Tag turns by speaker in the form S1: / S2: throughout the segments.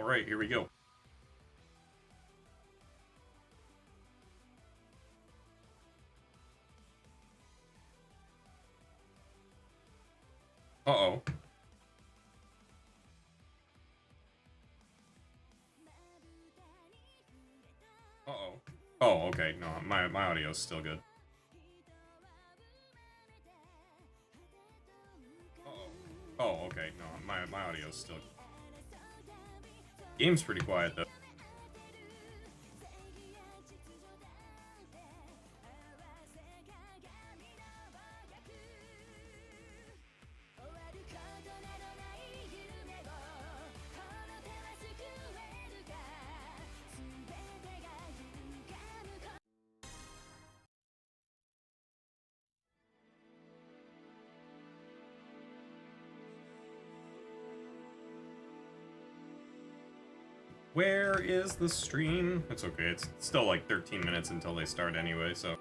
S1: Alright, here we go. Uh-oh. Uh-oh. Oh, okay. No, my audio's still good. Uh-oh. Oh, okay. No, my audio's still good. Game's pretty quiet, though. Where is the stream? It's okay, it's still like 13 minutes until they start anyway, so...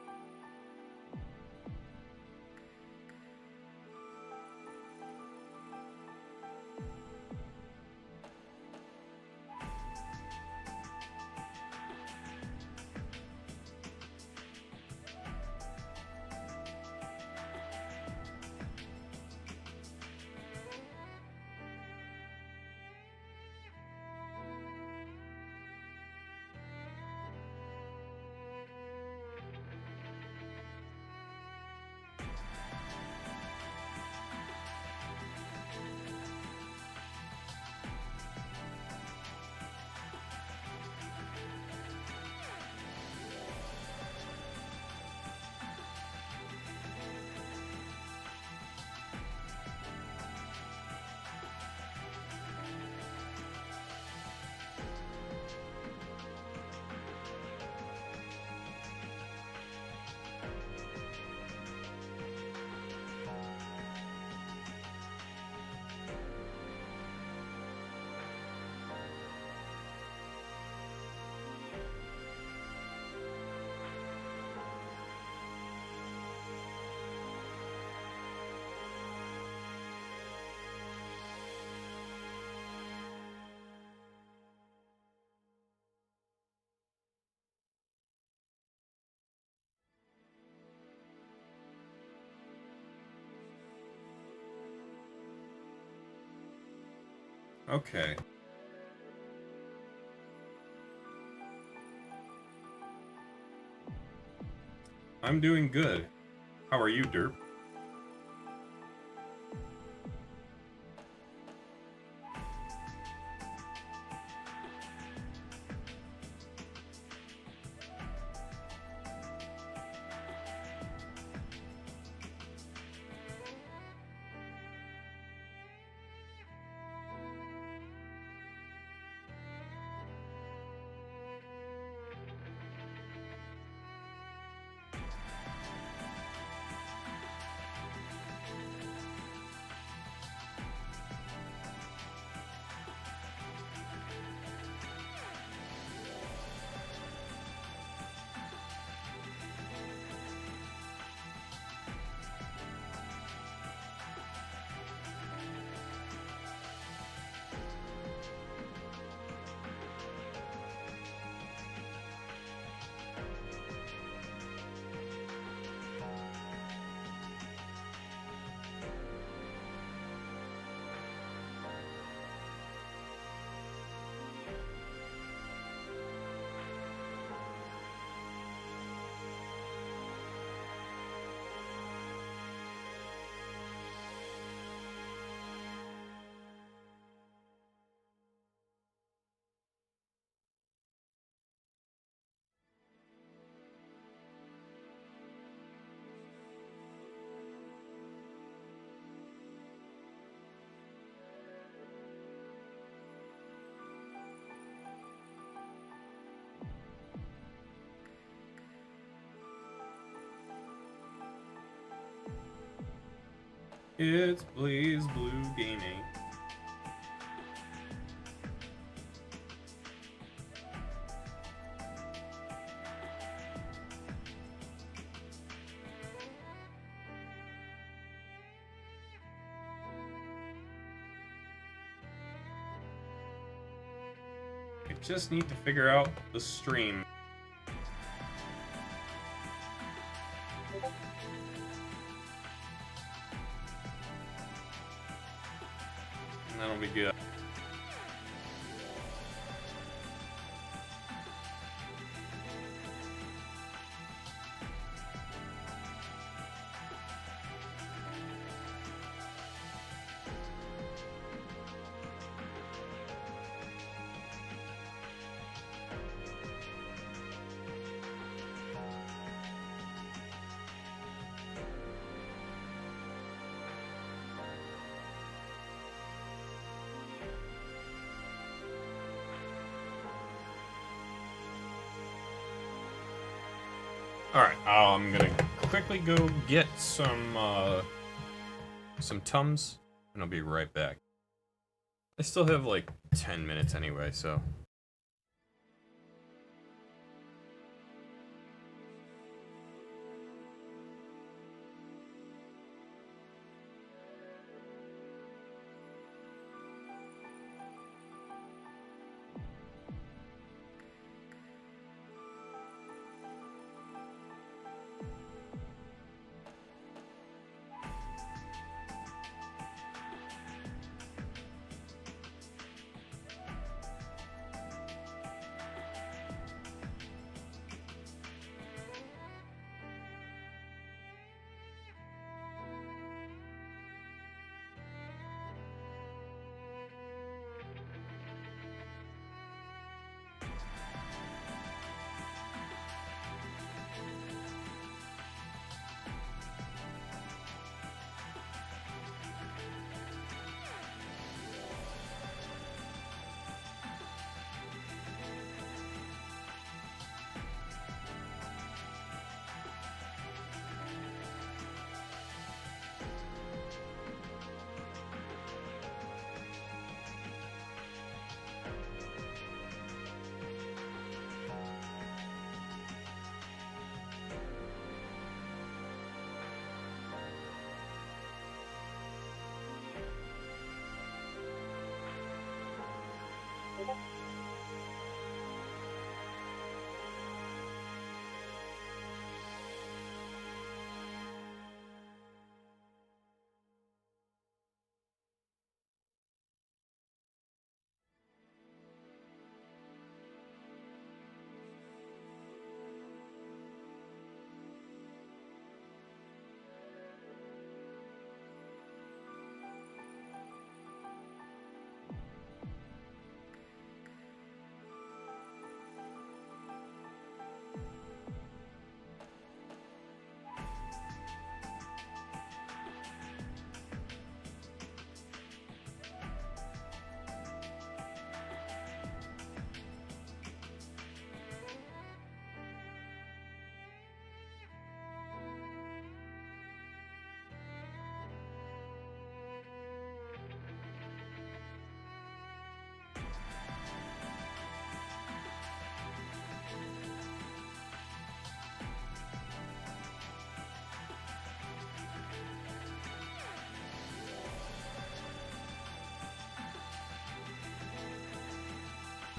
S1: Okay. I'm doing good. How are you, Derp? It's Blaze Blue Gaming. just need to figure out the stream. And that'll be good. Alright, I'm gonna quickly go get some Tums, and I'll be right back. I still have like 10 minutes anyway, so...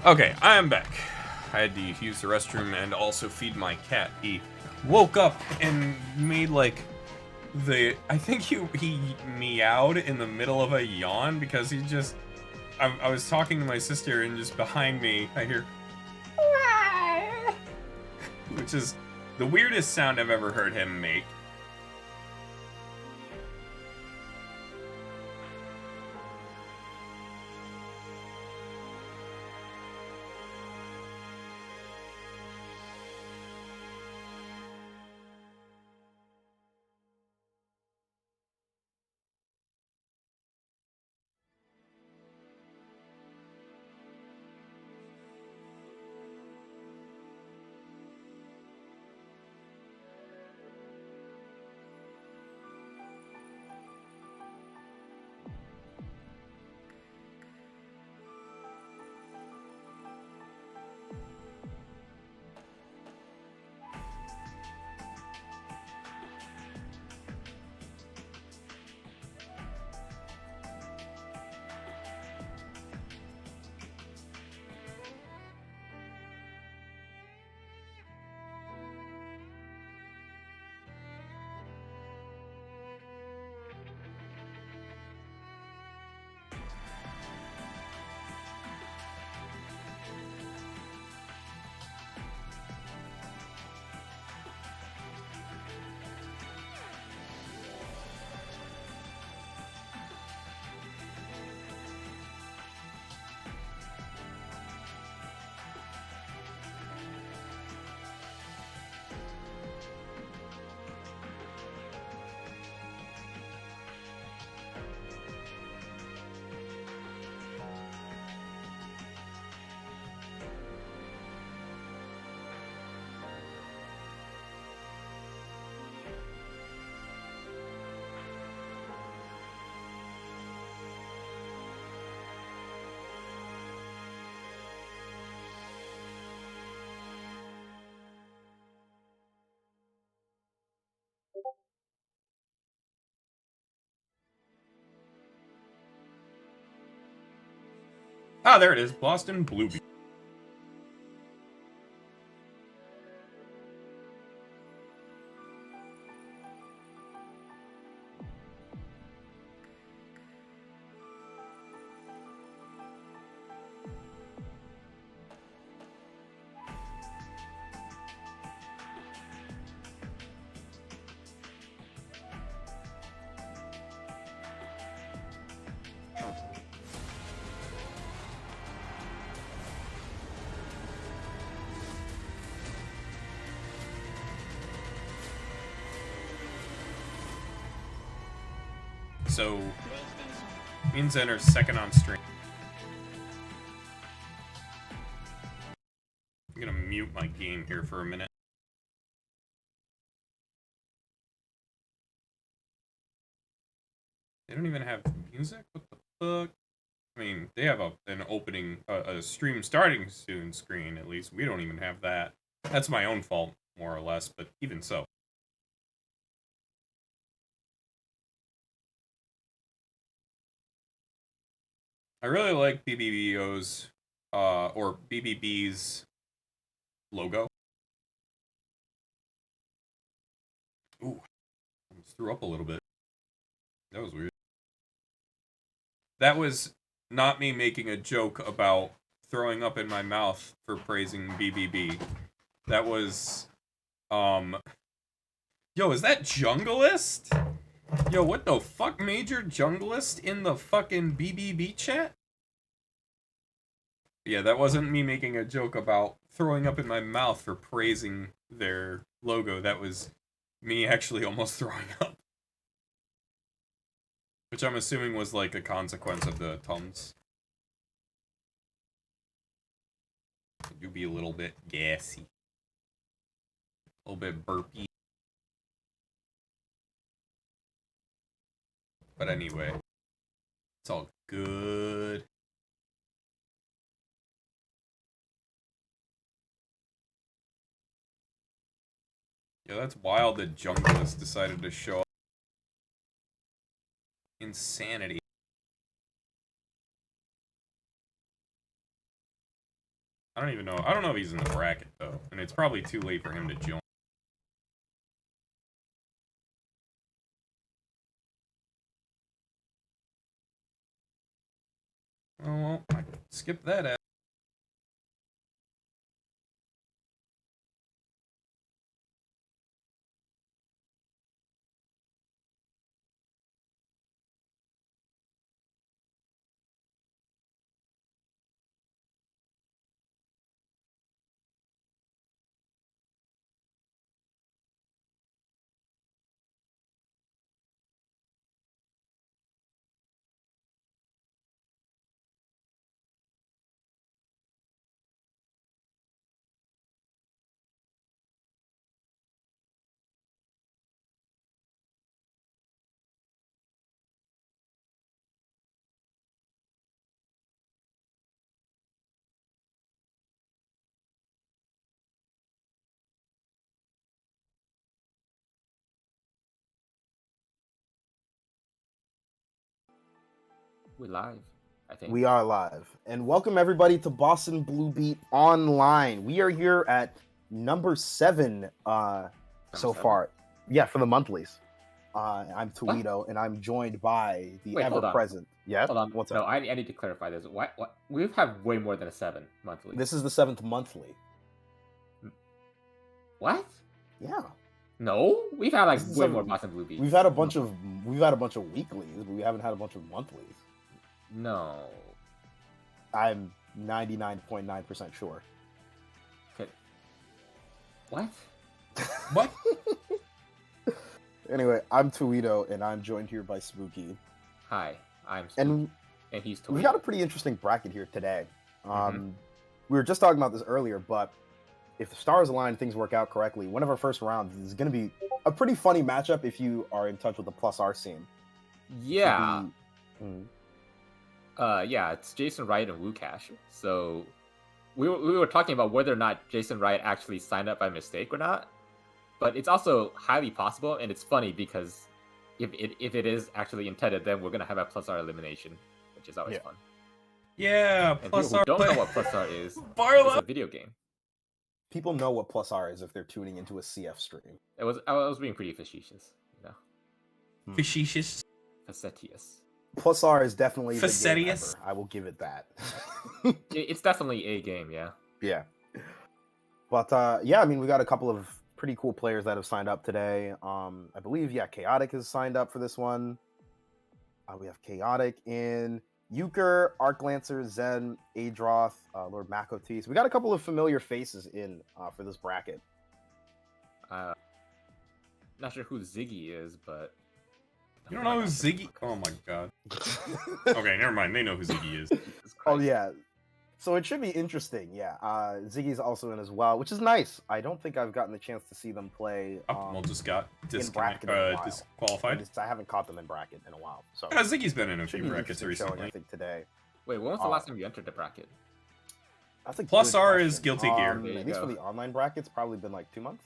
S1: Okay, I am back. I had to use the restroom and also feed my cat. He woke up and made like I think he meowed in the middle of a yawn because he just I was talking to my sister and just behind me I hear which is the weirdest sound I've ever heard him make. Ah, there it is. Boston Bluebeat. So, me and Zen are second on stream. I'm gonna mute my game here for a minute. They don't even have music? What the fuck? I mean, they have an opening, a stream starting soon screen, at least. We don't even have that. That's my own fault, more or less, but even so. I really like BBBO's, or BBB's logo. Ooh, almost threw up a little bit. That was weird. That was not me making a joke about throwing up in my mouth for praising BBB. That was, yo, is that Junglist? Yo, what the fuck, Major Junglist in the fucking BBB chat? Yeah, that wasn't me making a joke about throwing up in my mouth for praising their logo. That was me actually almost throwing up. Which I'm assuming was like a consequence of the Tums. You be a little bit gassy. A little bit burpy. But anyway, it's all good. Yeah, that's wild that Junglist decided to show up. Insanity. I don't even know. I don't know if he's in the bracket, though. And it's probably too late for him to join. Oh, well, I skipped that out.
S2: We're live, I think.
S3: We are live. And welcome everybody to Boston Blue Beat Online. We are here at number 7 so far. Yeah, for the monthlies. I'm Toledo, and I'm joined by the ever-present. Yeah?
S2: Hold on.
S3: What's
S2: no,
S3: up?
S2: I need to clarify this. What? We've had way more than a 7 monthly.
S3: This is the 7th monthly.
S2: What?
S3: Yeah.
S2: No, we've had like way more Boston Blue Beat.
S3: We've had a bunch of weeklies, but we haven't had a bunch of monthlies.
S2: No.
S3: I'm 99.9% sure.
S2: Okay. What?
S1: What?
S3: Anyway, I'm Toledo, and I'm joined here by Spooky.
S2: Hi, I'm Spooky. And he's Toledo.
S3: We've got a pretty interesting bracket here today. We were just talking about this earlier, but if the stars align, things work out correctly, one of our first rounds is going to be a pretty funny matchup if you are in touch with the Plus R scene.
S2: Yeah. Yeah, it's Jason Wright and Wukash. So we were talking about whether or not Jason Wright actually signed up by mistake or not. But it's also highly possible, and it's funny because if it is actually intended, then we're gonna have a Plus R elimination, which is always fun.
S1: Yeah,
S2: And
S1: plus
S2: people
S1: R.
S2: who don't know what plus R is, it's
S1: Barlow.
S2: a video game.
S3: People know what plus R is if they're tuning into a CF stream.
S2: I was being pretty facetious, you know,
S1: Facetious.
S2: facetious.
S3: Plus R is definitely the game
S1: Facetious.
S3: ever. I will give it that.
S2: It's definitely a game, yeah.
S3: Yeah. But yeah, I mean, we got a couple of pretty cool players that have signed up today. I believe, yeah, Chaotic has signed up for this one. We have Chaotic in Euchre, Arclancer, Zen, Adroth, Lord Makotis. We got a couple of familiar faces in for this bracket.
S2: Not sure who Ziggy is, but
S1: You don't know who Ziggy? Oh my god. Okay, never mind. They know who Ziggy is.
S3: Oh yeah. So it should be interesting, yeah. Ziggy's also in as well, which is nice. I don't think I've gotten the chance to see them play.
S1: Optimal just got
S3: bracket in a while.
S1: disqualified.
S3: I haven't caught them in bracket in a while. So
S1: Ziggy's been in a
S3: should
S1: few
S3: be
S1: brackets
S3: interesting showing,
S1: recently.
S3: I think today.
S2: Wait, when was the last time you entered the bracket?
S3: That's a
S1: Plus
S3: good
S1: R is
S3: question.
S1: Guilty Gear.
S2: There you
S3: At least
S2: go.
S3: for the online brackets, probably been like 2 months.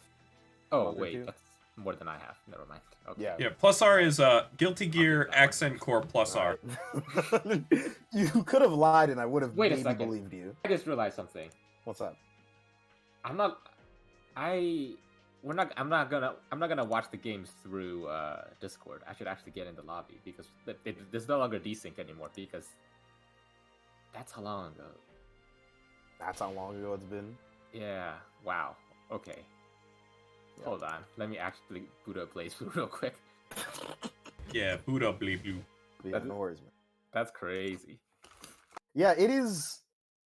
S2: Oh
S3: Month or
S2: wait,
S3: two.
S2: that's more than I have. Never mind. Okay.
S3: Yeah.
S1: Yeah, plus R is Guilty Gear Accent Core plus R.
S3: Alright. You could have lied, and I would have
S2: Wait a
S3: maybe
S2: second.
S3: believed you.
S2: I just realized something.
S3: What's up?
S2: I'm not gonna watch the games through Discord. I should actually get in the lobby because there's no longer desync anymore because that's how long ago.
S3: That's how long ago it's been.
S2: Yeah. Wow. Okay.
S3: Yeah.
S2: Hold on. Let me actually boot up Blaze Blue real quick.
S1: Yeah, boot up Blue Blue.
S3: But yeah, no worries, man.
S2: That's crazy.
S3: Yeah, it is.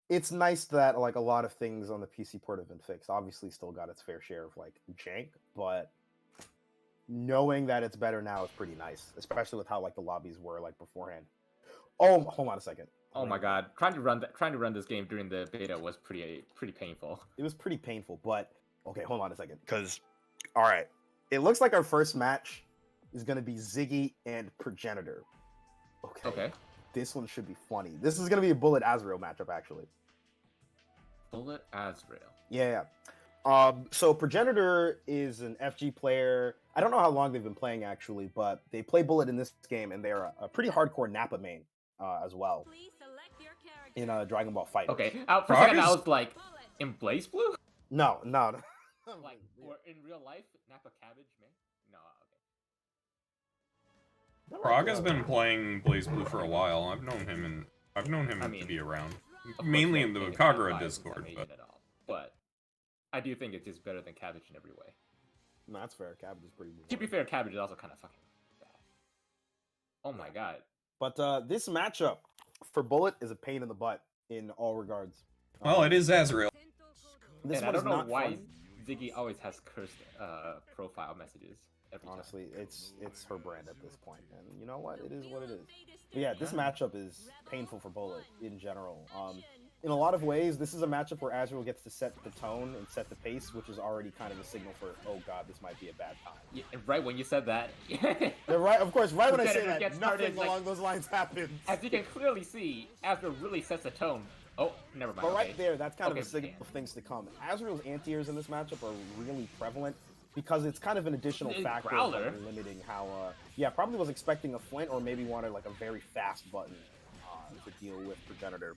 S3: It's nice that like a lot of things on the PC port have been fixed. Obviously, still got its fair share of like jank, but knowing that it's better now is pretty nice, especially with how like the lobbies were like beforehand. Oh, hold on a second.
S2: Oh my god, trying to run this game during the beta was pretty painful.
S3: It was pretty painful, but okay, hold on a second, because all right, it looks like our first match is going to be Ziggy and Progenitor.
S2: Okay.
S3: This one should be funny. This is going to be a Bullet Azrael matchup, actually.
S2: Bullet Azrael.
S3: Yeah. So Progenitor is an FG player. I don't know how long they've been playing, actually, but they play Bullet in this game, and they're a pretty hardcore Nappa main as well in Dragon Ball Fight.
S2: Okay. For a second, I was like, in Blaze Blue?
S3: No.
S2: Like, or in real life, Napa Cabbage, man? No, okay.
S1: Praga's been playing Blaze Blue for a while. I've known him to be around. Mainly in the Kagura Discord,
S2: but I do think it's just better than Cabbage in every way.
S3: No, that's fair. Cabbage is pretty.
S2: To be fair, Cabbage is also kind of fucking bad. Oh my god.
S3: But this matchup for Bullet is a pain in the butt in all regards.
S1: Well, it is Azrael.
S3: This
S2: And I
S3: one is
S2: don't know
S3: not
S2: why
S3: fun.
S2: Ziggy always has cursed profile messages. Every time.
S3: Honestly, it's her brand at this point, and you know what? It is what it is. But yeah, this matchup is painful for Bullet in general. In a lot of ways, this is a matchup where Azrael gets to set the tone and set the pace, which is already kind of a signal for, oh god, this might be a bad time.
S2: Yeah, right when you said that.
S3: Yeah, right, of course, right when I say
S2: Progenitor
S3: that,
S2: gets
S3: nothing
S2: started, like-
S3: along those lines happens.
S2: As you can clearly see, Azrael really sets the tone. Oh, never mind.
S3: But right
S2: okay.
S3: there, that's kind
S2: Okay,
S3: of a signal
S2: man.
S3: of things to come. Azrael's anti-airs in this matchup are really prevalent because it's kind of an additional factor of,
S2: Growler.
S3: like, limiting how. Yeah, probably was expecting a flint or maybe wanted like a very fast button to deal with Progenitor.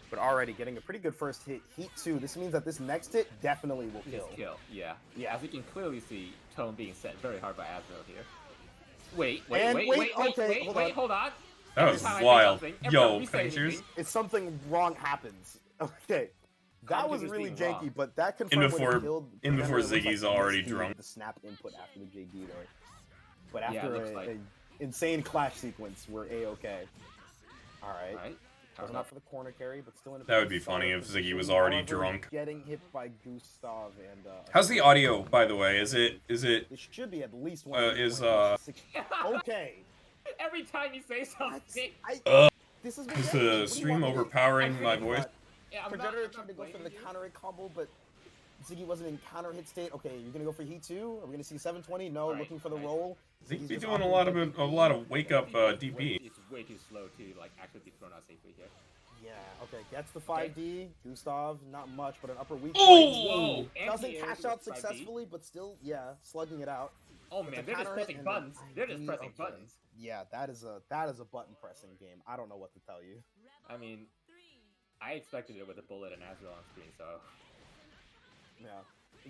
S3: But already getting a pretty good first hit. Heat 2. This means that this next hit definitely will kill.
S2: Just kill, yeah.
S3: Yeah.
S2: As you can clearly see, tone being set very hard by Azrael here. Wait,
S3: Okay,
S2: hold on.
S1: That
S2: Every
S1: was
S2: time I say
S1: wild.
S2: something,
S1: Yo,
S2: every time we say
S1: finishers.
S2: anything,
S3: It's something wrong happens. Okay. That
S2: Conjug
S3: was
S2: is
S3: really
S2: being
S3: janky,
S2: wrong.
S3: but that confirmed when he
S1: before-
S3: killed
S1: in before
S3: Progenitor, it looks
S1: Ziggy's
S3: he
S1: already
S3: missed
S1: drunk.
S3: The snap input after the JD there. But
S2: Yeah, it
S3: after
S2: looks like-
S3: an insane clash sequence, we're A-okay. Alright.
S2: Alright.
S3: Was not for the corner carry, but still in a
S1: That would
S3: pretty
S1: be funny
S3: solid
S1: if Ziggy was
S3: position.
S1: already
S3: However,
S1: drunk.
S3: Getting hit by Gustav and
S1: How's the audio, by the way? Is it?
S3: it should be at least one. Okay.
S2: Every time you say something.
S3: This is
S1: Is the stream overpowering my voice?
S2: Yeah,
S3: Progenitor tried to go for the counter hit combo, but Ziggy wasn't in counter hit state. Okay, you're gonna go for heat 2? Are we gonna see 720? No,
S2: Right,
S3: looking for the
S2: right.
S3: roll.
S1: Ziggy
S3: Ziggy's
S1: be
S3: just
S1: doing a
S3: opting
S1: lot of wake up DP.
S2: It's way too slow to like actually be thrown out safely here.
S3: Yeah, okay, gets the 5D. Gustav, not much, but an upper weak
S1: Oh!
S3: point. Doesn't
S2: Anti-air
S3: cash
S2: with
S3: out
S2: 5D.
S3: successfully, but still, yeah, slugging it out.
S2: Oh
S3: But
S2: man,
S3: the
S2: they're just
S3: counter hit
S2: pressing
S3: and then
S2: buttons. They're just
S3: 5D,
S2: pressing
S3: okay.
S2: buttons.
S3: Yeah, that is a button pressing game. I don't know what to tell you.
S2: I mean, I expected it with a bullet and Azrael on screen, so
S3: Yeah.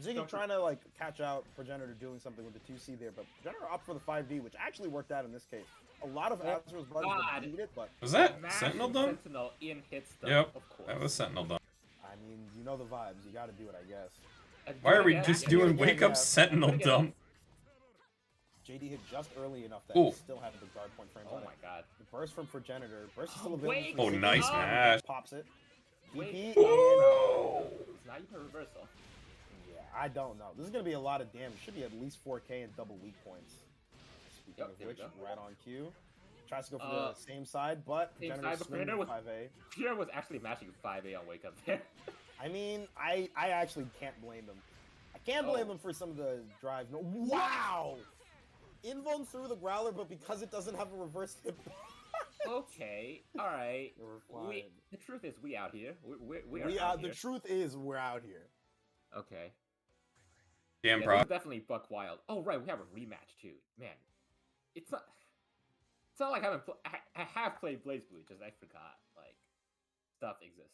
S3: Ziggy trying to like catch out Progenitor doing something with the 2C there, but Progenitor opted for the 5D, which actually worked out in this case. A lot of Azrael's buttons
S2: God.
S3: would beat it, but
S1: Was that
S2: Mash
S1: Sentinel
S2: and
S1: done?
S2: Sentinel in hits them,
S1: Yep,
S2: of course.
S1: that was Sentinel done.
S3: I mean, you know the vibes. You got to do it, I guess.
S1: Why are we
S2: Again,
S1: just
S2: yeah,
S1: doing
S3: yeah,
S1: wake
S3: yeah.
S1: up Sentinel
S2: Again.
S1: dump?
S3: JD hit just early enough that
S1: Ooh.
S3: he still had the guard point frames
S2: Oh
S3: on
S2: my
S3: it.
S2: god.
S3: The burst from Progenitor. Burst is still
S2: Oh,
S3: available.
S2: wait.
S3: for
S1: Oh,
S3: Ziggy.
S1: nice mash.
S3: Pops it.
S2: Wait.
S3: DP and...
S1: Ooh.
S2: It's not even a reversal.
S3: Yeah, I don't know. This is going to be a lot of damage. Should be at least 4K and double weak points. Speaking
S2: Yep,
S3: of
S2: there we
S3: which,
S2: go.
S3: right on cue. Tries to go for the same side, but
S2: Same
S3: Progenitor
S2: side, but
S3: swinging
S2: Progenitor was-
S3: 5A.
S2: Pierre was actually mashing 5A on wake up there.
S3: I mean, I actually can't blame him. I can't blame him for some of the drive. No, wow! Invuln through the Growler, but because it doesn't have a reverse hit.
S2: Okay, alright.
S3: We're fine.
S2: The truth is, we out here. We
S3: We
S2: are out
S3: the
S2: here.
S3: truth is, we're out here.
S2: Okay.
S1: Damn,
S2: Yeah,
S1: bro.
S2: this is definitely Buck Wild. Oh, right, we have a rematch, too. Man. It's not like I have played Blaze Blue, just I forgot, like, stuff exists.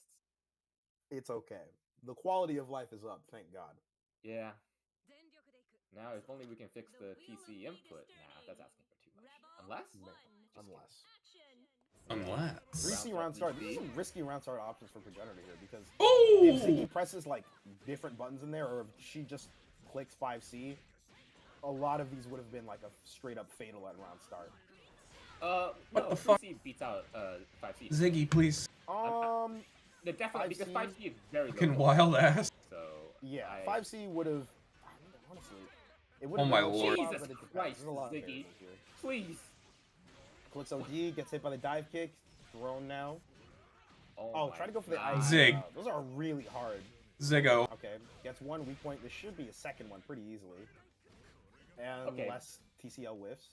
S3: It's okay. The quality of life is up, thank God.
S2: Yeah. Now, if only we can fix the PC input. Nah, that's asking for too much.
S3: Unless.
S1: Unless.
S3: 3C round start. These are some risky round start options for Progenitor here because if
S1: Oh!
S3: Ziggy presses like different buttons in there, or if she just clicks 5C, a lot of these would have been like a straight up fatal at round start.
S1: What
S2: No,
S1: the fuck?
S2: 3C beats out 5C.
S1: Ziggy, please.
S2: No, definitely, because
S3: 5C
S2: 5C is very low.
S1: Fucking wild ass.
S2: So,
S3: Yeah,
S2: I-
S3: 5C would have. Honestly, it would
S1: Oh
S3: have
S1: my
S3: been
S1: lord.
S3: but
S2: Jesus
S3: it depends.
S2: Christ,
S3: There's a lot of
S2: Ziggy.
S3: variables here.
S2: Please.
S3: Clicks OD, gets hit by the dive kick, thrown now.
S2: Oh,
S3: Try to go for the
S2: God.
S3: ice.
S1: Zig.
S3: Those are really hard.
S1: Ziggo.
S3: Okay, gets one weak point. This should be a second one pretty easily. And
S2: Okay.
S3: unless TCL whiffs.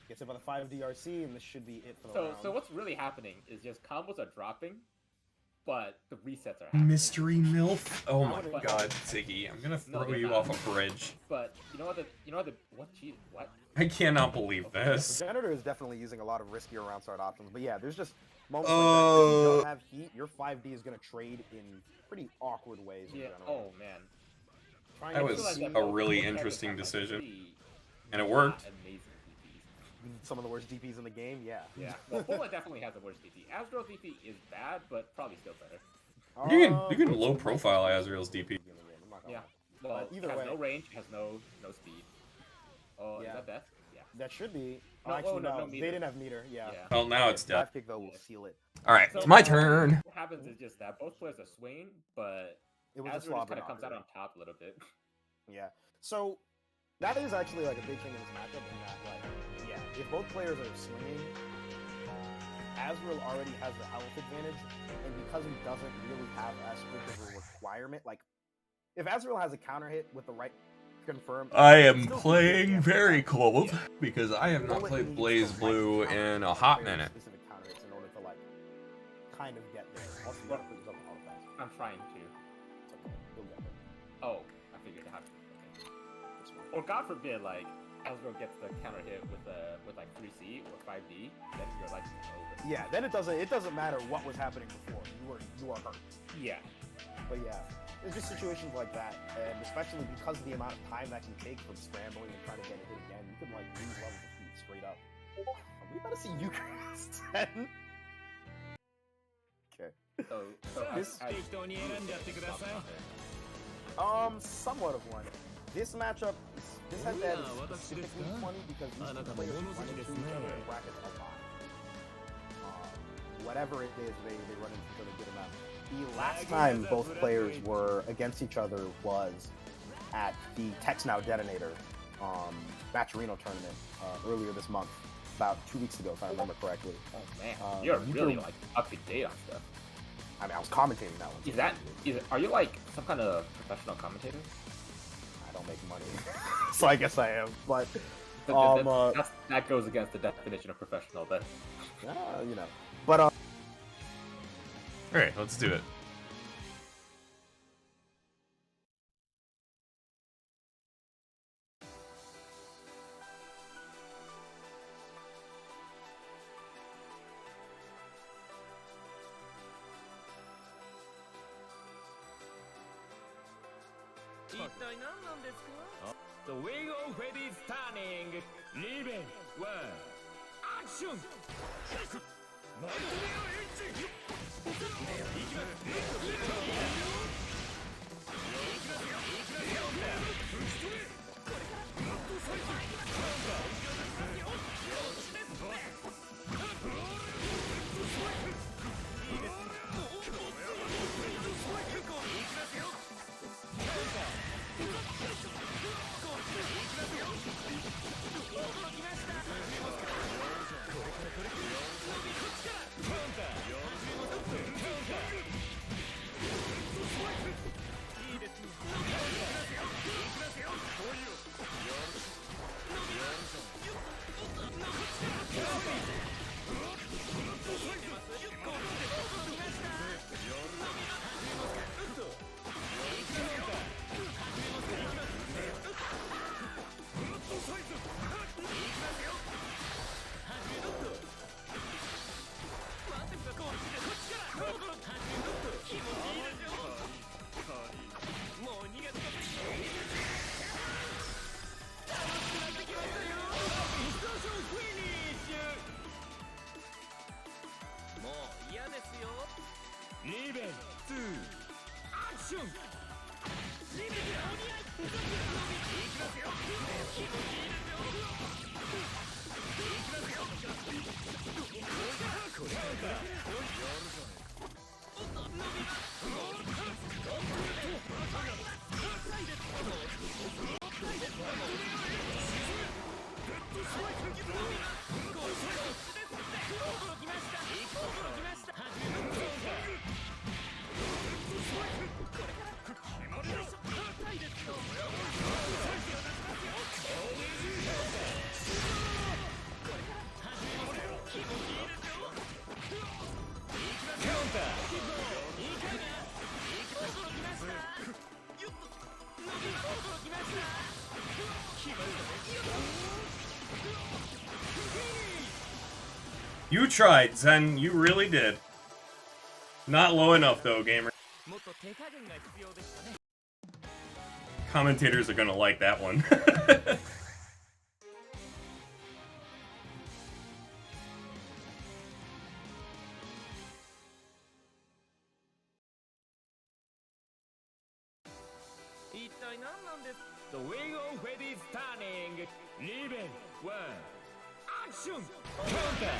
S3: Gets hit by the 5 DRC, and this should be it for the
S2: So,
S3: round.
S2: so what's really happening is just combos are dropping, but the resets are happening.
S1: Mystery MILF. Oh my
S2: But-
S1: god, Ziggy. I'm gonna
S2: No,
S1: throw
S2: they're
S1: you
S2: not.
S1: off a bridge.
S2: But you know what? Geez, what?
S1: I cannot believe
S3: Okay,
S1: this.
S3: Progenitor is definitely using a lot of riskier round start options, but yeah, there's just moments like that. If you don't have heat, your 5D is going to trade in pretty awkward ways in
S2: Yeah.
S3: general.
S2: Oh man.
S3: Trying
S1: That
S3: to
S1: was
S3: see
S1: a really interesting decision. And it worked.
S2: Amazing DPs.
S3: some of the worst DPs in the game, yeah.
S2: Yeah. Well, Pola definitely has the worst DP. Azrael DP is bad, but probably still better.
S1: You can low profile Azrael's DP.
S3: I'm not gonna
S2: Yeah.
S3: lie.
S2: Well,
S3: Either
S2: it has
S3: way-
S2: no range, it has no speed. Oh,
S3: Yeah.
S2: is that death? Yeah.
S3: That should be.
S2: No,
S3: Actually,
S2: no
S3: they
S2: meter.
S3: didn't have meter, yeah.
S2: Yeah.
S1: Well, now it's dead.
S3: Dive kick, though, will seal it.
S1: Alright,
S2: So,
S1: it's my turn.
S2: What happens is just that both players are swinging, but
S3: It was a
S2: Azrael just
S3: slobber
S2: kind of comes out
S3: knocker.
S2: on top a little bit.
S3: Yeah. So that is actually like a big thing in this matchup in that like if both players are swinging, Azrael already has the health advantage, and because he doesn't really have as strict of a requirement, like if Azrael has a counter hit with the right confirmed,
S1: I
S3: he
S1: am
S3: still can
S1: playing
S3: get
S1: very
S3: damage.
S1: close because I have not
S3: Bullet
S1: played
S3: needs
S1: Blaze
S3: the right
S1: Blue
S3: counter
S1: in a
S3: hits,
S1: hot
S3: very
S1: minute.
S3: Specific counter hits in order to like kind of get there. Also, you gotta put yourself in auto pass.
S2: I'm trying to.
S3: It's okay. You'll get there.
S2: Oh, I figured it out. Okay.
S3: It's fine.
S2: Or God forbid, like Azrael gets the counter hit with like 3C or 5D, then your life is over.
S3: Yeah, then it doesn't matter what was happening before. You are hurt.
S2: Yeah.
S3: But yeah, it's just situations like that, and especially because of the amount of time that can take from scrambling and trying to get a hit again, you can like lose levels of feet straight up. Are we about to see Eucharist 10? Okay.
S2: So
S3: This-
S2: I-
S3: Somewhat of one. This matchup, this had that specifically funny because these two players run into each other in brackets a lot. Whatever it is, they run into each other a good amount. The last time both players were against each other was at the Text Now Detonator Matcherino tournament earlier this month, about 2 weeks ago, if I remember correctly.
S2: oh man,
S3: Uh,
S2: you're
S3: you
S2: really
S3: can-
S2: like up to date on stuff.
S3: I mean, I was commentating that one.
S2: Are you like some kind of professional commentator?
S3: I don't make money, so I guess I am. But
S2: That goes against the definition of professional, but
S3: you know. But
S1: Alright, let's do it.
S4: The wheel of fate is turning. Riven, one, action! Riven, two, action!
S1: You tried, Zen. You really did. Not low enough, though, gamer. Commentators are gonna like that one.
S4: The wheel of fate is turning. Riven, one, action! Counter!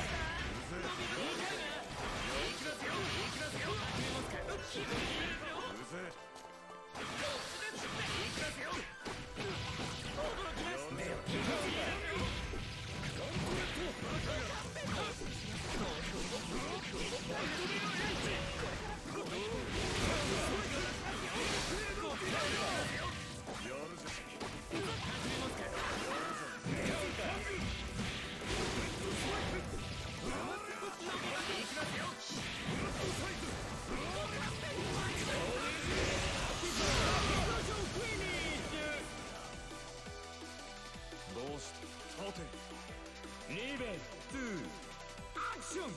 S4: Riven, two, action!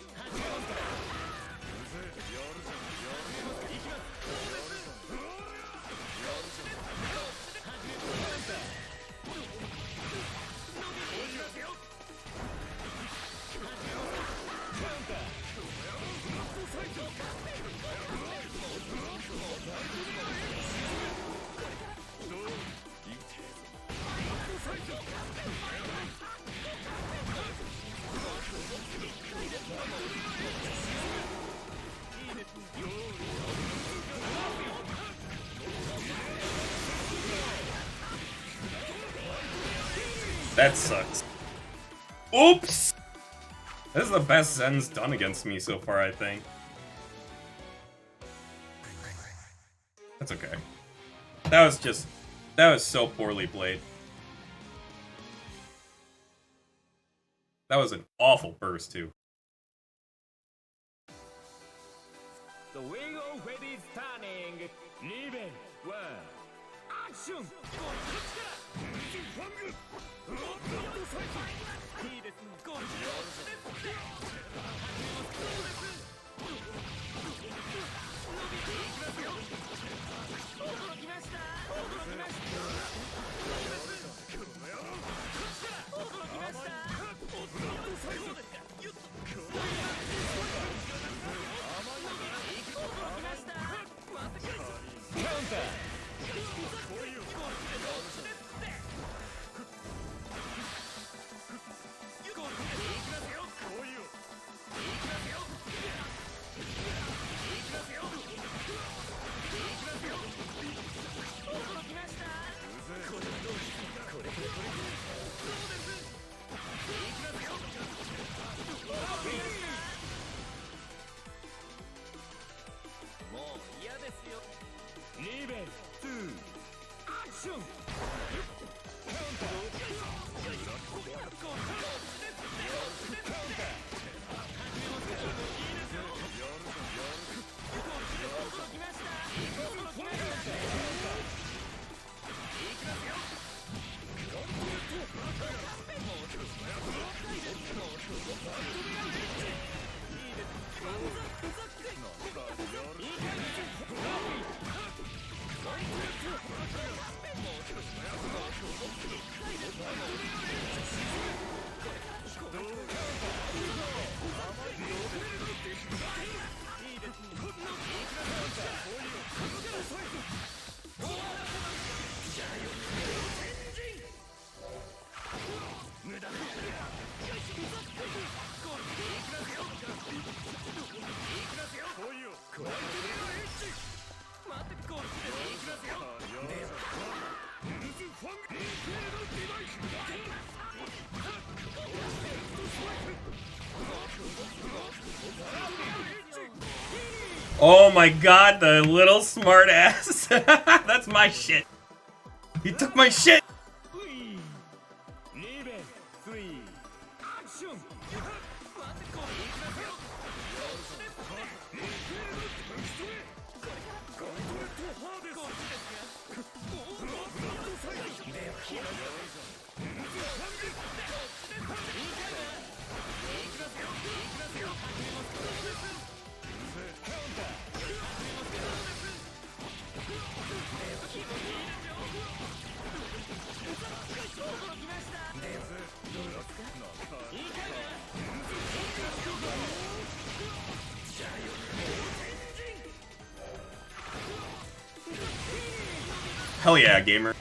S1: That sucks. Oops! This is the best Zen's done against me so far, I think. That's okay. That was so poorly played. That was an awful burst, too.
S4: The wheel of fate is turning. Riven, one, action!
S1: Oh my god, the little smart ass. That's my shit. He took my shit. Hell yeah, gamer.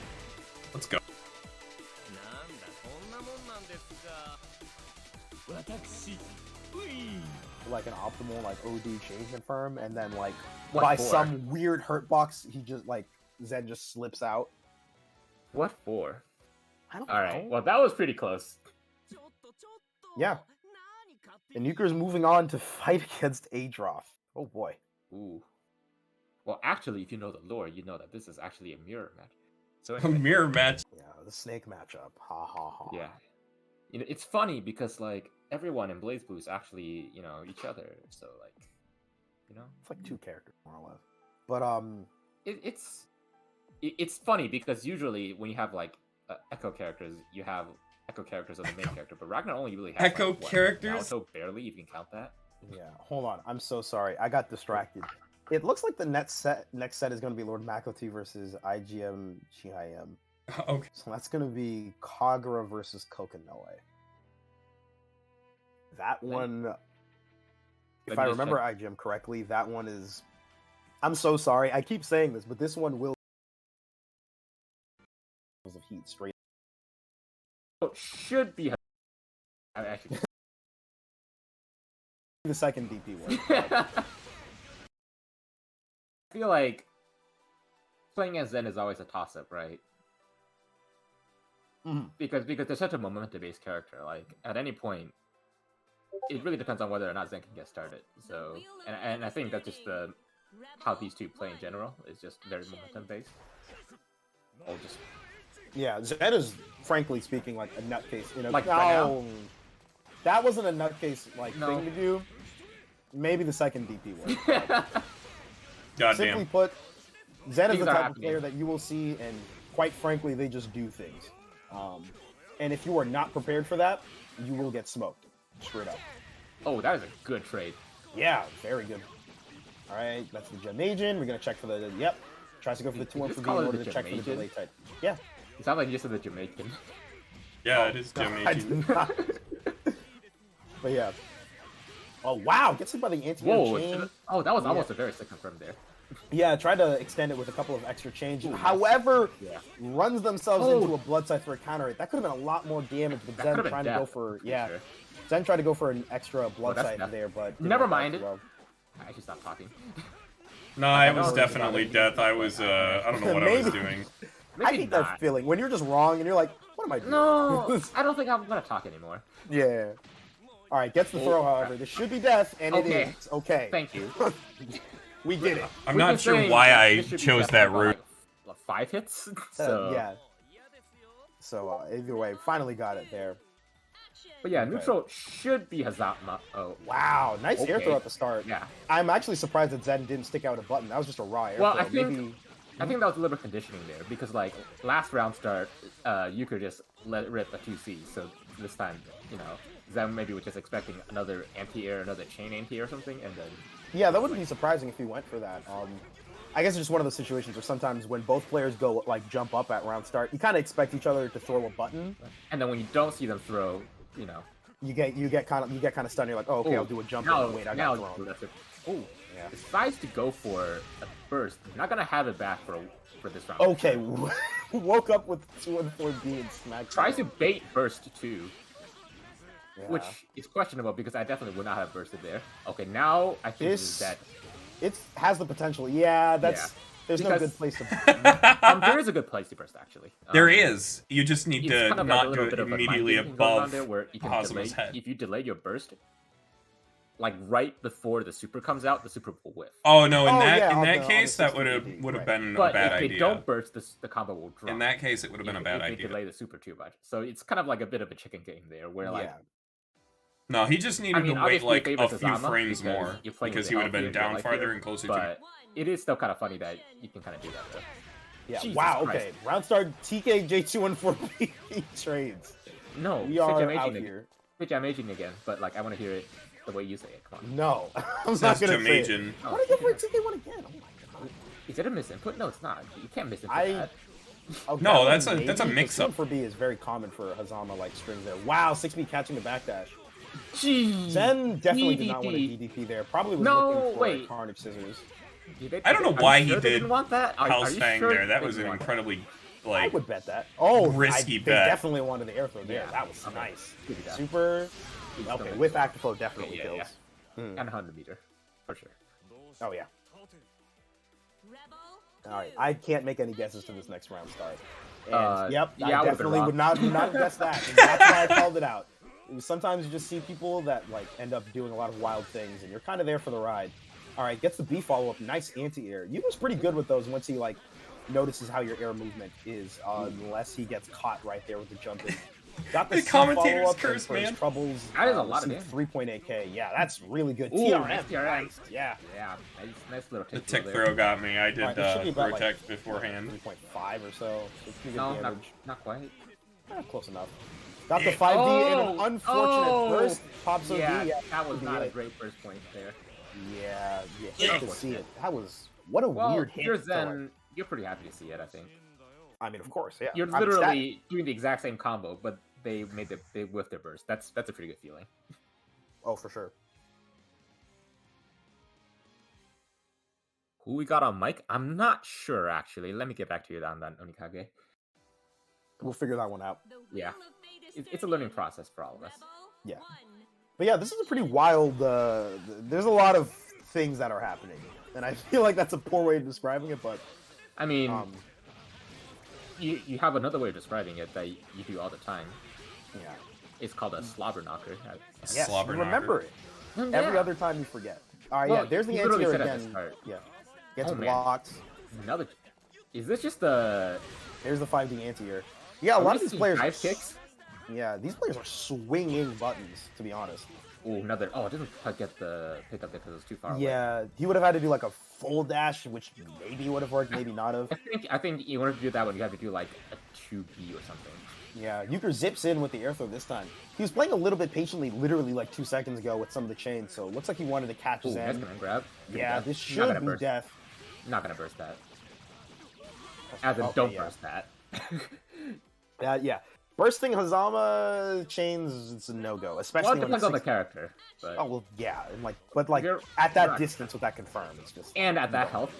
S1: Let's go.
S3: Like an optimal like OD change confirm, and then like
S2: What
S3: by
S2: for?
S3: some weird hurt box, he just like Zen just slips out.
S2: What for?
S3: I don't
S2: All right.
S3: know.
S2: Well, that was pretty close.
S3: Yeah. And Euchre's moving on to fight against Adroth. Oh boy.
S2: Ooh. Well, actually, if you know the lore, you know that this is actually a mirror match. So
S1: A
S2: anyway,
S1: mirror match.
S3: Yeah, the snake matchup. Ha ha ha.
S2: yeah. You know, it's funny because like everyone in Blaze Blue is actually, you know, each other. So like, you know,
S3: It's like two characters more or less. But
S2: it's funny because usually when you have like echo characters, you have echo characters of the main character, but Ragnar only really has
S1: Echo
S2: like, what,
S1: characters?
S2: Naoto barely, you can count that.
S3: yeah, hold on. I'm so sorry. I got distracted. It looks like the next set is going to be Lord Makoto versus IGM Chihayem.
S1: Okay.
S3: So that's going to be Kagura versus Kokanoe. That one, if
S2: Let me
S3: I
S2: just
S3: remember
S2: check.
S3: IGM correctly, that one is. I'm so sorry. I keep saying this, but this one will. Of heat straight.
S2: Oh, should be. I actually.
S3: The second DP one.
S2: I feel like playing as Zen is always a toss-up, right?
S3: Mhm.
S2: Because there's such a momentum-based character. Like at any point, it really depends on whether or not Zen can get started. So, and I think that's just how these two play in general is just very momentum-based. Or just
S3: Yeah, Zen is, frankly speaking, like a nutcase. You know,
S2: Like right now?
S3: no, that wasn't a nutcase like
S2: No.
S3: thing to do. Maybe the second DP was.
S1: God
S3: Simply
S1: damn.
S3: put, Zen is
S2: Things
S3: the
S2: are
S3: type of
S2: happening.
S3: player that you will see, and quite frankly, they just do things. And if you are not prepared for that, you will get smoked. Straight up.
S2: Oh, that is a good trade.
S3: Yeah, very good. All right, that's the Gem Agent. We're gonna check for the. Yep. Tries to go for the
S2: Did
S3: 2-1
S2: you
S3: for B
S2: call
S3: in
S2: it
S3: order
S2: the
S3: to check for the
S2: Gem
S3: delay
S2: Agent?
S3: type. Yeah.
S2: It sounds like you said the Jamaican.
S1: Yeah, it is Jim
S3: I
S1: 18.
S3: did not. But yeah. Oh wow, gets hit by the anti-air
S2: Whoa!
S3: chain.
S2: Oh, that was
S3: Yeah.
S2: almost a very sick confirm there.
S3: Yeah, tried to extend it with a couple of extra changes.
S2: Ooh, nice.
S3: However,
S2: Yeah.
S3: runs themselves
S2: Oh.
S3: into a blood scythe for a counter hit. That could have been a lot more damage, but
S2: That
S3: Zen
S2: could've been
S3: trying to go
S2: death,
S3: for
S2: pretty
S3: yeah.
S2: sure.
S3: Zen tried to go for an extra blood
S2: that's
S3: scythe
S2: death.
S3: there, but didn't
S2: Never
S3: work out
S2: mind.
S3: too well.
S2: I should stop talking.
S1: No, I was
S2: don't
S1: definitely
S2: know.
S1: death. I was, I don't know what I was
S3: Maybe.
S1: doing.
S3: I
S2: Maybe
S3: hate that
S2: not.
S3: feeling when you're just wrong and you're like, what am I doing?
S2: No, I don't think I'm gonna talk anymore.
S3: Yeah. All right, gets the
S2: Oh,
S3: throw.
S2: crap.
S3: However, this should be death, and
S2: Okay.
S3: it is. Okay.
S2: Thank you.
S3: We did it.
S1: I'm
S2: We've
S1: not
S2: been
S1: sure
S2: saying
S1: why
S2: that
S1: I
S2: this should be
S1: chose
S2: death
S1: that
S2: by,
S1: route.
S2: like, 5 hits. So
S3: Yeah. So either way, finally got it there.
S2: But yeah,
S3: Okay.
S2: neutral should be Hazama. Oh,
S3: Wow, nice air
S2: Okay.
S3: throw at the start.
S2: yeah.
S3: I'm actually surprised that Zen didn't stick out a button. That was just a raw air
S2: Well,
S3: throw.
S2: I think-
S3: Maybe.
S2: I think that was a little bit conditioning there because like last round start, Euchre just let rip a 2C. So this time, you know, Zen maybe was just expecting another anti-air, another chain anti-air or something, and then
S3: Yeah, that wouldn't be surprising if he went for that. I guess it's just one of those situations where sometimes when both players go like jump up at round start, you kind of expect each other to throw a button.
S2: when you don't see them throw, you know.
S3: You get kind of stunned. You're like, oh, okay,
S2: Ooh,
S3: I'll do a jump.
S2: now,
S3: And wait, I
S2: now
S3: got thrown.
S2: that's it. Oh,
S3: Yeah.
S2: decides to go for a burst. Not gonna have it back for this round.
S3: Okay, woke up with 2-4B and smacked.
S2: Tries to bait burst too,
S3: Yeah.
S2: which is questionable because I definitely would not have bursted there. Okay, now I think
S3: This-
S2: this is dead.
S3: It has the potential. Yeah, that's.
S2: Yeah.
S3: There's no
S2: Because-
S3: good place to.
S2: There is a good place to burst actually.
S1: There is. You just need
S2: It's
S1: to
S2: kind of like a
S1: not do
S2: little
S1: it
S2: bit of a mind
S1: immediately
S2: game going on
S1: above
S2: there where you can
S1: Hazuma's
S2: delay,
S1: head.
S2: if you delay your burst, like right before the super comes out, the super will whiff.
S1: Oh no! In
S3: Oh,
S1: that
S3: yeah,
S1: in
S3: on
S1: that
S3: the
S1: case, that
S3: 60
S1: would
S3: AD,
S1: have
S3: right.
S1: been a
S2: But
S1: bad
S2: if they
S1: idea.
S2: don't burst, the combo will drop.
S1: In that case, it would have been a bad
S2: if
S1: idea.
S2: they delay the super too much. So it's kind of like a bit of a chicken game there, where like.
S3: Yeah.
S1: No, he just needed to wait
S2: obviously
S1: like
S2: it
S1: a
S2: favors
S1: few
S2: Hazama
S1: frames more
S2: you're playing
S1: because
S2: with
S1: he would have been
S2: healthier,
S1: down
S2: life
S1: farther
S2: here,
S1: and closer
S2: but it is still kind of funny that you can kind of do that though.
S3: Yeah.
S2: Jesus
S3: wow.
S2: Christ.
S3: Okay. Round start. TK J214 trades.
S2: No,
S3: We
S2: switch
S3: are
S2: amazing
S3: out
S2: again.
S3: here.
S2: Switch amazing again, but like I want to hear it the way you say it. Come on.
S3: No, I'm
S1: Says
S3: not gonna say it.
S1: Jamajin.
S3: I want to go for a TK1 again. Oh my god.
S2: Is it a misinput? No, it's not. You can't misinput
S3: I-
S2: that.
S3: Okay,
S1: No,
S3: that
S1: that's
S3: one
S1: a- that's a
S3: maybe, but
S1: mix-up.
S3: 4B is very common for Hazama like strings there. Wow, 6B catching the backdash.
S2: Jeez.
S3: Zen definitely did not want a
S2: DDP.
S3: DDP there. Probably was
S2: No,
S3: looking for
S2: wait.
S3: Carnage Scissors.
S1: I don't know
S2: Are you
S1: why he
S2: sure they
S1: did
S2: didn't want that. Are
S1: House
S2: you
S1: Fang
S2: sure
S1: there. That
S2: they
S1: was an
S2: didn't want
S1: incredibly
S3: I
S1: like
S3: would bet that. Oh,
S1: risky
S3: they
S1: bet.
S3: definitely wanted the air throw there.
S2: Yeah,
S3: That was
S2: okay.
S3: nice.
S2: Give me that.
S3: Super.
S2: It's
S3: Okay,
S2: still
S3: with
S2: like-
S3: active flow definitely
S2: Yeah,
S3: kills.
S2: yeah.
S3: Hmm.
S2: And 100 meter, for sure.
S3: Oh yeah. All right, I can't make any guesses to this next round start. And yep,
S2: yeah, I
S3: I
S2: would've been
S3: definitely
S2: wrong.
S3: would not have guessed that. And that's why I called it out. Sometimes you just see people that like end up doing a lot of wild things, and you're kind of there for the ride. All right, gets the B follow up, nice anti-air. You was pretty good with those once he like notices how your air movement is, unless he gets caught right there with the jump in. Got the
S1: The
S3: C
S1: commentator's
S3: follow-up,
S1: curse,
S3: and for his
S1: man.
S3: troubles.
S2: That is a lot of damage.
S3: 3.8k. Yeah, that's really good.
S2: Ooh,
S3: TRM.
S2: nice TRM.
S3: Nice. Yeah.
S2: Yeah, nice little
S1: the
S2: tick
S1: tick
S2: there.
S1: throw got me. I did
S3: Alright, it should be about, like,
S1: protect beforehand.
S3: 3.5 or so. It's pretty good
S2: No, not,
S3: damage.
S2: not quite.
S3: Close enough. Got the 5D in an unfortunate burst. Pops OD.
S2: Yeah,
S3: Yeah,
S2: that was
S3: could be
S2: not a
S3: it.
S2: great first point there.
S3: Yeah, you
S2: Yeah.
S3: could see it. That was what a
S2: Well,
S3: weird hit.
S2: you're
S3: to, like-
S2: Zen. You're pretty happy to see it, I think.
S3: I mean, of course, yeah.
S2: You're
S3: I'm
S2: literally doing the exact same combo, but they whiffed their burst. That's a pretty good feeling.
S3: ecstatic. Oh, for sure.
S2: Who we got on mic? I'm not sure actually. Let me get back to you on that, Onikage.
S3: We'll figure that one out.
S2: Yeah, it's a learning process for all of us.
S3: Yeah. But yeah, this is a pretty wild. There's a lot of things that are happening, and I feel like that's a poor way of describing it. But
S2: I mean,
S3: um,
S2: you have another way of describing it that you do all the time.
S3: yeah,
S2: It's called a slobber knocker.
S3: yes,
S1: Slobber
S3: you remember
S1: knocker.
S3: it. Every other time you forget. All right,
S2: Well,
S3: yeah. There's the
S2: you literally
S3: anti-air
S2: said at the
S3: again.
S2: start.
S3: Yeah, gets
S2: Oh, man.
S3: blocked.
S2: Another. Is this just the?
S3: There's the 5D anti-air. Yeah, a
S2: Are
S3: lot
S2: we
S3: of these
S2: seeing
S3: players.
S2: dive kicks?
S3: Yeah, these players are swinging buttons. To be honest.
S2: Ooh, another. Oh, it doesn't quite get the pick up there because it's too far away.
S3: Yeah, he would have had to do like a full dash, which maybe would have worked, maybe not have.
S2: I think in order to do that one, you have to do like a 2B or something.
S3: Yeah, Euchre zips in with the air throw this time. He was playing a little bit patiently, literally like 2 seconds ago with some of the chains, so it looks like he wanted to catch
S2: Ooh,
S3: his
S2: that's
S3: end.
S2: gonna grab.
S3: Yeah,
S2: Good
S3: this
S2: death. Not
S3: should
S2: gonna
S3: be
S2: burst.
S3: death.
S2: Not gonna burst that. As in,
S3: Okay,
S2: don't
S3: yeah.
S2: burst that.
S3: Yeah. Bursting Hazama chains, it's a no-go, especially
S2: Well, it
S3: when
S2: depends
S3: it's
S2: on the
S3: 6
S2: character, but
S3: Oh, well, yeah, and but
S2: You're
S3: at that
S2: correct.
S3: distance with that confirm, it's just,
S2: and at that health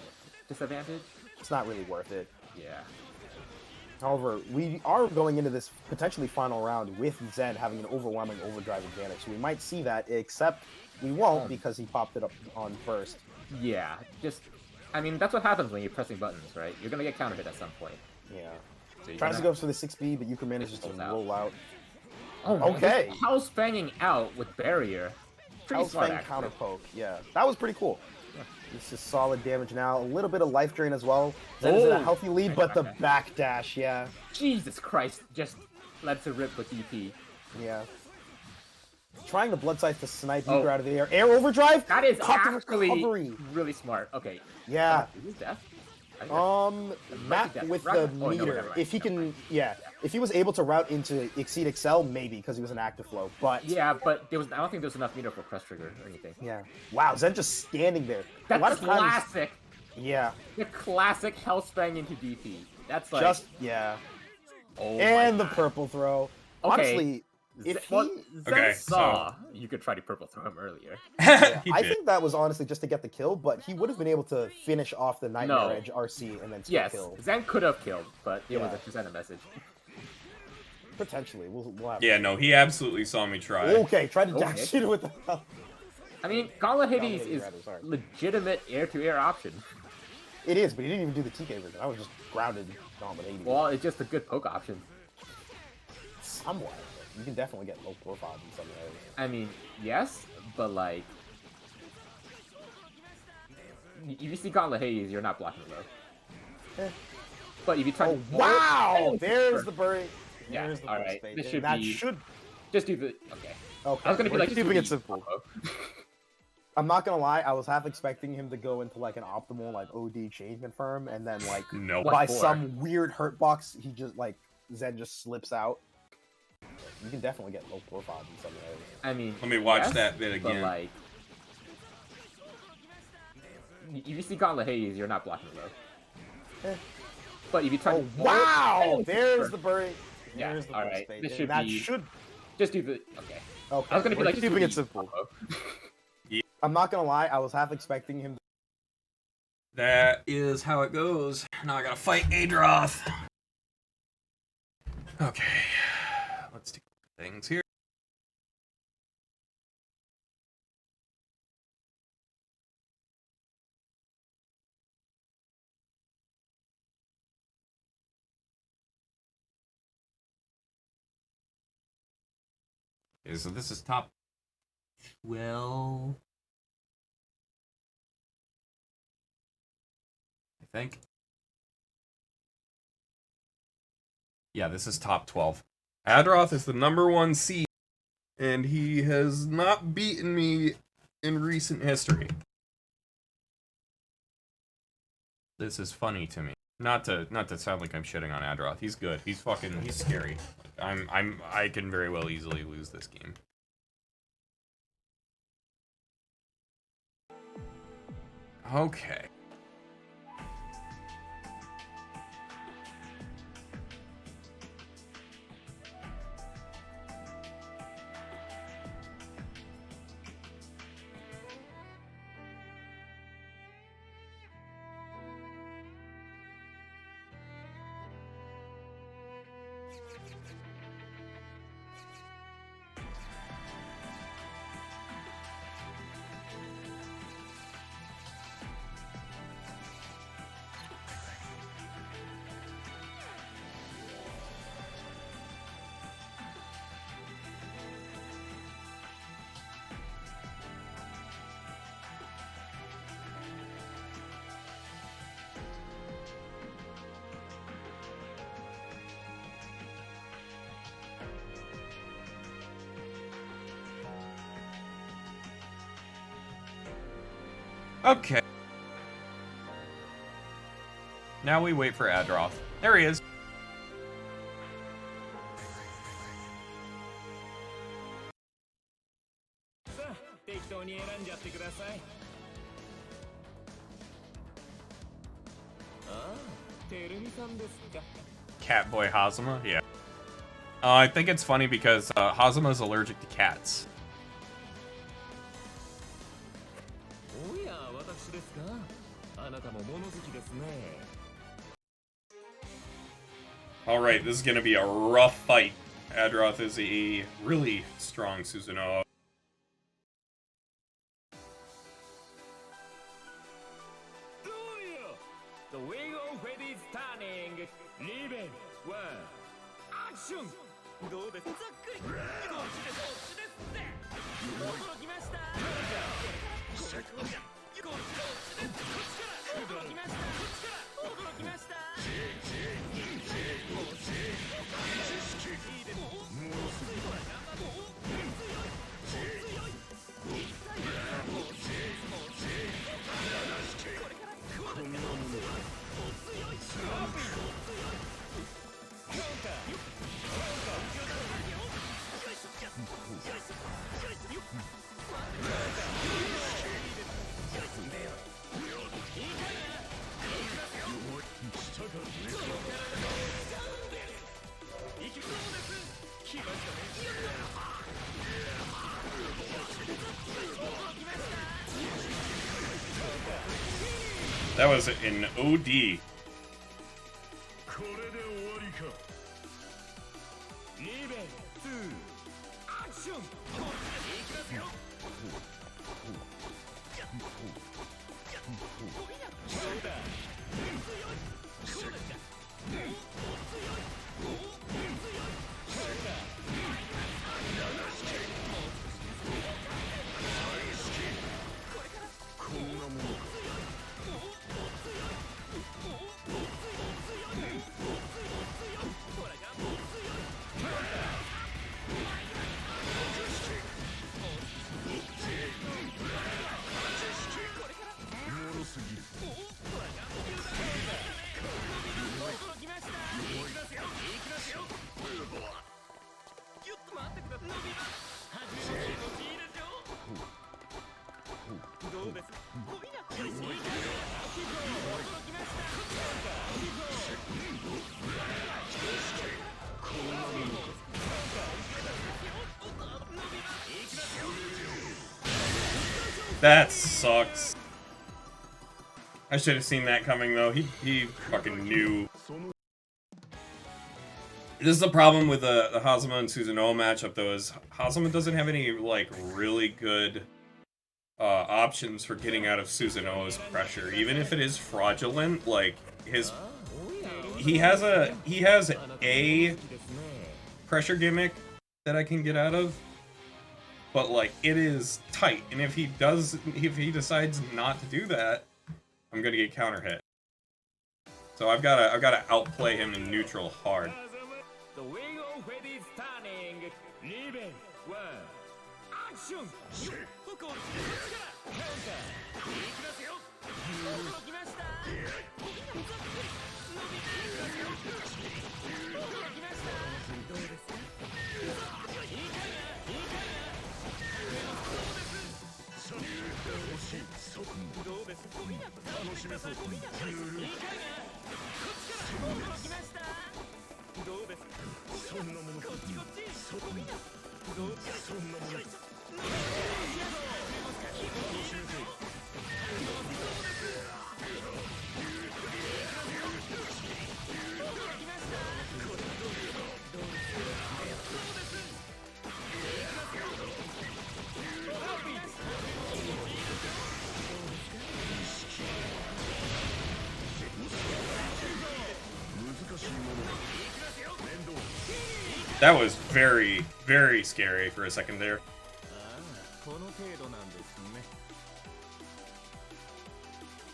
S2: disadvantage.
S3: it's not really worth it.
S2: Yeah.
S3: However, we are going into this potentially final round with Zen having an overwhelming overdrive advantage, so we might see that, except we won't because he popped it up on burst.
S2: Yeah. Just, I mean, that's what happens when you're pressing buttons, right? You're gonna get counter hit at some point.
S3: Yeah.
S2: So you're
S3: Tries to
S2: gonna-
S3: go for the 6B, but Euchre manages to
S2: Rolls out.
S3: roll out.
S2: Oh, man,
S3: Okay.
S2: this House banging out with barrier. Pretty
S3: House
S2: smart,
S3: Fang
S2: actually.
S3: counter poke. Yeah, that was pretty cool.
S2: Yeah.
S3: This is solid damage now. A little bit of life drain as well. Zen is in a
S2: Oh.
S3: healthy lead, but the back dash, yeah.
S2: Jesus Christ! Just lets it rip with DP.
S3: Yeah. Trying the blood sight to snipe
S2: Oh.
S3: Euchre out of the air. Air overdrive?
S2: That is
S3: Caught the
S2: actually
S3: recovery.
S2: really smart. Okay.
S3: Yeah.
S2: Is this death? I think
S3: Not
S2: death.
S3: with
S2: Right.
S3: the
S2: Oh, no,
S3: meter.
S2: never mind,
S3: If he
S2: never
S3: can,
S2: mind.
S3: yeah. If he was able to route into Exceed Excel, maybe, because he was an active flow. But,
S2: yeah, but I don't think there's enough meter for press trigger or anything.
S3: yeah. Wow, Zen just standing there.
S2: That's
S3: a lot of times,
S2: classic.
S3: yeah.
S2: The classic Hellspang into DP. That's like
S3: Just, yeah.
S2: oh
S3: And
S2: my
S3: the
S2: God.
S3: purple throw.
S2: Okay.
S3: Honestly, if
S2: Well,
S3: he...
S2: Zen
S1: Okay,
S2: saw you could try to purple throw him earlier.
S3: Yeah,
S1: He
S3: I
S1: did.
S3: think that was honestly just to get the kill, but he would have been able to finish off the Nightmare
S2: No.
S3: Edge RC and then still
S2: Yes,
S3: kill.
S2: Zen could have killed, but it was
S3: Yeah.
S2: a send a message.
S3: Potentially. We'll have
S1: Yeah, no, he absolutely saw me try.
S3: Okay, try to dash
S2: Okay.
S3: it with the hell.
S2: I mean, Gauntlet Hades
S3: Gauntlet
S2: is
S3: rather, sorry.
S2: legitimate air-to-air option.
S3: It is, but he didn't even do the TK version. I was just grounded Gauntlet 80.
S2: Well, it's just a good poke option.
S3: Somewhat. You can definitely get low profiles in some areas.
S2: I mean, yes, but like, If you see Gauntlet Haze, you're not blocking low.
S3: Eh.
S2: But if you try
S3: Oh, wow! There's the bury.
S2: Yeah,
S3: There's the
S2: all
S3: burst
S2: right.
S3: fade.
S2: This should
S3: that
S2: be...
S3: should.
S2: Just do the... Okay.
S3: Okay.
S2: I was gonna be
S3: we're
S2: like, just
S3: keeping
S2: do
S3: it
S2: the
S3: simple.
S2: combo.
S3: I'm not gonna lie. I was half expecting him to go into like an optimal like OD chain confirm, and then like
S1: Nope.
S2: What
S3: by
S2: for?
S3: some weird hurt box, he just like Zen just slips out. You can definitely get low profiles in some areas.
S2: I mean...
S1: Let me watch
S2: yes,
S1: that bit
S2: but,
S1: again.
S2: like... If you see Gauntlet Haze, you're not blocking low.
S3: Eh.
S2: But if you try
S3: Oh, wow! There's the bury.
S2: Yeah,
S3: There's the
S2: all
S3: burst
S2: right.
S3: fade.
S2: This should
S3: that
S2: be...
S3: should.
S2: Just do the... Okay.
S3: Okay.
S2: I was gonna be
S3: we're
S2: like, just
S3: keeping
S2: do
S3: it
S2: the
S3: simple.
S2: combo.
S3: I'm not gonna lie. I was half expecting him.
S1: That is how it goes. Now I gotta fight Adroth. Okay. Let's do things here. Okay, so this is top 12. I think. Yeah, this is top 12. Adroth is the #1 seed, and he has not beaten me in recent history. This is funny to me. Not to sound like I'm shitting on Adroth. He's good. He's scary. I can very well easily lose this game. Okay. Okay. Now we wait for Adroth. There he is. Catboy Hazama? Yeah. I think it's funny because Hazama's allergic to cats. Alright, this is gonna be a rough fight. Adroth is a really strong Susanoo.
S4: The wheel of fate is turning. Riven, one, action! どうです？ざっくり。こっちですって。驚きました。こっちです。こっちから驚きました。驚きました。
S1: That was an OD. That sucks. I should have seen that coming though. He fucking knew. This is the problem with the Hazama and Susanoo matchup though, is Hazama doesn't have any like really good options for getting out of Susanoo's pressure. Even if it is fraudulent, like he has a pressure gimmick that I can get out of. But like it is tight, and if he decides not to do that, I'm gonna get counter hit. So I've gotta outplay him in neutral hard.
S4: The wing of Fate is turning. Revenge 1 action. ここをカウンター。いきますよ。驚きました。伸びていきますよ。驚きました。どうですか。いいかな。どうです。楽しめそう。いいかな。こっちから驚きました。どうです。そんなもの。こっち。どうです。そんなもの。
S1: That was very, very scary for a second there.
S4: この程度なんですね。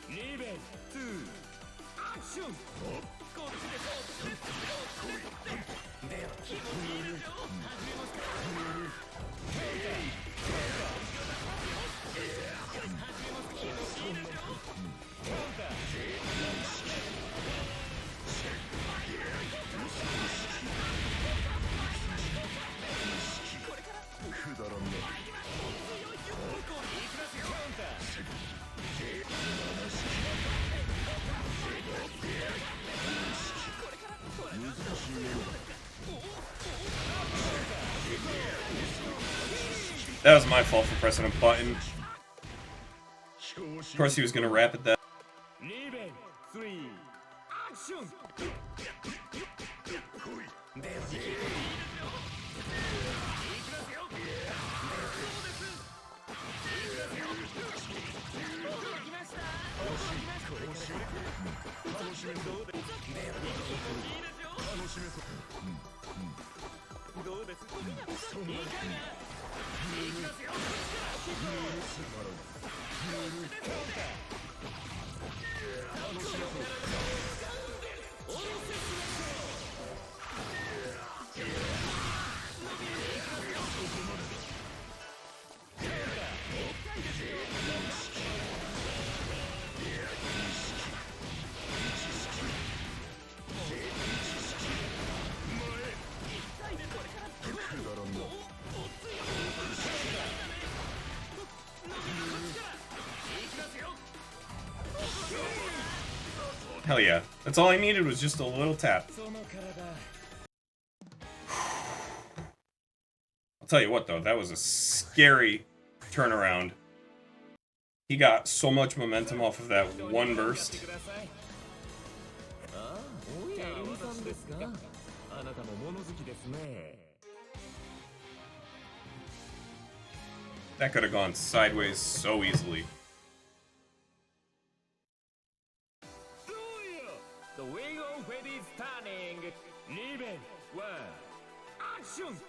S4: リベン2アクション。こっちででは気持ちいいですよ。始めますか。
S1: That was my fault for pressing a button. Of course he was gonna rap at that. Hell yeah. That's all I needed was just a little tap. I'll tell you what though, that was a scary turnaround. He got so much momentum off of that one burst. That could have gone sideways so easily.
S4: The wing of Fate is turning. Revenge 1 action.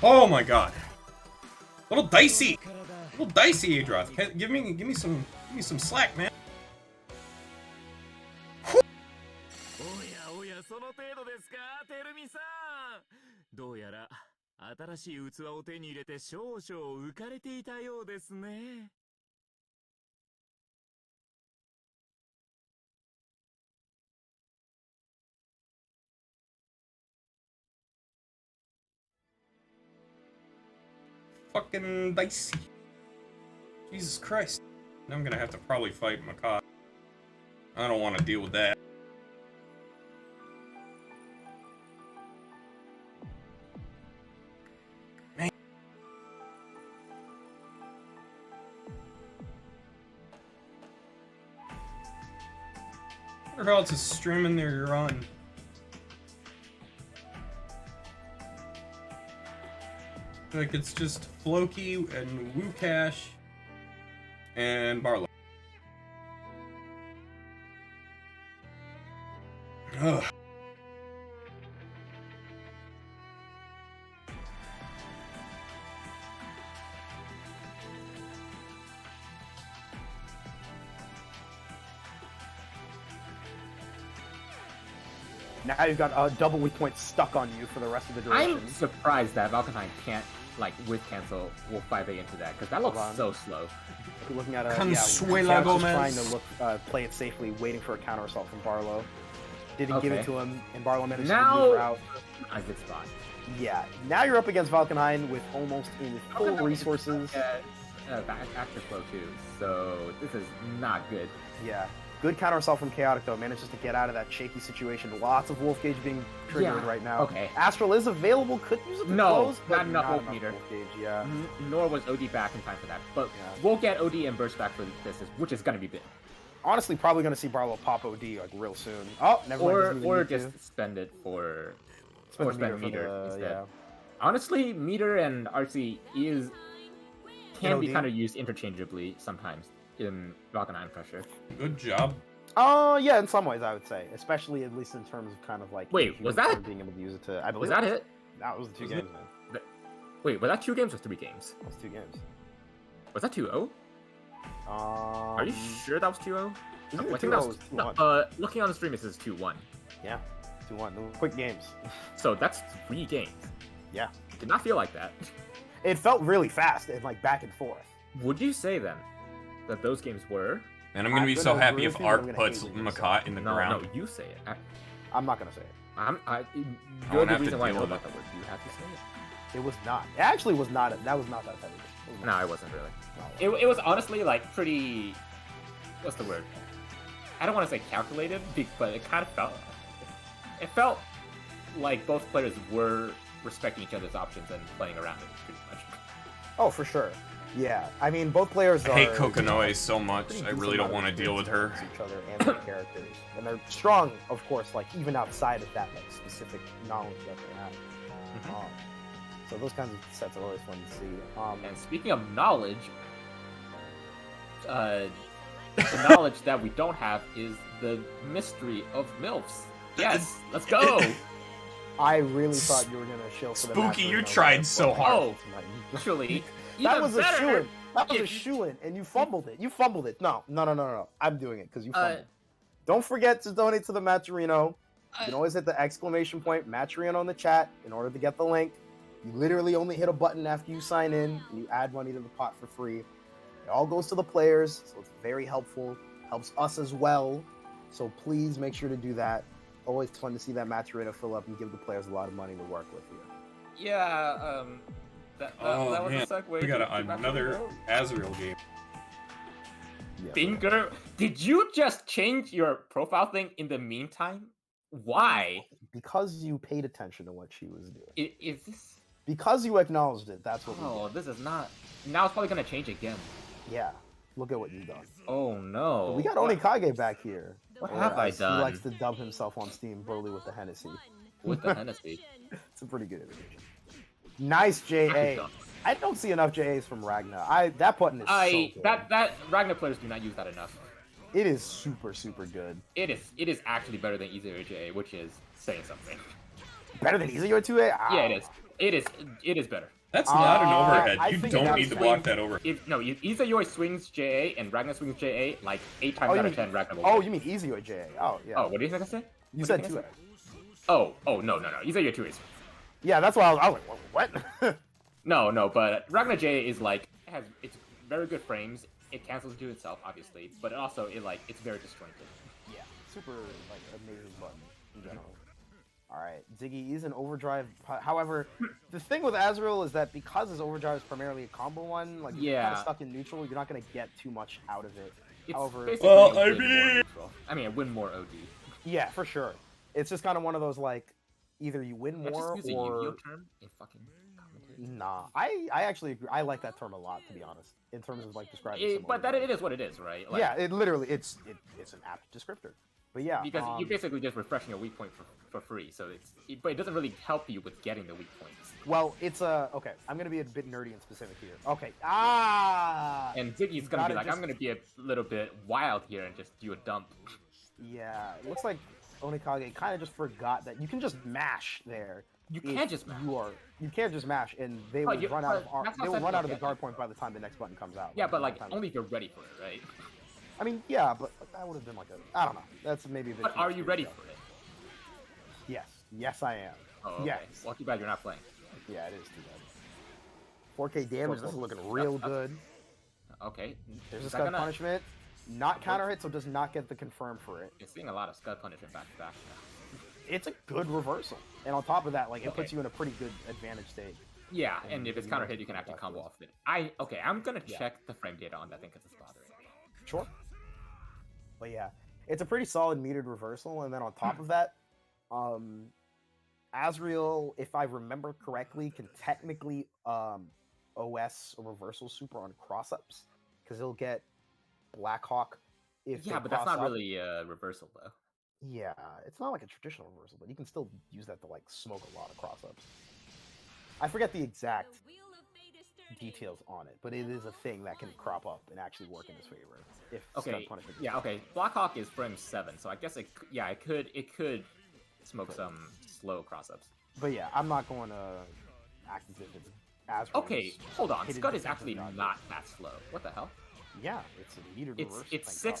S1: Oh my god. Little dicey Adroth. Give me some slack, man.
S4: おやおやその程度ですかてるみさんどうやら新しい器を手に入れて少々浮かれていたようですね
S1: Fucking dicey. Jesus Christ. Now I'm gonna have to probably fight Makai. I don't want to deal with that. Man. I wonder how else is streaming their run. Like it's just Floki and Woocash and Barlow. Ugh.
S3: Now you've got a double weak point stuck on you for the rest of the duration.
S2: I'm surprised that Valkenheim can't, like, with cancel Wolf 5A into that, because that looks so slow.
S3: If you're looking at a
S1: Consuela
S3: Gomez.
S1: Gomez.
S3: Trying to look, play it safely, waiting for a counter assault from Barlow. Didn't give it to him, and Barlow managed to move her out.
S2: A good spot.
S3: Yeah, now you're up against Valkenheim with almost in full resources.
S2: Active flow too, so this is not good.
S3: Yeah, good counter assault from Chaotic though. Manages to get out of that shaky situation. Lots of Wolf Gauge being triggered right now.
S2: Okay.
S3: Astral is available. Could use it to close, but
S2: not enough Wolf meter.
S3: Wolf Gauge, yeah.
S2: Nor was OD back in time for that. But we'll get OD and Burst back for this, which is gonna be big.
S3: Honestly, probably gonna see Barlow pop OD like real soon. Oh, never mind.
S2: Or just spend it for spend meter instead.
S3: Yeah.
S2: Honestly, meter and RC can be
S3: OD?
S2: kind of used interchangeably sometimes in Valkenheim pressure.
S1: Good job.
S3: Yeah, in some ways I would say, especially at least in terms of kind of like.
S2: Wait, was that
S3: being able to use it to? I
S2: Was
S3: believe
S2: that it?
S3: That was the two games, man.
S2: Wait, was that 2 games or 3 games?
S3: That was 2 games.
S2: Was that 2-0? Are you sure that was 2-0?
S3: I
S2: think
S3: that was 2-1.
S2: Looking on the stream, it says 2-1.
S3: Yeah, 2-1. Quick games.
S2: So that's 3 games.
S3: Yeah.
S2: Did not feel like that.
S3: It felt really fast and like back and forth.
S2: Would you say then that those games were?
S1: And I'm gonna be so happy if
S3: agree with you, but I'm
S1: Art
S3: gonna
S1: puts
S3: hate you
S1: Makai in the ground.
S2: No, you say it.
S3: I'm not gonna say it.
S2: You're
S1: won't
S2: the
S1: have to
S2: reason why I
S1: deal
S2: know
S1: with
S2: about that word. You have to say it.
S3: It was not. It actually was not. That was not that heavy.
S2: No, it wasn't really. It was honestly like pretty. What's the word? I don't want to say calculated, but it kind of felt. It felt like both players were respecting each other's options and playing around it pretty much.
S3: Oh, for sure. Yeah, I mean, both players
S1: I
S3: are.
S1: hate Kokonoe so much.
S3: pretty
S1: I really
S3: decent
S1: don't
S3: amount
S1: want to
S3: of
S1: deal with her.
S3: experience with each other and their characters, and they're strong, of course. Like even outside of that, like specific knowledge that they have. So those kinds of sets are always fun to see.
S2: And speaking of knowledge, the knowledge that we don't have is the mystery of MILFs. Yes, let's go!
S3: I really thought you were gonna show for the
S1: Spooky,
S3: match
S1: you
S3: right now,
S1: tried
S3: but-
S1: so hard.
S2: Oh, actually,
S3: that
S2: even
S3: was a
S2: better.
S3: shoo-in. That was a
S2: if-
S3: shoo-in, and you fumbled it. You fumbled it. No. I'm doing it because you fumbled. Don't forget to donate to the Matcherino. You can always hit the exclamation point Matcherino in the chat in order to get the link. You literally only hit a button after you sign in, and you add money to the pot for free. It all goes to the players, so it's very helpful. Helps us as well. So please make sure to do that. Always fun to see that Matcherino fill up and give the players a lot of money to work with here.
S2: Yeah, that was
S1: man.
S2: a segue.
S1: We got
S2: to
S1: another Azrael game.
S3: Yeah,
S2: Finger, did you just change your profile thing in the meantime? Why?
S3: because you paid attention to what she was doing.
S2: Is this?
S3: Because you acknowledged it, that's what we
S2: Oh,
S3: did.
S2: this is not. Now it's probably gonna change again.
S3: Yeah, look at what you've done.
S2: Oh no.
S3: We got Onikage back here.
S2: What
S3: Or
S2: have I
S3: as
S2: done?
S3: He likes to dub himself on Steam, Broly with the Hennessy.
S2: With the Hennessy.
S3: It's a pretty good image. Nice JA. I don't see enough JAs from Ragnar. That button is so good.
S2: That Ragnar players do not use that enough.
S3: It is super, super good.
S2: It is actually better than E0JA, which is saying something.
S3: Better than Easy or 2A?
S2: Yeah, it is. It is better.
S1: That's not an overhead.
S3: I
S1: You
S3: think
S1: don't
S3: that's
S1: need to
S3: fine.
S1: block that over.
S2: If no, Izayoi swings JA and Ragnar swings JA, like 8 times
S3: you
S2: out of
S3: mean-
S2: 10 Ragnar will
S3: Oh,
S2: win.
S3: you mean Ezio J? Oh, yeah.
S2: Oh, what do you think I said?
S3: you
S2: What
S3: said
S2: do you
S3: 2
S2: think I said? Oh, no. Izayoi 2 is.
S3: Yeah, that's why I was like, what?
S2: No, but Ragnar JA is like it's very good frames. It cancels into itself, obviously, but it also it's very disjointed.
S3: Yeah, super like amazing button in general. All right, Ziggy is an overdrive. However, the thing with Azrael is that because his overdrive is primarily a combo one, like if you're kind
S2: Yeah.
S3: of stuck in neutral, you're not gonna get too much out of it.
S2: It's
S3: However,
S2: basically
S1: Well,
S2: a
S1: I
S2: win more
S1: mean-
S2: neutral. I mean, a win more OD.
S3: yeah, for sure. It's just kind of one of those like either you win
S2: Did I
S3: more
S2: just use a
S3: or
S2: Yu-Gi-Oh term in fucking commentary?
S3: nah. I actually agree. I like that term a lot, to be honest, in terms of like describing. some
S2: But that
S3: overdrive.
S2: it is what it is, right? Like,
S3: Yeah, it literally it's an apt descriptor. But yeah,
S2: because you're basically just refreshing a weak point for free, so but it doesn't really help you with getting the weak points.
S3: well, it's okay. I'm gonna be a bit nerdy and specific here. Okay,
S2: And Ziggy's gonna
S3: gotta
S2: be like,
S3: just-
S2: I'm gonna be a little bit wild here and just do a dump.
S3: yeah, it looks like Onikage kind of just forgot that you can just mash there.
S2: You
S3: if
S2: can't just mash.
S3: You can't just mash, and they
S2: But
S3: will run out of
S2: that's
S3: they
S2: not
S3: will run out of the
S2: sensible,
S3: guard point by the time the next button comes out.
S2: Yeah, but
S3: by
S2: like
S3: the time-
S2: only if you're ready for it, right?
S3: I mean, yeah, but that would have been like I don't know. That's maybe a bit.
S2: But
S3: too
S2: are
S3: much
S2: you
S3: for
S2: ready
S3: though.
S2: for it?
S3: Yes, I am.
S2: Oh, okay.
S3: Yes.
S2: Well, too bad you're not playing.
S3: Yeah, it is too bad. 4K damage. This is looking real good.
S2: Okay.
S3: There's a
S2: Is that
S3: Scud
S2: gonna-
S3: punishment. Not counter hit, so does not get the confirm for it.
S2: You're seeing a lot of Scud punishment back to back now.
S3: It's a good reversal, and on top of that, like it puts
S2: Okay.
S3: you in a pretty good advantage state.
S2: Yeah,
S3: And
S2: and if it's
S3: you
S2: counter
S3: know,
S2: hit, you can actually
S3: that's
S2: combo
S3: good.
S2: off it. I'm gonna
S3: Yeah.
S2: check the frame data on that thing because it's bothering me.
S3: Sure. But yeah, it's a pretty solid metered reversal, and then on top of that, Azrael, if I remember correctly, can technically OS a reversal super on cross-ups because he'll get Blackhawk if
S2: Yeah,
S3: they
S2: but that's
S3: cross
S2: not
S3: up.
S2: really a reversal though.
S3: Yeah, it's not like a traditional reversal, but you can still use that to like smoke a lot of cross-ups. I forget the exact details on it, but it is a thing that can crop up and actually work in his favor if Scud
S2: Okay.
S3: punishment.
S2: Yeah. Okay. Blackhawk is frame 7, so I guess it could smoke some slow cross ups.
S3: But yeah, I'm not going to act as if it's Azrael's.
S2: Okay, hold on.
S3: hidden
S2: Scud is
S3: defensive
S2: actually
S3: dodge.
S2: not that slow. What the hell?
S3: Yeah, it's a metered
S2: It's
S3: reverse.
S2: it's
S3: thank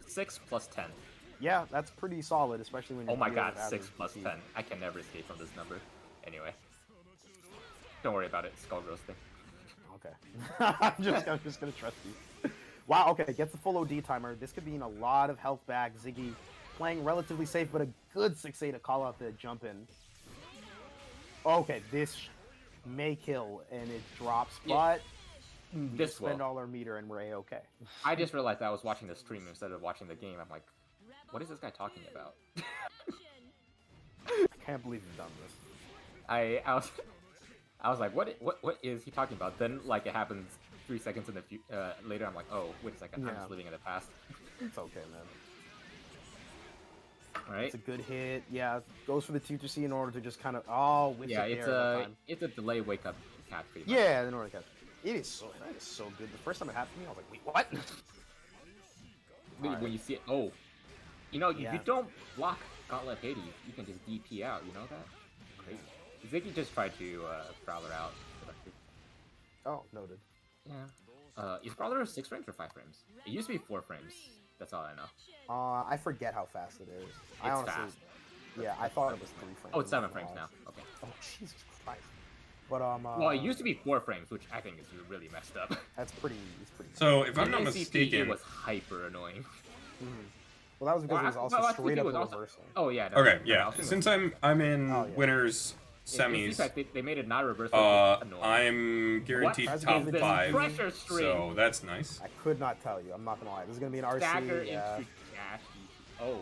S2: 6 plus 10.
S3: God. Yeah, that's pretty solid, especially when.
S2: Oh
S3: you're
S2: my
S3: dealing
S2: god,
S3: with
S2: 6
S3: Azrael's
S2: plus
S3: PC.
S2: 10. I can never escape from this number. Anyway, don't worry about it. Skull roasting.
S3: Okay, I'm just gonna trust you. Wow. Okay, gets the full OD timer. This could mean a lot of health back. Ziggy playing relatively safe, but a good 6A to call out the jump in. Okay, this may kill, and it drops,
S2: Yeah,
S3: but we
S2: This
S3: spend
S2: will.
S3: all our meter and we're a-okay.
S2: I just realized I was watching the stream instead of watching the game. I'm like, what is this guy talking about?
S3: I can't believe you've done this.
S2: I was like, what is he talking about? Then like it happens 3 seconds in the later. I'm like, oh wait a second, I'm
S3: Yeah.
S2: just living in the past.
S3: It's okay, man.
S2: All right.
S3: It's a good hit. Yeah, goes for the T2C in order to just kind of whiff
S2: Yeah,
S3: it
S2: it's
S3: there that
S2: a
S3: time.
S2: delay wake up catch. Pretty much.
S3: Yeah, in order to catch. That is so good. The first time it happened to me, I was like, wait, what?
S2: When
S3: Alright.
S2: you see it, oh, you know, if
S3: Yeah.
S2: you don't block Gauntlet Hades, you can just DP out. You know that? Crazy. Ziggy just tried to Prowler out.
S3: Oh, noted.
S2: Yeah. Is Prowler 6 frames or 5 frames? It used to be 4 frames. That's all I know.
S3: I forget how fast it is. I
S2: It's
S3: honestly,
S2: fast.
S3: yeah, I thought it was 3 frames.
S2: Oh, it's 7
S3: I'm not
S2: frames
S3: gonna
S2: now.
S3: lie.
S2: Okay.
S3: Oh, Jesus Christ. But
S2: Well, it used to be 4 frames, which I think is really messed up.
S3: That's pretty. It's pretty.
S1: So if I'm
S2: And
S1: not
S2: ACP
S1: mistaken,
S2: was hyper annoying.
S3: Mhm. Well, that was because it was also straight up
S2: was
S3: a
S2: also-
S3: reversal.
S2: Oh yeah. no,
S1: okay,
S2: no,
S1: yeah.
S2: I was thinking
S1: Since I'm in
S3: Oh, yeah.
S1: winners
S2: in
S1: semis,
S2: fact, they made it not a reversal. which is annoying.
S1: I'm guaranteed
S3: What?
S1: top
S3: Is this
S1: 5,
S2: pressure string?
S1: so that's nice.
S3: I could not tell you. I'm not gonna lie. This is gonna be an RC.
S2: Dagger
S3: yeah.
S2: into dash. Oh.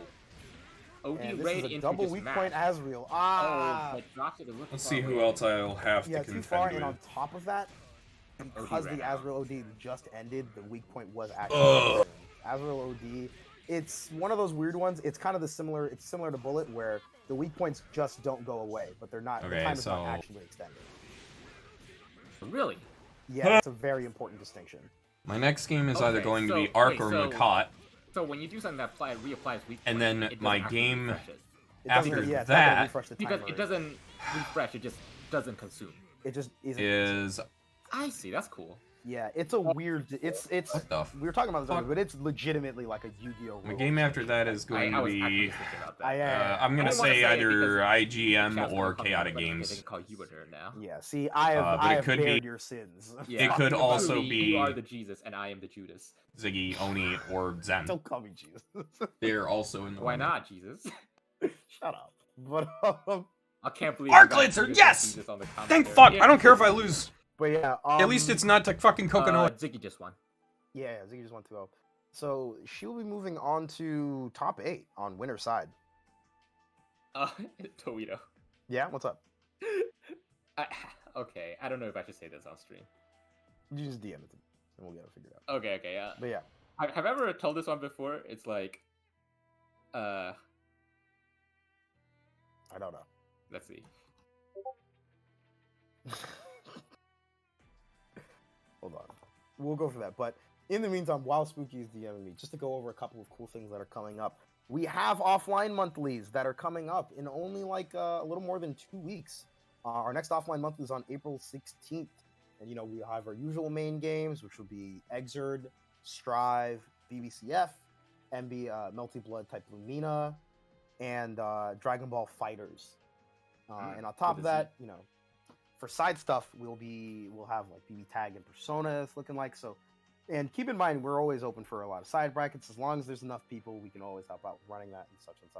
S2: OD
S3: And this
S2: raid
S3: is a
S2: into
S3: double
S2: just
S3: weak
S2: mash.
S3: point Azrael.
S2: Oh,
S3: Ah.
S2: but dropped it a little
S1: Let's
S2: far
S1: see who
S2: away.
S1: else I'll have
S3: Yeah,
S1: to
S3: too far,
S1: contend
S3: and on
S1: with.
S3: top of that, because
S2: ran
S3: the
S2: out.
S3: Azrael OD just ended, the weak point was actually
S1: Ugh.
S3: Azrael OD. It's one of those weird ones. It's kind of it's similar to Bullet, where the weak points just don't go away, but they're not. The
S1: Okay,
S3: time is not
S1: so-
S3: actually extended.
S2: Really?
S3: Yeah, it's a very important distinction.
S1: My next game is either
S2: Okay,
S1: going to be
S2: so-
S1: Arc
S2: wait,
S1: or
S2: so-
S1: Makat.
S2: So when you do something that reapplies weak
S1: And
S2: point,
S1: then
S2: it doesn't
S1: my
S2: actually
S1: game-
S2: refresh it.
S3: It doesn't,
S1: After
S3: yeah, it's not gonna
S1: that-
S3: refresh the
S2: Because
S3: timer.
S2: it doesn't refresh, it just doesn't consume.
S3: It just isn't.
S1: Is
S2: I see. That's cool.
S3: Yeah, it's a weird. It's.
S1: what the
S3: We were talking about this
S1: fuck?
S3: earlier, but it's legitimately like a Yu-Gi-Oh.
S1: The game after that is going
S2: I
S1: to
S2: was actually
S1: be.
S2: thinking about that.
S1: I'm gonna
S2: I don't wanna
S1: say
S2: say it
S1: either
S2: because
S1: IGM
S2: Chad's
S1: or
S2: gonna call me
S1: Chaotic
S2: a nerd,
S1: Games.
S2: They can call you a nerd now.
S3: Yeah. See, I have.
S1: but
S3: I
S1: it
S3: have
S1: could be-
S3: bared your sins.
S2: Yeah.
S1: It could also
S2: Truly,
S1: be
S2: You are the Jesus, and I am the Judas.
S1: Ziggy, Oni, or Zen.
S3: Don't call me Jesus.
S1: They're also in the.
S2: Why not, Jesus?
S3: Shut up. But
S2: I can't believe.
S1: Arc
S2: you got
S1: Lancer,
S2: Judas and
S1: yes!
S2: Jesus on the
S1: Thank
S2: commentary.
S1: fuck!
S2: Yeah.
S1: I don't care if I lose.
S3: but yeah.
S1: At least it's not to fucking coconut.
S2: Ziggy just won.
S3: Yeah, Ziggy just won 2-0. So she'll be moving on to top 8 on winner's side.
S2: Toledo.
S3: Yeah, what's up?
S2: Okay, I don't know if I should say this on stream.
S3: You just DM it to me, and we'll get it figured out.
S2: Okay, yeah.
S3: But yeah,
S2: Have I ever told this one before? It's like,
S3: I don't know.
S2: let's see.
S3: Hold on. We'll go for that. But in the meantime, while Spooky is DMing me, just to go over a couple of cool things that are coming up. We have offline monthlies that are coming up in only like a little more than 2 weeks. Our next offline monthly is on April 16th. And, you know, we have our usual main games, which will be Exerd, Strive, BBCF, MB Melty Blood Type Lumina, and Dragon Ball Fighters. And on top of that, you know, for side stuff, we'll have like BB Tag and Persona it's looking like. So, and keep in mind, we're always open for a lot of side brackets. As long as there's enough people, we can always help out with running that and such with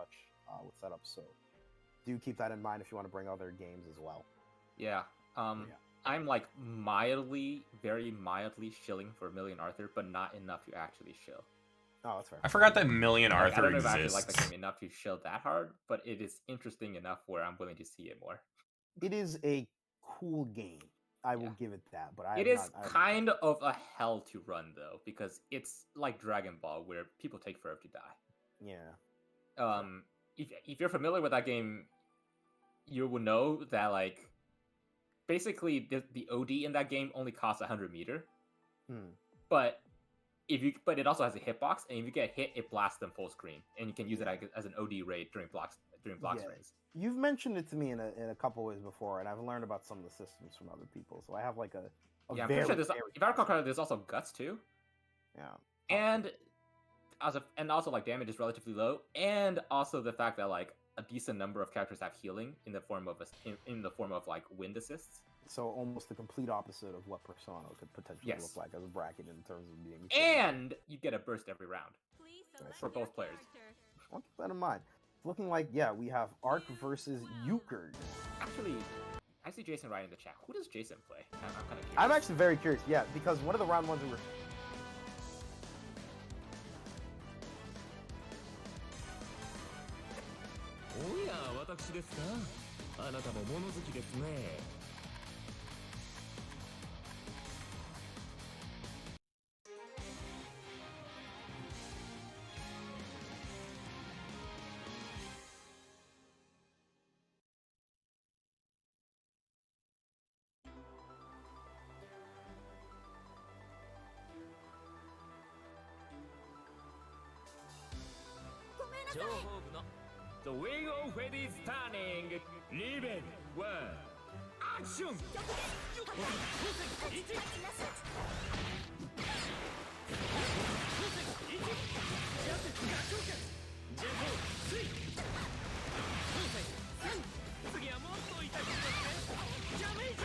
S3: setups. So do keep that in mind if you want to bring other games as well.
S2: Yeah. I'm like very mildly shilling for Million Arthur, but not enough to actually shill.
S3: Oh, that's fair.
S1: I forgot that Million
S2: Like,
S1: Arthur
S2: I don't know if I actually like
S1: exists.
S2: the game enough to shill that hard, but it is interesting enough where I'm willing to see it more.
S3: It is a cool game. I will
S2: Yeah.
S3: give it that, but
S2: It is kind of a hell to run though, because it's like Dragon Ball where people take forever to die.
S3: Yeah.
S2: If you're familiar with that game, you will know that like basically the OD in that game only costs 100 meter, but it also has a hitbox, and if you get hit, it blasts them full screen, and you can use it as an OD raid during block
S3: Yeah.
S2: sprays.
S3: You've mentioned it to me in a couple ways before, and I've learned about some of the systems from other people. So I have like a
S2: Yeah, I'm pretty sure if I recall correctly, there's also guts too.
S3: Yeah.
S2: And also like damage is relatively low, and also the fact that like a decent number of characters have healing in the form of like wind assists.
S3: So almost the complete opposite of what Persona could potentially
S2: Yes.
S3: look like as a bracket in terms of being.
S2: And you get a burst every round for both players.
S3: I'll keep that in mind. It's looking like we have Arc versus Euchre.
S2: Actually, I see Jason right in the chat. Who does Jason play? I'm kind of curious.
S3: I'm actually very curious. Yeah, because one of the round ones we were.
S4: おや私ですかあなたも物好きですね 情報部の The Wing of Fate is turning! リベル1アクション次はもっと痛くなってジャメージ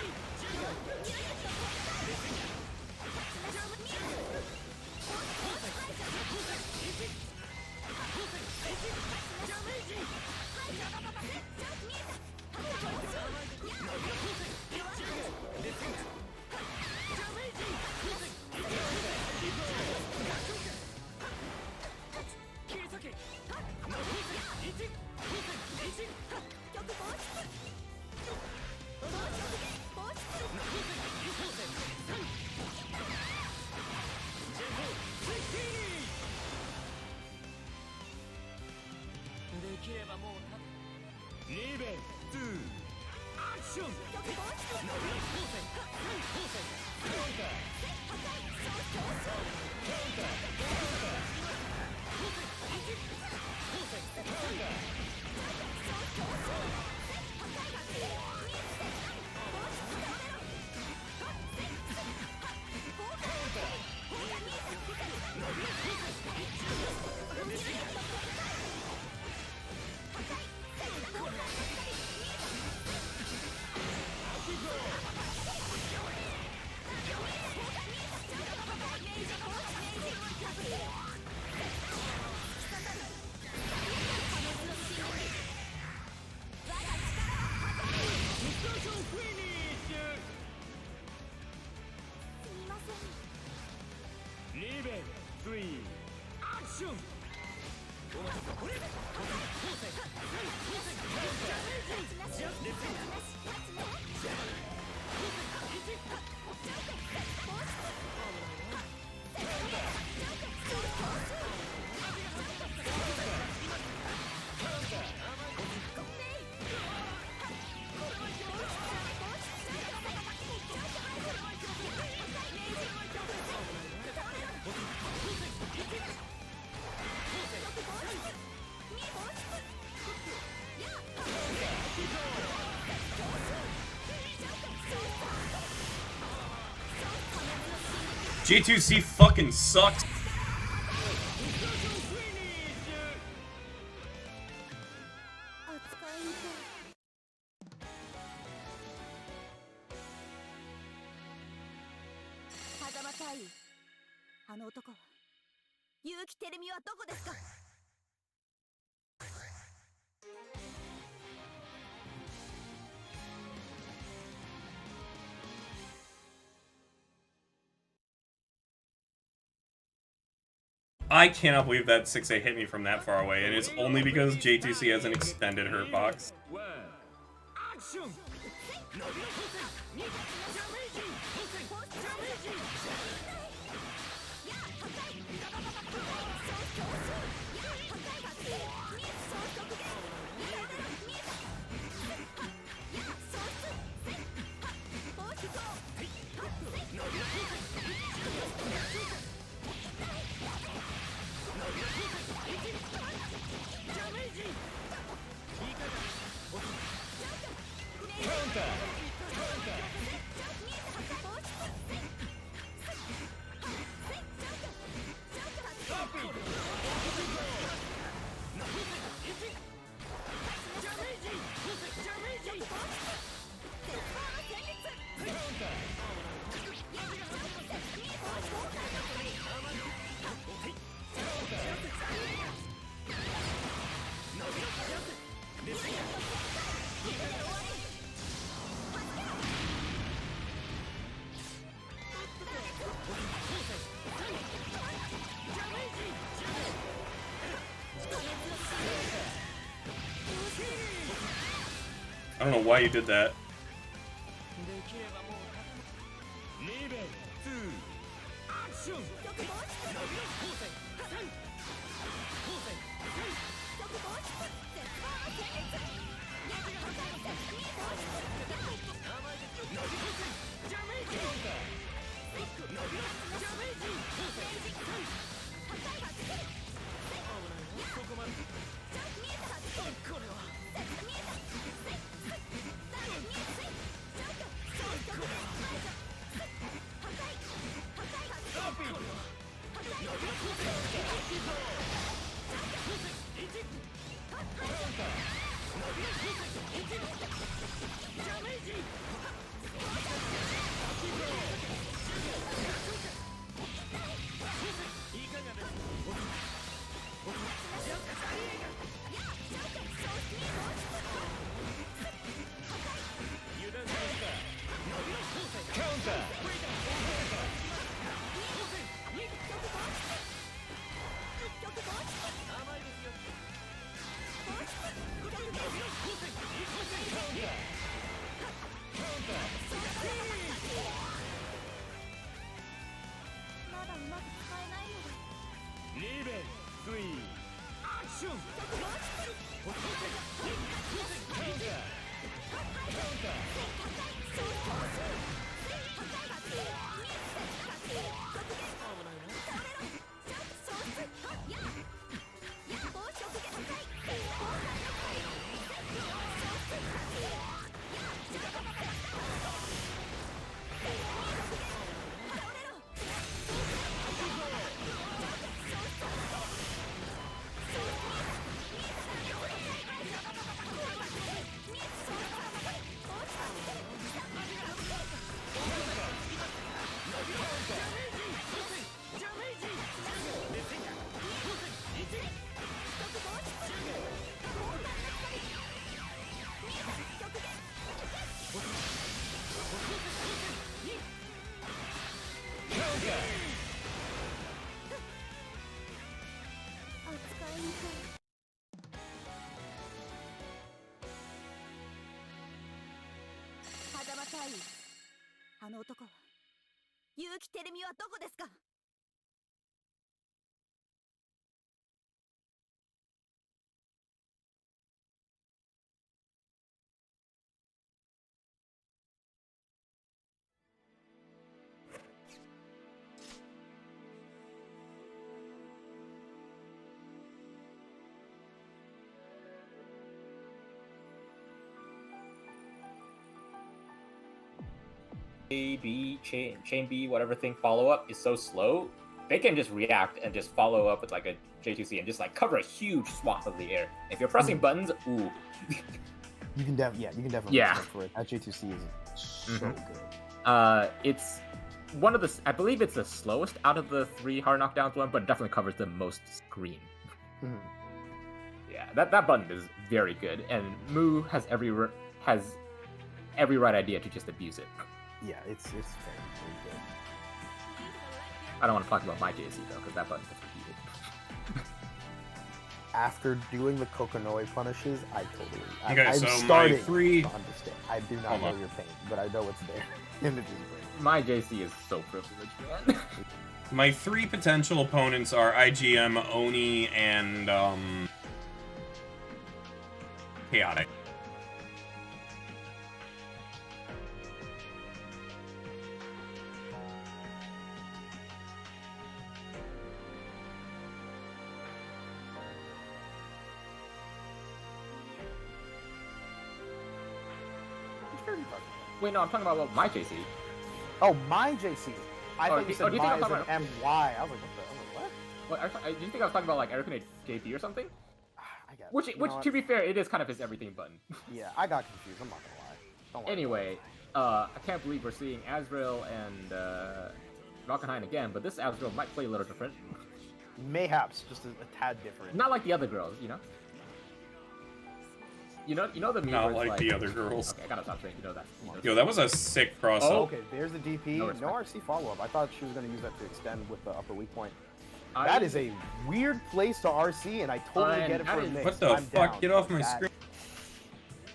S4: できればもうリベル2アクション
S1: J2C fucking sucks. I cannot believe that 6A hit me from that far away, and it's only because J2C has an extended hurt box. I don't know why you did that.
S2: A, B, chain B, whatever thing follow up is so slow, they can just react and just follow up with like a J2C and just like cover a huge swath of the air. If you're pressing buttons, ooh.
S3: You can definitely
S2: Yeah.
S3: respect for it. That J2C is so
S2: Mhm.
S3: good.
S2: It's one of the, I believe it's the slowest out of the 3 hard knockdowns one, but it definitely covers the most screen.
S3: Mhm.
S2: Yeah, that button is very good, and Mu has every right idea to just abuse it.
S3: Yeah, it's very, very good.
S2: I don't want to talk about my JC though, because that button gets repeated.
S3: After doing the Kokonoi punishes,
S1: Okay,
S3: I'm
S1: so my
S3: starting
S1: 3.
S3: to understand. I do not
S1: Hold
S3: know
S1: on.
S3: your pain, but I know it's there. And it is great.
S2: My JC is so privileged, man.
S1: My 3 potential opponents are IGM, Oni, and Chaotic.
S3: Which character are you talking about?
S2: Wait, no, I'm talking about my JC.
S3: Oh, my JC. I thought you said
S2: do you think
S3: my
S2: I'm
S3: as
S2: talking
S3: an MY. I was like, what?
S2: Do you think I was talking about like Eric and JP or something?
S3: I got
S2: Which,
S3: you know what?
S2: to be fair, it is kind of his everything button.
S3: Yeah, I got confused. I'm not gonna lie. Don't worry.
S2: Anyway, I can't believe we're seeing Azrael and Valkenhayn again, but this Azrael might play a little different.
S3: Mayhaps just a tad different.
S2: Not like the other girls, you know. You know the meme
S1: Not
S2: where it's
S1: like the other girls.
S2: Okay, I gotta stop saying you know that.
S1: Yo, that was a sick crossover.
S2: Oh.
S3: Okay, there's the DP.
S2: No
S3: No,
S2: respect.
S3: RC follow up. I thought she was gonna use that to extend with the upper weak point. That is a weird place to RC, and I totally
S2: And
S3: get it
S2: that
S3: for a
S2: is-
S3: mix.
S1: What the
S3: I'm
S1: fuck?
S3: down,
S1: Get off
S3: but
S1: my
S3: that,
S1: screen.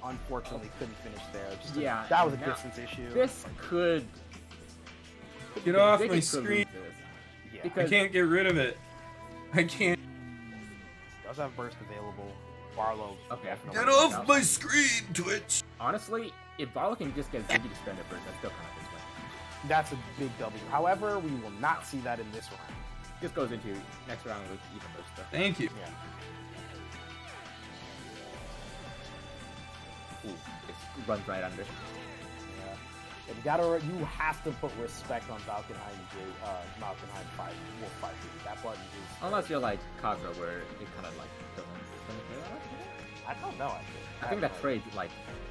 S3: Unfortunately, couldn't finish there. Just
S2: Yeah,
S3: that was a
S2: now,
S3: distance issue.
S2: This could
S1: Get off
S2: Ziggy
S1: my
S2: could
S1: screen.
S2: lose this.
S3: Yeah,
S1: I
S2: because-
S1: can't get rid of it. I can't.
S3: does have burst available. Barlow.
S2: Okay.
S3: definitely
S1: Get
S3: works
S1: off
S3: out.
S1: my screen, Twitch.
S2: Honestly, if Barlow can just get Ziggy to spend it first, that's still kind of his win.
S3: That's a big W. However, we will not see that in this round.
S2: Just goes into next round with even worse stuff.
S1: Thank you.
S3: Yeah.
S2: Ooh, it runs right under.
S3: Yeah. And you have to put respect on Valkenhayn and Valkenhayn 5. Wolf 5. That button is.
S2: Unless you're like Kagura, where it kind of like doesn't play that much.
S3: I don't know actually.
S2: I think that trades like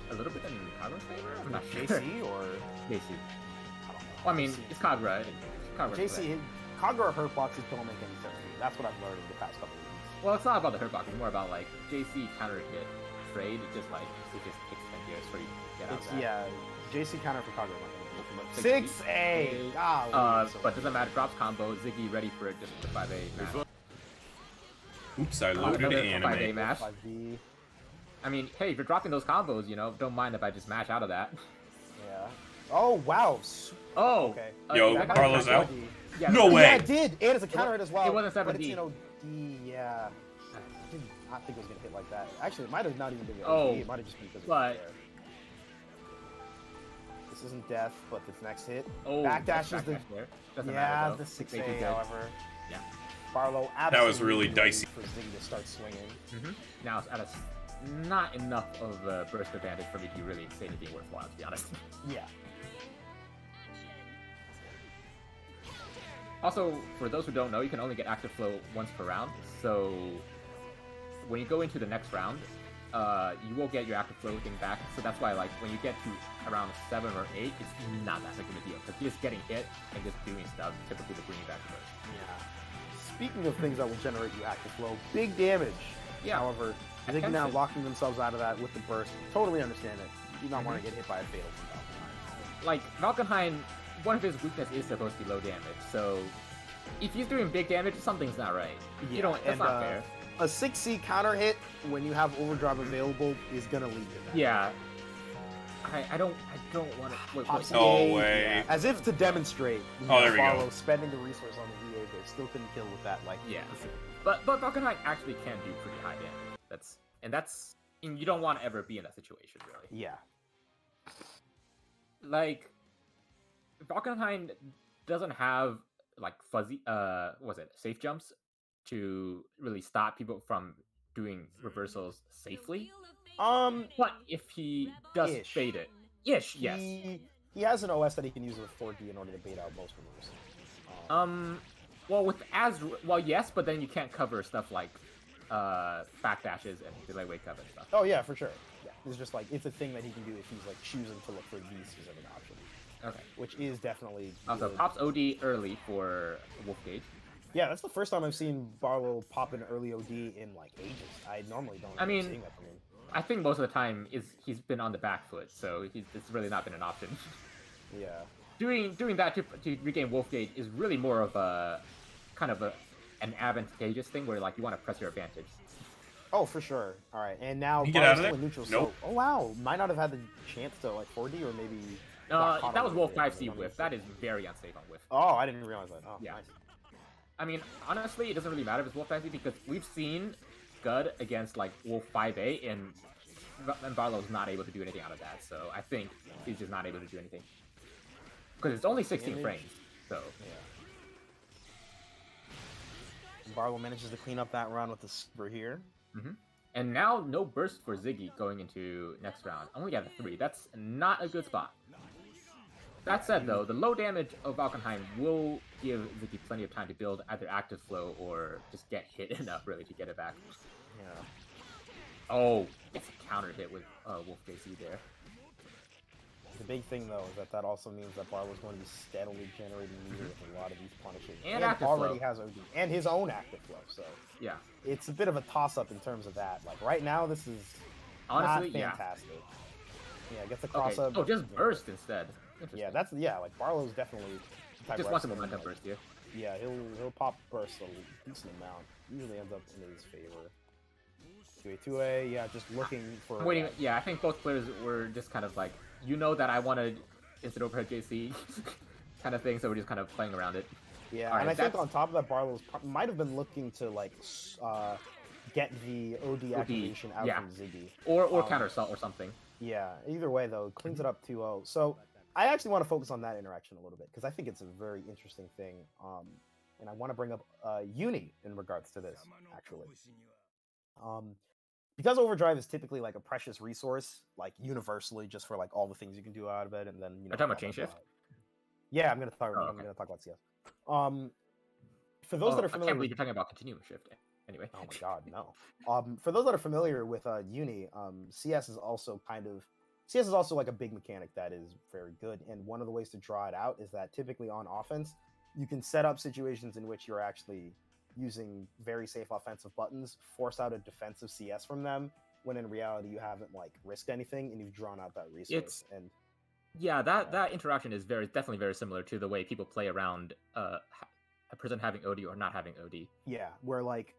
S2: a little bit in Kagura's favor. I'm not sure.
S3: JC or
S2: JC.
S3: I don't know.
S2: Well, I mean,
S3: JC.
S2: it's Kagura. Kagura's
S3: JC, Kagura hurt boxes don't make any sense to me. That's what I've learned in the past couple of weeks.
S2: Well, it's not about the hurt box. It's more about like JC counter hit trade. It just takes 10 years for you to get out
S3: It's
S2: of that.
S3: yeah, JC counter for Kagura.
S2: Six
S3: 6A. Golly, so
S2: But doesn't matter. Drops combo. Ziggy ready for it. Just the 5A match.
S1: Oops, I
S2: Another
S1: loaded
S2: 5A
S1: anime.
S2: match.
S3: 5B.
S2: I mean, hey, if you're dropping those combos, you know, don't mind if I just mash out of that.
S3: Yeah. Oh wow.
S2: Oh.
S3: Okay.
S1: Yo,
S2: that got
S1: Carlos
S2: a
S1: out?
S3: D.
S2: Yeah,
S1: No
S2: that-
S1: way.
S3: Yeah, it did. And it's a counter hit as well.
S2: It wasn't
S3: But
S2: 7D.
S3: it's, D, yeah. I did not think it was going to hit like that. Actually, it might have not even been
S2: Oh,
S3: D. It might have just been because it
S2: but-
S3: was there. This isn't death, but this next hit.
S2: Oh,
S3: Backdash
S2: that's
S3: is the...
S2: backdash there. Doesn't
S3: Yeah,
S2: matter, though.
S3: the 6A,
S2: Ziggy good.
S3: however.
S2: Yeah.
S3: Barlow
S1: That
S3: absolutely
S1: was really
S3: ready
S1: dicey.
S3: for Ziggy to start swinging.
S2: Now it's at not enough of a burst advantage for me to really say anything worthwhile, to be honest.
S3: Yeah.
S2: Also, for those who don't know, you can only get active flow once per round. So when you go into the next round, you will get your active flow thing back. So that's why, like, when you get to around 7 or 8, it's not that big of a deal because just getting hit and just doing stuff typically to bring you back to burst.
S3: Yeah. Speaking of things that will generate you active flow, big damage.
S2: Yeah.
S3: However, Ziggy
S2: Attention.
S3: now locking themselves out of that with the burst. Totally understand it. You do not want
S2: Mm-hmm.
S3: to get hit by a fatal from Valkenhayn.
S2: Like Valkenhayn, one of his weaknesses is supposed to be low damage. So if he's doing big damage, something's not right.
S3: Yeah,
S2: You don't. That's
S3: and,
S2: not fair.
S3: A 6C counter hit when you have overdrive available is gonna lead to that.
S2: Yeah. I don't want to. Wait,
S3: Pops
S1: No
S3: EA,
S1: way.
S3: yeah, as if to demonstrate.
S1: Oh, there we go.
S3: Barlow spending the resource on the EA, but still couldn't kill with that. Like,
S2: Yeah. But Valkenhayn actually can do pretty high damage. And you don't want to ever be in that situation, really.
S3: yeah.
S2: Like Valkenhayn doesn't have like fuzzy safe jumps to really stop people from doing reversals safely. But if he does
S3: Ish.
S2: fade it, yes.
S3: He He has an OS that he can use with 4D in order to bait out most removes.
S2: Well, well, yes, but then you can't cover stuff like backdashes and delay wake up and stuff.
S3: Oh yeah, for sure. Yeah, it's just like it's a thing that he can do if he's like choosing to look for these specific options.
S2: Okay.
S3: Which is definitely
S2: Also,
S3: good.
S2: pops OD early for Wolf Gauge.
S3: Yeah, that's the first time I've seen Barlow pop an early OD in like ages. I normally don't.
S2: I mean,
S3: seeing that from him.
S2: I think most of the time he's been on the back foot, so it's really not been an option.
S3: Yeah.
S2: Doing that to regain Wolf Gauge is really more of a kind of an advantageous thing where like you want to press your advantage.
S3: Oh, for sure. All right, and now
S1: You get out of
S3: Barlow's
S1: there?
S3: still in neutral.
S1: Nope.
S3: So, oh wow, might not have had the chance to like 4D or maybe.
S2: That was Wolf 5C whiff. That is very unsafe on whiff.
S3: Oh, I didn't realize that. Oh,
S2: Yeah.
S3: nice.
S2: I mean, honestly, it doesn't really matter if it's Wolf 5C because we've seen Scud against like Wolf 5A and Barlow's not able to do anything out of that. So I think he's just not able to do anything because it's only 16
S3: Image.
S2: frames. So
S3: Yeah. Barlow manages to clean up that run with the super here.
S2: and now no burst for Ziggy going into next round. Only got a 3. That's not a good spot. That said, though, the low damage of Valkenheim will give Ziggy plenty of time to build either active flow or just get hit enough, really, to get it back.
S3: Yeah.
S2: Oh, it's a counter hit with Wolf JC there.
S3: The big thing though is that also means that Barlow's going to be steadily generating meter with a lot of these punishes.
S2: And active
S3: already
S2: flow.
S3: has OD and his own active flow, so
S2: Yeah.
S3: it's a bit of a toss-up in terms of that. Like right now, this is
S2: Honestly,
S3: not
S2: yeah.
S3: fantastic. Yeah, gets a
S2: Okay.
S3: cross-up.
S2: Oh, just
S3: yeah.
S2: burst instead. Interesting.
S3: Yeah, like Barlow's definitely the type
S2: Just
S3: of
S2: wants a
S3: wrestler,
S2: momentum
S3: like,
S2: burst here.
S3: Yeah, he'll pop burst a decent amount. Usually ends up in his favor. 2A, yeah, just looking for.
S2: I'm waiting. Yeah, I think both players were just kind of like, you know that I wanted instant overhead JC kind of thing, so we're just kind of playing around it.
S3: Yeah,
S2: All right,
S3: and I think
S2: that's-
S3: on top of that, Barlow's might have been looking to like get the OD activation out
S2: yeah.
S3: from Ziggy.
S2: Or counter assault or something.
S3: Yeah, either way though, cleans it up 2-0. So I actually want to focus on that interaction a little bit because I think it's a very interesting thing. And I want to bring up Uni in regards to this actually. Because Overdrive is typically like a precious resource, like universally, just for like all the things you can do out of it, and then you know.
S2: Are you talking about chain shift?
S3: Yeah, I'm gonna talk.
S2: Oh,
S3: I'm
S2: okay.
S3: gonna talk about CS. For those that are
S2: I
S3: familiar
S2: can't
S3: with
S2: believe you're talking about continuum shift. Anyway.
S3: oh my god, no. For those that are familiar with Uni, CS is also like a big mechanic that is very good. And one of the ways to draw it out is that typically on offense, you can set up situations in which you're actually using very safe offensive buttons, force out a defensive CS from them, when in reality you haven't like risked anything and you've drawn out that resource. And
S2: yeah, that interaction is definitely very similar to the way people play around a person having OD or not having OD.
S3: yeah, where like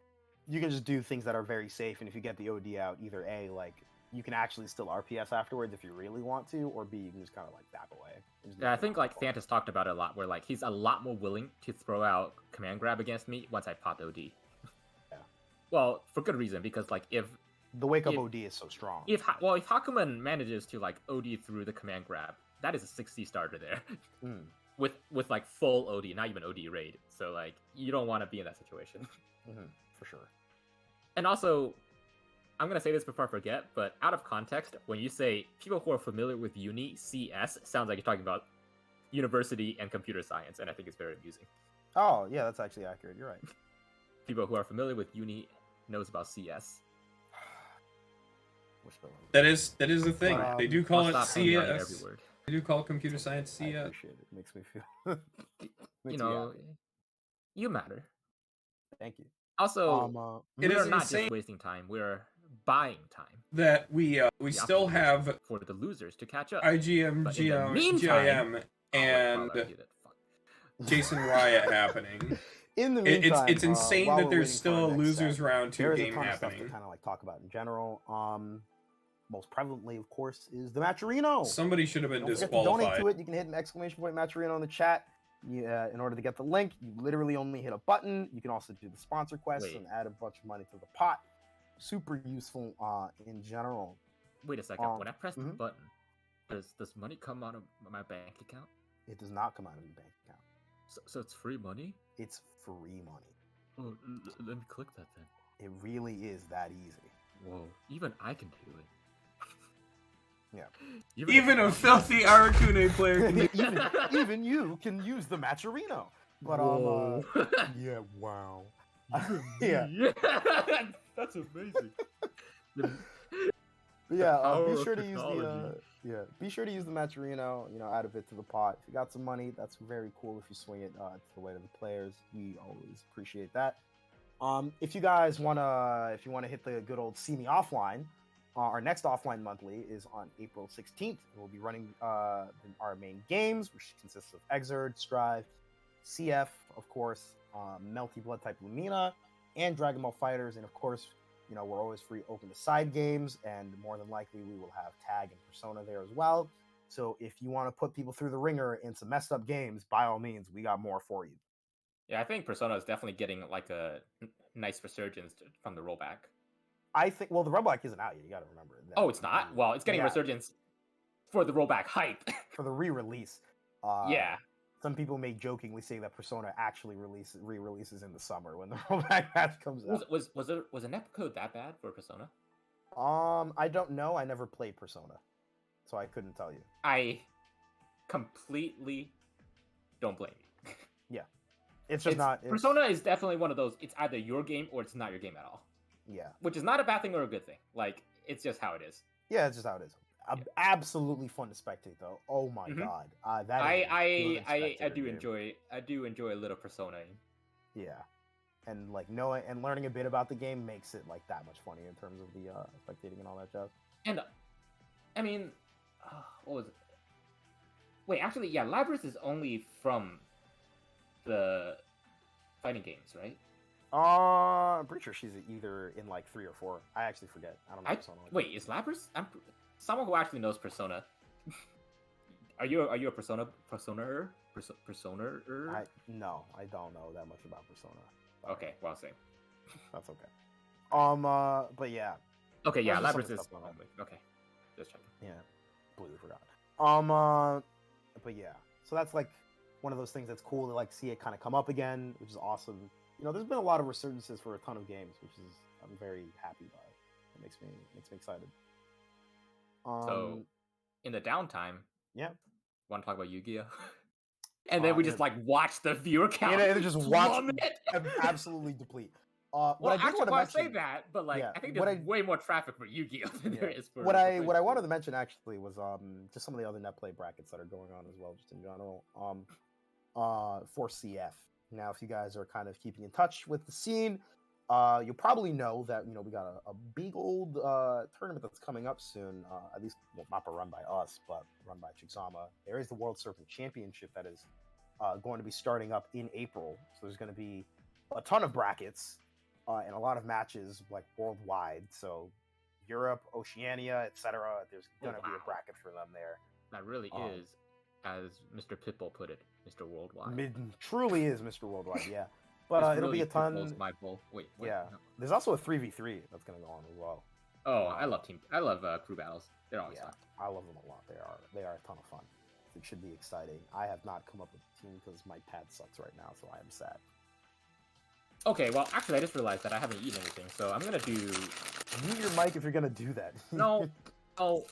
S3: you can just do things that are very safe, and if you get the OD out, either A, like you can actually still RPS afterwards if you really want to, or B, you can just kind of like back away.
S2: Yeah, I think like Thantis talked about it a lot, where like he's a lot more willing to throw out command grab against me once I popped OD.
S3: Yeah.
S2: Well, for good reason, because like if
S3: the wake up OD is so strong.
S2: If Hakuman manages to like OD through the command grab, that is a 60 starter there. With like full OD, not even OD raid. So like you don't want to be in that situation.
S3: For sure.
S2: And also, I'm gonna say this before I forget, but out of context, when you say people who are familiar with Uni CS, sounds like you're talking about university and computer science, and I think it's very amusing.
S3: Oh yeah, that's actually accurate. You're right.
S2: People who are familiar with Uni knows about CS.
S1: That is the thing. They do call it
S2: I'll stop hanging on your
S1: CS.
S2: every word.
S1: They do call computer science
S3: I
S1: CS.
S3: appreciate it. It makes me feel.
S2: You know, you matter.
S3: Thank you.
S2: Also,
S1: It
S2: we
S1: is
S2: are not
S1: insane
S2: just wasting time; we are buying time.
S1: That we
S2: The
S1: still
S2: opposite
S1: have
S2: for the losers to catch up.
S1: IGM,
S2: But in the
S1: GM,
S2: meantime-
S1: GIM,
S2: Oh,
S1: and
S2: well, I did it. Fuck.
S1: Jason Riot happening.
S3: In the
S1: It's
S3: meantime,
S1: insane
S3: while
S1: that
S3: we're
S1: there's
S3: waiting
S1: still
S3: for
S1: a
S3: our next
S1: losers
S3: set,
S1: round 2
S3: there is a
S1: game
S3: ton of stuff to
S1: happening.
S3: kind of like talk about in general. Most prevalently, of course, is the Matcherino.
S1: Somebody should have been
S3: Don't forget to donate
S1: disqualified.
S3: to it. You can hit an exclamation point Matcherino in the chat. In order to get the link, you literally only hit a button. You can also do the sponsor quest
S2: Wait.
S3: and add a bunch of money to the pot. Super useful in general.
S2: Wait a second. When I press the
S3: mhm.
S2: button, does money come out of my bank account?
S3: It does not come out of your bank account.
S2: So it's free money?
S3: It's free money.
S2: Oh, let me click that then.
S3: It really is that easy.
S2: Whoa, even I can do it.
S1: Even a filthy Arakune player can
S3: even you can use the Matcherino. But
S2: Whoa.
S3: yeah, wow.
S2: yeah.
S3: Yeah.
S2: That's amazing.
S3: But yeah,
S2: power
S3: be
S2: of
S3: sure to use
S2: technology.
S3: be sure to use the Matcherino. Add a bit to the pot. If you got some money, that's very cool. If you swing it to the way of the players, we always appreciate that. If you guys wanna hit the good old see me offline, our next offline monthly is on April 16th. We'll be running our main games, which consists of Exerd, Strive, CF, of course, Melty Blood type Lumina, and Dragon Ball Fighters, and of course. We're always free open to side games, and more than likely we will have Tag and Persona there as well. So if you want to put people through the ringer in some messed up games, by all means, we got more for you.
S2: Yeah, I think Persona is definitely getting like a nice resurgence from the rollback.
S3: I think, well, the rollback isn't out yet. You got to remember that.
S2: Oh, it's not? Well, it's getting a resurgence for the rollback hype.
S3: For the re-release.
S2: Yeah.
S3: Some people may jokingly say that Persona actually re-releases in the summer when the rollback patch comes out.
S2: Was a netcode that bad for Persona?
S3: I don't know. I never played Persona, so I couldn't tell you.
S2: I completely don't blame you.
S3: Yeah, it's not.
S2: Persona is definitely one of those. It's either your game or it's not your game at all.
S3: Yeah,
S2: which is not a bad thing or a good thing. Like it's just how it is.
S3: Yeah, it's just how it is. Absolutely fun to spectate, though. Oh my god, that
S2: I do enjoy a little Persona.
S3: Yeah, and like knowing and learning a bit about the game makes it like that much funnier in terms of the spectating and all that jazz.
S2: And I mean, what was it? Wait, actually, yeah, Labrys is only from the fighting games, right?
S3: I'm pretty sure she's either in like 3 or 4. I actually forget. I don't know.
S2: Wait, is Labrys? Someone who actually knows Persona. Are you a Persona?
S3: No, I don't know that much about Persona.
S2: Okay, well, same.
S3: That's okay. But yeah.
S2: Okay, yeah, Labrys is only. Okay, just checking.
S3: Yeah, completely forgot. But yeah, so that's like one of those things that's cool to like see it kind of come up again, which is awesome. There's been a lot of resurgences for a ton of games, which is I'm very happy by. It makes me excited.
S2: So, in the downtime,
S3: yeah,
S2: want to talk about Yu-Gi-Oh? And then we just like watch the viewer count.
S3: Yeah, just watch it absolutely deplete.
S2: Well, I actually want to say that, but like I think there's way more traffic for Yu-Gi-Oh than there is for.
S3: What I wanted to mention actually was just some of the other net play brackets that are going on as well, just in general. For CF. Now, if you guys are kind of keeping in touch with the scene, you'll probably know that we got a big old tournament that's coming up soon. At least not run by us, but run by Chixama. There is the World Surfing Championship that is going to be starting up in April. So there's going to be a ton of brackets and a lot of matches like worldwide. So Europe, Oceania, etc. There's going to be a bracket for them there.
S2: That really is, as Mr. Pitbull put it, Mr. Worldwide.
S3: Truly is Mr. Worldwide, yeah. But it'll be a ton.
S2: My bull. Wait,
S3: yeah. No. There's also a 3v3 that's going to go on as well.
S2: Oh, I love crew battles. They're always fun.
S3: I love them a lot. They are a ton of fun. It should be exciting. I have not come up with a team because my pad sucks right now, so I am sad.
S2: Okay, well, actually, I just realized that I haven't eaten anything, so I'm gonna do.
S3: Mute your mic if you're gonna do that.
S2: No. Oh,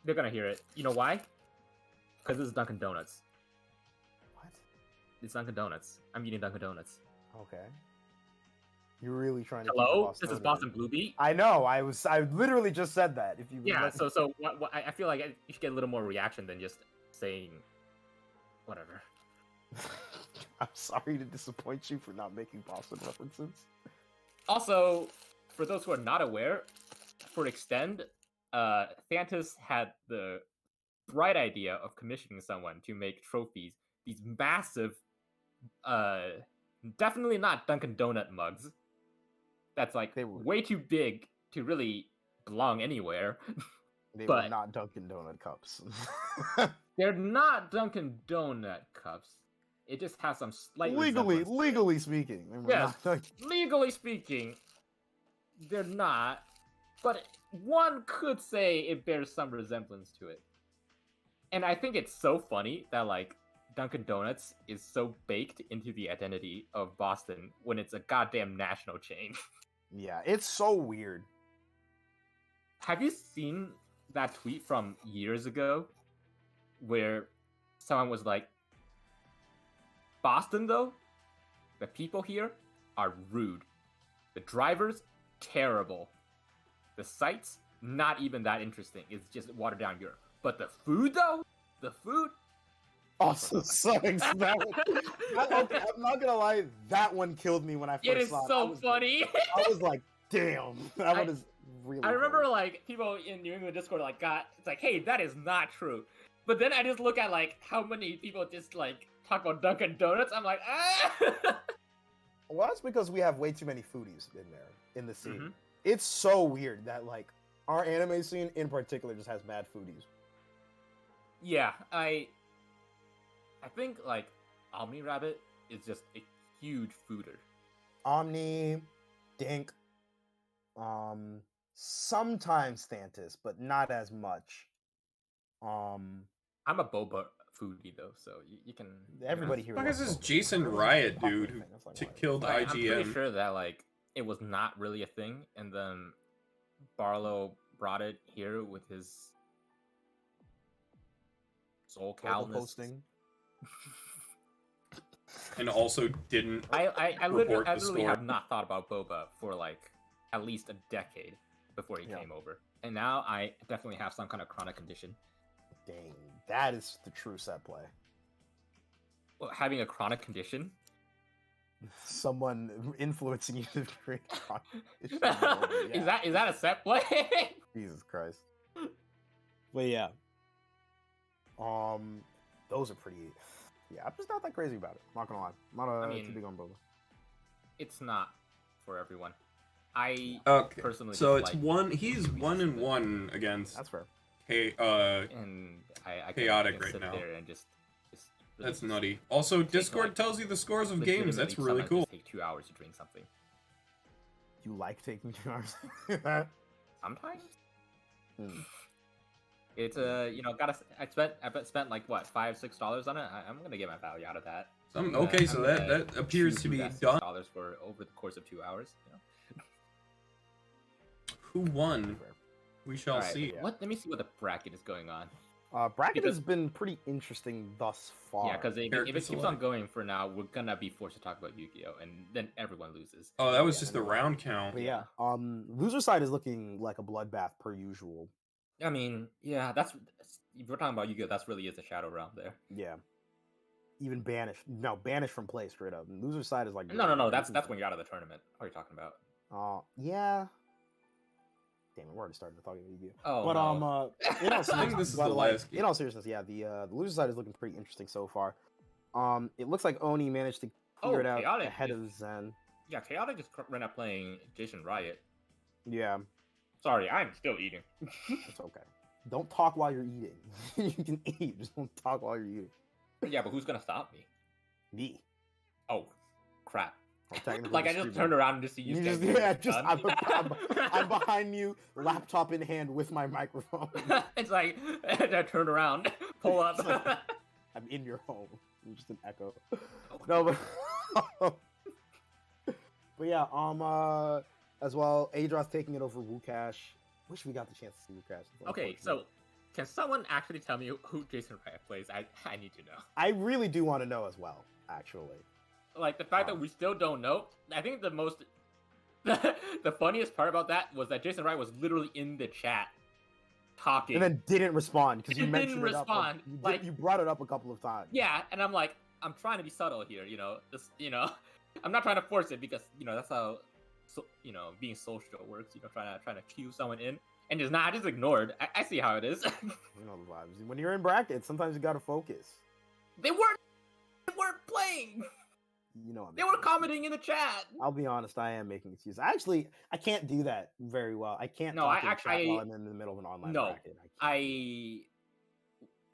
S2: they're gonna hear it. You know why? Because this is Dunkin' Donuts.
S3: What?
S2: It's Dunkin' Donuts. I'm eating Dunkin' Donuts.
S3: Okay. You're really trying to.
S2: Hello, this is Boston Blue Beat.
S3: I know. I literally just said that. If you.
S2: Yeah. So I feel like you should get a little more reaction than just saying, whatever.
S3: I'm sorry to disappoint you for not making Boston references.
S2: Also, for those who are not aware, for Extend, Thantis had the bright idea of commissioning someone to make trophies, these massive, definitely not Dunkin' Donut mugs. That's like way too big to really belong anywhere.
S3: They were not Dunkin' Donut cups.
S2: They're not Dunkin' Donut cups. It just has some slight
S3: legally speaking.
S2: Yes, legally speaking, they're not. But one could say it bears some resemblance to it. And I think it's so funny that like Dunkin' Donuts is so baked into the identity of Boston when it's a goddamn national chain.
S3: Yeah, it's so weird.
S2: Have you seen that tweet from years ago where someone was like, Boston, though, the people here are rude. The drivers, terrible. The sights, not even that interesting. It's just watered down Europe. But the food, though, the food.
S3: Also sucks. Okay, I'm not gonna lie, that one killed me when I first
S2: It is
S3: saw it.
S2: so funny.
S3: I was like, damn, that one is really.
S2: I remember
S3: funny.
S2: like people in New England Discord like it's like, hey, that is not true. But then I just look at like how many people just like talk about Dunkin' Donuts. I'm like, ah.
S3: Well, that's because we have way too many foodies in there in the scene.
S2: Mhm.
S3: It's so weird that like our anime scene in particular just has mad foodies.
S2: Yeah, I think like Omni Rabbit is just a huge fooder.
S3: Omni, Dink, sometimes Thantis, but not as much.
S2: I'm a boba foodie though, so you can.
S3: Everybody
S2: you
S3: here.
S1: Fuck
S3: loves
S1: is this
S3: Boba.
S1: Jason
S3: Really
S1: Riot
S3: popular
S1: dude who
S3: thing, that's like why.
S1: killed
S2: know, I'm pretty
S1: IGN?
S2: sure that like it was not really a thing, and then Barlow brought it here with his soul
S3: Boba
S2: calness.
S3: posting.
S1: And also didn't.
S2: I
S1: report the
S2: literally
S1: story.
S2: have not thought about Boba for like at least a decade before he
S3: Yeah.
S2: came over, and now I definitely have some kind of chronic condition.
S3: Dang, that is the true set play.
S2: Well, having a chronic condition.
S3: Someone influencing you to create content.
S2: Is that a set play?
S3: Jesus Christ. But yeah. Those are pretty. Yeah, I'm just not that crazy about it. Not gonna lie. I'm not too big on Boba.
S2: It's not for everyone. I
S1: Okay,
S2: personally
S1: so it's
S2: dislike
S1: one. He's
S2: Reese's
S1: 1-1 against.
S3: That's fair.
S1: Hey,
S2: and I
S1: Chaotic
S2: can
S1: right
S2: sit
S1: now.
S2: there and just really
S1: that's
S2: just
S1: nutty. Also,
S2: take,
S1: Discord
S2: like,
S1: tells you the scores of games. That's
S2: legitimately
S1: really
S2: sometimes
S1: cool.
S2: just take 2 hours to drink something.
S3: You like taking 2 hours?
S2: Sometimes.
S3: Hmm.
S2: It's I spent like what $5-6 on it. I'm gonna get my value out of that.
S1: Okay, so
S2: I'm gonna
S1: that appears to
S2: chew
S1: be
S2: that
S1: done.
S2: $6 for over the course of 2 hours.
S1: Who won? We shall
S2: Alright,
S1: see.
S3: Yeah.
S2: Let me see what the bracket is going on.
S3: Bracket
S2: Because-
S3: has been pretty interesting thus far.
S2: Yeah, because if
S1: Character
S2: it keeps on
S1: select.
S2: going for now, we're gonna be forced to talk about Yu-Gi-Oh, and then everyone loses.
S1: Oh, that was
S3: Yeah,
S1: just
S3: I
S1: the
S3: know.
S1: round count.
S3: But yeah, loser side is looking like a bloodbath per usual.
S2: I mean, yeah, if we're talking about Yu-Gi-Oh, that's really is a shadow realm there.
S3: Yeah. Even banished. No, banished from play straight up. Loser side is like
S2: No, that's when you're out of the tournament. What are you talking about?
S3: Yeah. Damn it, we're already starting to talk about Yu-Gi-Oh.
S2: Oh,
S3: But
S2: no.
S3: in all
S1: I think
S3: seriousness,
S1: this is
S3: but,
S1: the
S3: like,
S1: last game.
S3: in all seriousness, yeah, the loser side is looking pretty interesting so far. It looks like Oni managed to clear it out
S2: Chaotic
S3: ahead
S2: is-
S3: of Zen.
S2: Yeah, Chaotic just ran up playing Jason Riot.
S3: Yeah,
S2: Sorry, I'm still eating.
S3: it's okay. Don't talk while you're eating. You can eat, just don't talk while you're eating.
S2: Yeah, but who's gonna stop me?
S3: Me.
S2: Oh, crap.
S3: I'm technically
S2: Like,
S3: the
S2: I just
S3: streamer.
S2: turned around just to use
S3: You just,
S2: that.
S3: yeah, just I'm behind you, laptop in hand with my microphone.
S2: It's like, I turned around, pull up.
S3: It's like- I'm in your home. I'm just an echo. No, but but yeah, as well, Adroth taking it over Wukash. Wish we got the chance to see Wukash.
S2: Okay, so can someone actually tell me who Jason Riot plays? I need to know.
S3: I really do want to know as well, actually.
S2: Like, the fact that we still don't know, I think the most... the funniest part about that was that Jason Riot was literally in the chat talking.
S3: And then didn't respond because you
S2: He
S3: mentioned
S2: didn't
S3: it up.
S2: respond,
S3: You brought it up a couple of times.
S2: Yeah, and I'm like, I'm trying to be subtle here, just, I'm not trying to force it because, that's how, being social works, trying to cue someone in, and just ignored. I see how it is.
S3: You know the vibes. When you're in brackets, sometimes you gotta focus.
S2: They weren't playing.
S3: You know,
S2: They were commenting in the chat.
S3: I'll be honest, I am making excuses. Actually, I can't do that very well. I can't
S2: No,
S3: talk in
S2: I-
S3: chat
S2: I-
S3: while I'm in the middle of an online
S2: No,
S3: bracket. I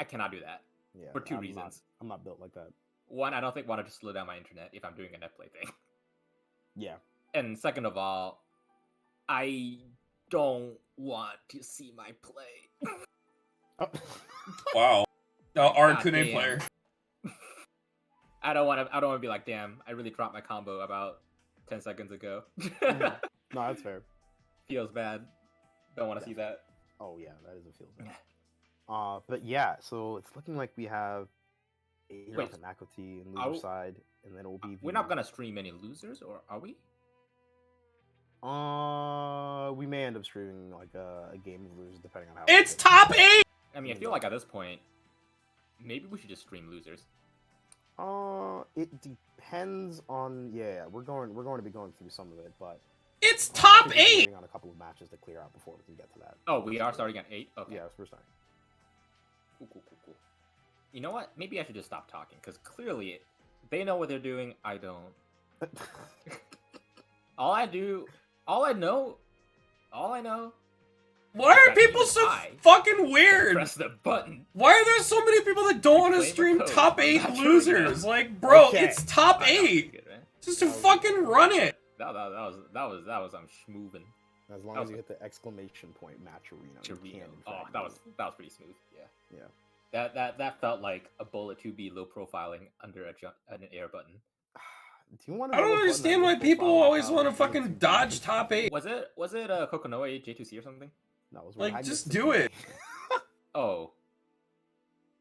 S2: cannot do that
S3: yeah,
S2: for two
S3: I'm
S2: reasons.
S3: I'm not built like that.
S2: One, I don't think want to just slow down my internet if I'm doing a net play thing.
S3: Yeah.
S2: And second of all, I don't want to see my play.
S3: Oh.
S1: Wow.
S2: God
S1: Arcane
S2: damn.
S1: player.
S2: I don't want to be like, damn, I really dropped my combo about 10 seconds ago.
S3: No, that's fair.
S2: Feels bad. Don't want to see that.
S3: Oh yeah, that is a field goal. But yeah, so it's looking like we have
S2: Wait,
S3: Adolf and Makoti in
S2: are
S3: loser
S2: we-
S3: side, and then it will be.
S2: We're not gonna stream any losers, or are we?
S3: We may end up streaming like a game of losers depending on how.
S1: It's top 8.
S2: I mean, I feel like at this point, maybe we should just stream losers.
S3: It depends on. Yeah, we're going to be going through some of it, but
S1: It's
S3: I
S1: top
S3: think we're
S1: 8.
S3: waiting on a couple of matches to clear out before we can get to that.
S2: Oh, we are starting at 8? Okay.
S3: Yeah, we're starting.
S2: Cool. You know what? Maybe I should just stop talking, because clearly they know what they're doing, I don't. All I know.
S1: Why are
S2: That's
S1: people
S2: really
S1: so
S2: high.
S1: fucking weird?
S2: Press the button.
S1: Why are there so many people that don't want to
S2: Claim a
S1: stream
S2: code.
S1: top 8
S2: That's
S1: losers?
S2: true,
S1: Like, bro,
S3: Okay.
S1: it's top
S2: I know,
S1: 8.
S2: good, right?
S1: Just to fucking run it.
S2: That was I'm schmoovin'.
S3: As long
S2: That
S3: as
S2: was
S3: you hit the exclamation point, Maturino. you
S2: Torino.
S3: can, in
S2: Oh,
S3: fact,
S2: that
S3: do
S2: was pretty smooth. Yeah.
S3: Yeah.
S2: That felt like a bullet to be low profiling under an air button.
S3: Do you want
S1: I don't understand why people always want to fucking dodge top 8.
S2: Was it Kokonoe J2C or something?
S3: No, it was
S1: Like,
S3: when I
S1: just
S3: missed
S1: do it.
S2: Oh.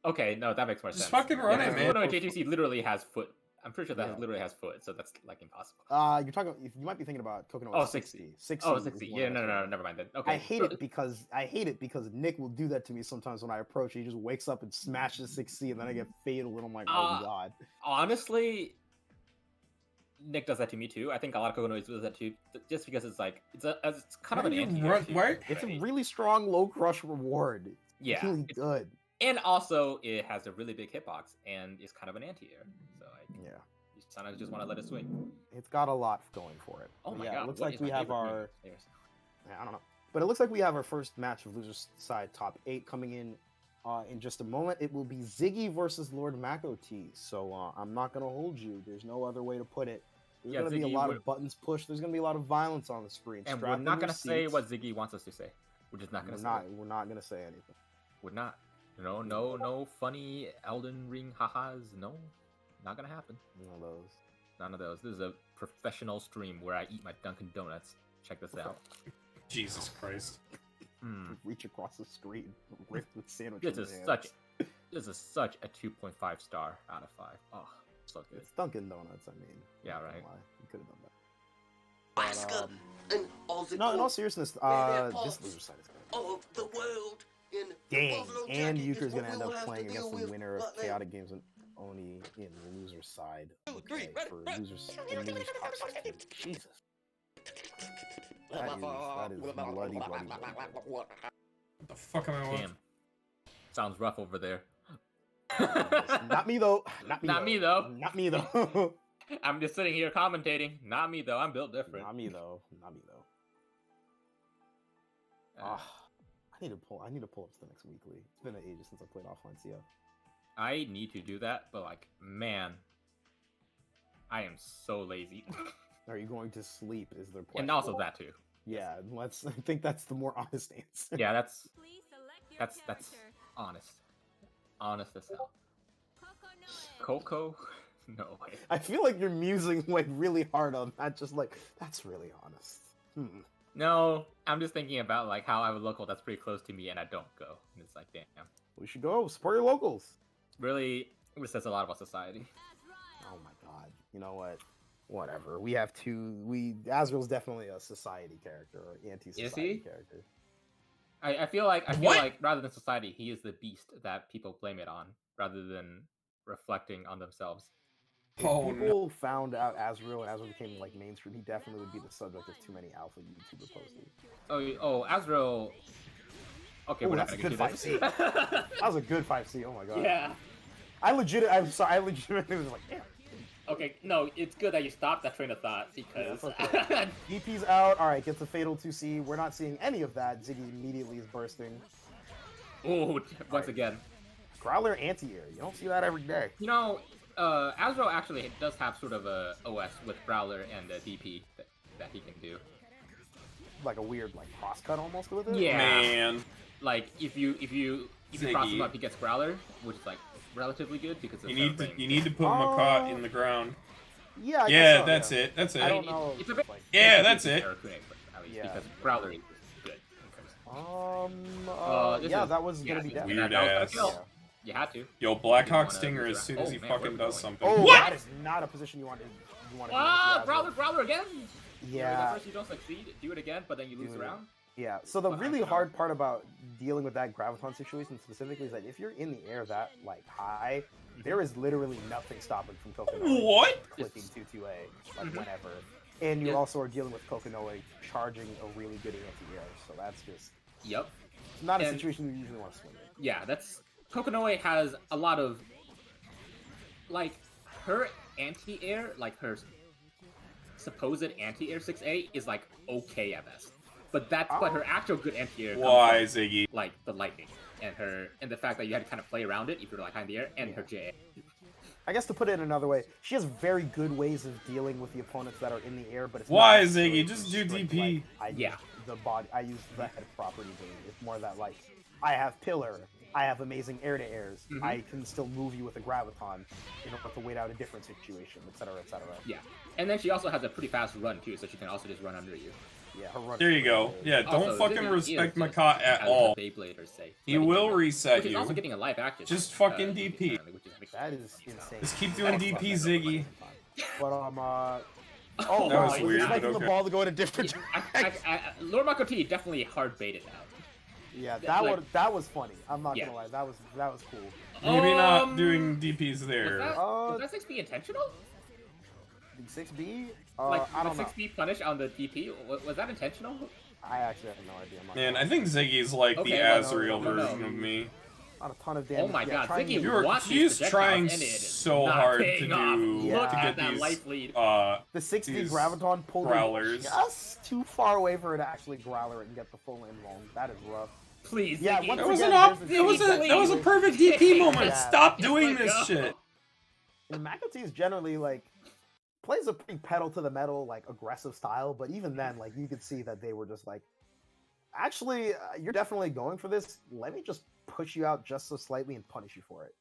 S2: Okay, no, that makes more
S1: Just
S2: sense.
S1: fucking run it, man.
S2: Kokonoe J2C literally has foot. I'm pretty sure that
S3: Yeah.
S2: literally has foot, so that's like impossible.
S3: You're talking. You might be thinking about Coconut.
S2: Oh,
S3: 60.
S2: 60.
S3: 60
S2: Oh,
S3: is
S2: 60.
S3: the one
S2: Yeah,
S3: that's
S2: no,
S3: right.
S2: never mind then. Okay.
S3: I hate it because Nick will do that to me sometimes when I approach. He just wakes up and smashes 6C, and then I get fatal, and I'm like, oh god.
S2: Honestly, Nick does that to me too. I think a lot of Kokonoes do that too, just because it's like it's kind of an anti-hero too,
S1: Why?
S3: It's a
S2: right?
S3: really strong low crush reward. It's
S2: Yeah,
S3: really
S2: it's-
S3: good.
S2: and also it has a really big hitbox and is kind of an anti-air. So
S3: Yeah,
S2: you sometimes just want to let it swing.
S3: it's got a lot going for it.
S2: Oh
S3: But
S2: my
S3: yeah,
S2: god!
S3: it looks
S2: what
S3: like
S2: is
S3: we
S2: my
S3: have
S2: favorite
S3: our.
S2: move? There's-
S3: I don't know. But it looks like we have our first match of losers side top 8 coming in just a moment. It will be Ziggy versus Lord Makoti. So I'm not gonna hold you. There's no other way to put it. There's
S2: Yeah,
S3: gonna be a
S2: Ziggy,
S3: lot
S2: we're-
S3: of buttons pushed. There's gonna be a lot of violence on the screen.
S2: And
S3: Strap
S2: we're
S3: in
S2: not
S3: your
S2: gonna say
S3: seats.
S2: what Ziggy wants us to say. We're just not gonna say.
S3: We're not gonna say anything.
S2: We're not. No funny Elden Ring hahas. No, not gonna happen.
S3: None of those.
S2: None of those. This is a professional stream where I eat my Dunkin' Donuts. Check this out.
S1: Jesus Christ.
S2: Mm.
S3: Reach across the screen, ripped with sandwiches.
S2: This
S3: in
S2: is
S3: hands.
S2: such a 2.5 star out of 5. Oh, so good.
S3: It's Dunkin' Donuts. I mean,
S2: Yeah,
S3: not gonna
S2: right.
S3: lie. You could have done that.
S5: Oscar and Ozzy
S3: No, in all seriousness, this loser side is good.
S5: of the world in
S3: Dang,
S5: Buffalo
S3: and
S5: Jacket
S3: Euchre's
S5: is what
S3: gonna end
S5: we'll
S3: up
S5: have to
S3: playing against
S5: deal
S3: the
S5: with,
S3: winner of
S5: but then-
S3: Chaotic Games and Oni in the loser side. Okay, for losers top 16. Jesus. That is bloody.
S1: What the fuck am I watching?
S2: Damn. Sounds rough over there.
S3: Not me though. Not me.
S2: Not me, though.
S3: Not me though.
S2: I'm just sitting here commentating. Not me though. I'm built different.
S3: Not me though. Not me though. I need to pull up to the next weekly. It's been ages since I played offline CF.
S2: I need to do that, but like, man, I am so lazy.
S3: Are you going to sleep? Is their question.
S2: And also that too.
S3: Yeah, I think that's the more honest answer.
S2: Yeah, that's honest. Honest as hell. Coco? No way.
S3: I feel like you're musing like really hard on that. Just like that's really honest.
S2: No, I'm just thinking about like how I have a local that's pretty close to me and I don't go. And it's like, damn.
S3: We should go support your locals.
S2: Really, it says a lot about society.
S3: Oh my god. You know what? Whatever. We have two. Azrael's definitely a society character or anti-society
S2: he?
S3: character.
S2: I feel like
S1: What?
S2: rather than society, he is the beast that people blame it on, rather than reflecting on themselves.
S3: If
S1: Oh, no.
S3: people found out Azrael and Azrael became like mainstream, he definitely would be the subject of too many alpha YouTuber postings.
S2: Oh, Azrael. Okay,
S3: Ooh,
S2: we're not
S3: that's
S2: gonna
S3: a
S2: get
S3: good
S2: to this.
S3: That was a good 5C. Oh my god.
S2: Yeah.
S3: I'm sorry. I legitimately was like, damn.
S2: Okay, no, it's good that you stopped that train of thought because
S3: Yeah, DP's out. All right, gets a fatal 2C. We're not seeing any of that. Ziggy immediately is bursting.
S2: oh, once again,
S3: Growler anti-air. You don't see that every day.
S2: you know, Azrael actually does have sort of a OS with Growler and DP that he can do.
S3: Like a weird like cross cut almost with it.
S2: Yeah.
S1: Man.
S2: Like if you cross him
S1: Ziggy.
S2: up, he gets Growler, which is like relatively good because of
S1: You
S2: the
S1: need to put Makat in the ground.
S3: Yeah. I
S1: Yeah,
S3: guess so,
S1: that's
S3: yeah.
S1: it. That's
S3: I
S1: it.
S3: don't know.
S2: It's a bit-
S3: like,
S1: Yeah, that's it.
S2: At least
S3: Yeah.
S2: because Growler is good. This
S3: Yeah,
S2: is-
S3: that was gonna be death.
S1: Weird
S2: that was gonna
S1: ass.
S2: kill.
S3: Yeah.
S2: You had to.
S1: Yo,
S2: You
S1: Blackhawk
S2: wanna
S1: Stinger
S2: move
S1: as soon
S2: around.
S1: as he
S2: Oh, man, where
S1: fucking
S2: we
S1: does
S2: going?
S1: something.
S3: Oh,
S1: What?
S3: that is not a position you want to. You want to.
S2: Growler again.
S3: Yeah.
S2: First you don't succeed, do it again, but then you lose
S3: Do
S2: the
S3: it.
S2: round.
S3: Yeah, so the
S2: But I
S3: really
S2: don't know.
S3: hard part about dealing with that graviton situation specifically is that if you're in the air that like high, there is literally nothing stopping from Kokonoe
S1: What?
S3: clicking 2-2A like
S2: Mhm.
S3: whenever. And you
S2: Yeah.
S3: also are dealing with Kokonoe charging a really good anti-air, so that's just
S2: Yep.
S3: not a
S2: And-
S3: situation you usually want to swing in.
S2: Yeah, that's Kokonoe has a lot of like her anti-air, like her supposed anti-air 6A is like okay at best. But her actual good anti-air comes
S1: Why,
S2: from,
S1: Ziggy?
S2: like the lightning and the fact that you had to kind of play around it if you're like high in the air and her JA.
S3: I guess to put it another way, she has very good ways of dealing with the opponents that are in the air, but it's
S1: Why,
S3: not necessarily
S1: Ziggy? Just do
S3: strict,
S1: DP.
S3: like, I use
S2: Yeah.
S3: the body. I use the head property game. It's more that like I have pillar, I have amazing air to airs.
S2: Mhm.
S3: I can still move you with a graviton. You don't have to wait out a different situation, etc., etc.
S2: Yeah. And then she also has a pretty fast run too, so she can also just run under you.
S3: Yeah, her run.
S1: There you go. Yeah, don't
S2: Also,
S1: fucking
S2: Ziggy
S1: respect
S2: is just
S1: Makat at
S2: as
S1: all.
S2: the Beybladers say.
S1: He will reset
S2: Which is also
S1: you.
S2: getting a live action.
S1: Just fucking DP.
S2: apparently, which is
S3: That is insane.
S1: Just keep doing DP, Ziggy.
S3: But
S2: Oh,
S1: That was
S3: wow,
S1: weird,
S3: expecting
S1: but
S3: the
S1: okay.
S3: ball to go in a different direction.
S2: Lord Makoti definitely hard baited out.
S3: Yeah,
S2: like-
S3: that was funny. I'm not
S2: Yeah.
S3: gonna lie, that was cool.
S1: Maybe not
S2: Um,
S1: doing DPs
S2: Was
S1: there.
S2: that,
S3: Uh,
S2: was that 6B intentional?
S3: The 6B?
S2: Like
S3: I
S2: the
S3: don't know.
S2: 6B punish on the DP? Was that intentional?
S3: I actually have no idea. I'm not
S1: Man,
S3: gonna
S1: I think Ziggy's like
S2: Okay,
S1: the
S2: well,
S1: Azrael
S2: no.
S1: version of me.
S3: Not a ton of damage.
S2: Oh my
S3: Yeah,
S2: god,
S3: trying
S2: Ziggy
S3: to-
S2: wants
S1: She
S2: these
S1: is
S2: projectiles,
S1: trying
S2: and it is
S1: so
S2: not
S1: hard to
S2: paying off.
S1: do
S2: Look
S1: to
S2: at
S1: get
S2: that
S1: these
S2: life lead.
S3: The 6B
S1: these
S3: Graviton pulled her
S1: growlers.
S3: just too far away for her to actually growler it and get the full invuln. That is rough.
S2: Please,
S3: Yeah,
S2: Ziggy.
S3: once
S1: That was
S3: again,
S1: an op.
S3: there's
S1: It was a
S2: Please.
S1: that was a perfect DP moment.
S3: Yeah.
S1: Stop
S2: Just
S1: doing
S2: let
S1: this
S2: go.
S1: shit.
S3: And McAtee is generally like plays a pretty pedal to the metal, like aggressive style, but even then, like you could see that they were just like, actually, you're definitely going for this. Let me just push you out just so slightly and punish you for it.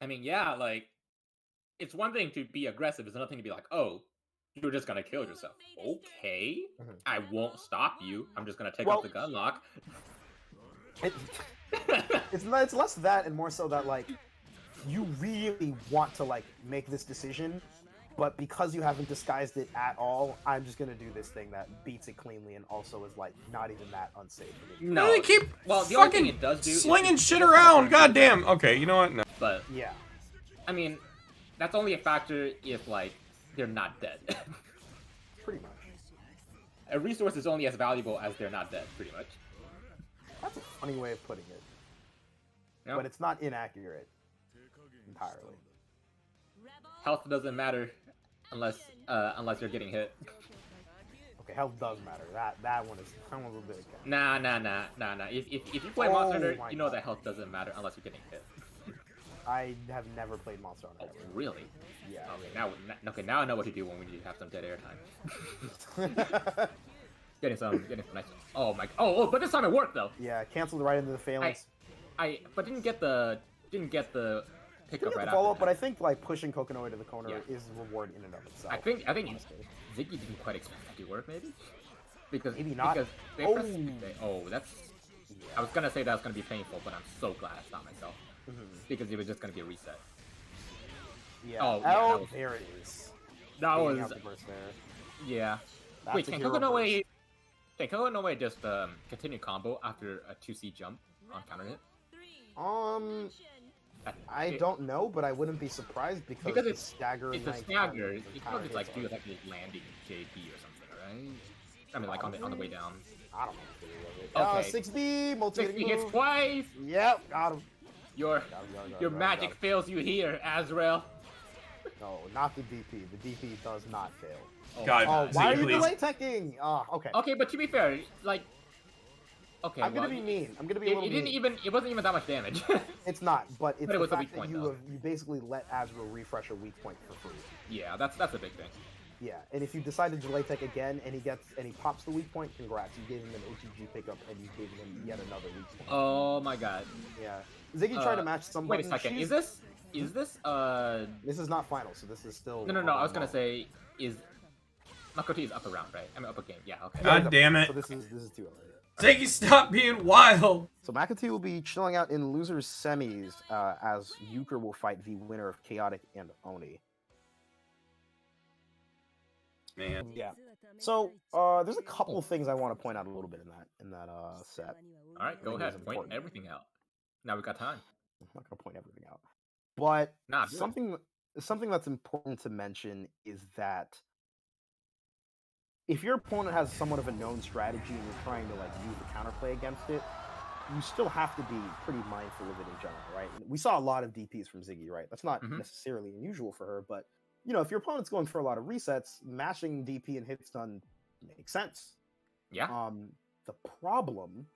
S2: I mean, yeah, like, it's one thing to be aggressive, it's another thing to be like, oh, you're just gonna kill yourself. Okay,
S3: Mhm.
S2: I won't stop you. I'm just gonna take
S3: Well-
S2: off the gun lock.
S3: It, it's less that and more so that like you really want to like make this decision, but because you haven't disguised it at all, I'm just gonna do this thing that beats it cleanly and also is like not even that unsafe for me.
S2: No,
S1: They keep
S2: well, the only thing
S1: fucking
S2: it does do is
S1: slinging
S2: just
S1: shit
S2: kinda
S1: around.
S2: burn
S1: God
S2: you.
S1: damn. Okay, you know what? No.
S2: But
S3: Yeah,
S2: I mean, that's only a factor if like they're not dead.
S3: pretty much.
S2: A resource is only as valuable as they're not dead, pretty much.
S3: That's a funny way of putting it,
S2: You know?
S3: but it's not inaccurate entirely.
S2: Health doesn't matter unless you're getting hit.
S3: Okay, health does matter. That one is a little bit.
S2: Nah. If you play
S3: Oh
S2: Monster Hunter,
S3: my
S2: you know
S3: God.
S2: that health doesn't matter unless you're getting hit.
S3: I have never played Monster
S2: Oh,
S3: Hunter.
S2: really?
S3: Yeah.
S2: Now I know what to do when we need to have some dead air time. Getting some nice. Oh my. Oh, but this time it worked though.
S3: Yeah, canceled right into the phalanx.
S2: But didn't get the
S3: Didn't
S2: pickup
S3: get
S2: right
S3: the follow up,
S2: after.
S3: but I think like pushing Kokonoe to the corner
S2: Yeah.
S3: is a reward in and of itself.
S2: I think
S3: honestly.
S2: Ziggy didn't quite expect that to work, maybe. Because
S3: Maybe not.
S2: Because they
S3: Oh.
S2: that's. I was gonna say that was gonna be painful, but I'm so glad I stopped myself
S3: Mhm.
S2: because it was just gonna be a reset.
S3: Yeah.
S2: Oh,
S3: Oh,
S2: yeah, that was-
S3: there it is.
S2: That
S3: Baiting
S2: was
S3: out the burst there.
S2: yeah.
S3: That's
S2: Wait,
S3: a
S2: can
S3: hero
S2: Kokonoe? Can Kokonoe just continue combo after a 2C jump on counter hit?
S3: burst. I
S2: It-
S3: don't know, but I wouldn't be surprised because,
S2: Because
S3: the
S2: it's-
S3: stagger.
S2: It's a
S3: like,
S2: stagger.
S3: counter-
S2: You can
S3: counter
S2: just like
S3: hits
S2: do
S3: are-
S2: like a landing JB or something, right? I mean, like on the way down.
S3: I don't know. What to do with it.
S2: Okay.
S3: 6B multi
S2: 60 hits twice.
S3: Yep, got him.
S2: Your
S3: Got him, got him, got
S2: your
S3: him, got him,
S2: magic
S3: got him.
S2: fails you here, Azrael.
S3: No, not the DP. The DP does not fail.
S2: Oh,
S1: God,
S3: Oh, why are you
S1: please.
S3: delay teching? Oh, okay.
S2: Okay, but to be fair, like, okay,
S3: I'm gonna
S2: well,
S3: be mean. I'm gonna be a
S2: It,
S3: little
S2: it didn't
S3: mean.
S2: even. It wasn't even that much damage.
S3: It's not, but it's
S2: But it
S3: the
S2: was a
S3: fact
S2: weak
S3: that
S2: point,
S3: you
S2: though.
S3: have you basically let Azrael refresh a weak point for free.
S2: yeah, that's a big thing.
S3: Yeah, and if you decide to delay tech again and he pops the weak point, congrats. You gave him an OTG pickup and you gave him yet another weak point.
S2: Oh my god.
S3: Yeah. Ziggy trying to match some
S2: Wait a
S3: button.
S2: second.
S3: She's-
S2: Is this
S3: This is not final, so this is still.
S2: No. I was gonna say is Makoti is up a round, right? I mean up a game. Yeah. Okay.
S1: God damn it.
S3: So this is too early.
S1: Ziggy, stop being wild!
S3: So McAtee will be chilling out in losers semis as Euchre will fight the winner of Chaotic and Oni.
S1: Man.
S3: Yeah. So there's a couple things I want to point out a little bit in that set.
S2: All right, go
S3: think it
S2: ahead.
S3: is
S2: Point
S3: important.
S2: everything out. Now we got time.
S3: I'm not gonna point everything out, but
S2: Nah, do it.
S3: something that's important to mention is that if your opponent has somewhat of a known strategy and you're trying to like use the counterplay against it, you still have to be pretty mindful of it in general, right? We saw a lot of DPs from Ziggy, right? That's not
S2: Mhm.
S3: necessarily unusual for her, but you know, if your opponent's going for a lot of resets, mashing DP and hit stun makes sense.
S2: Yeah.
S3: The problem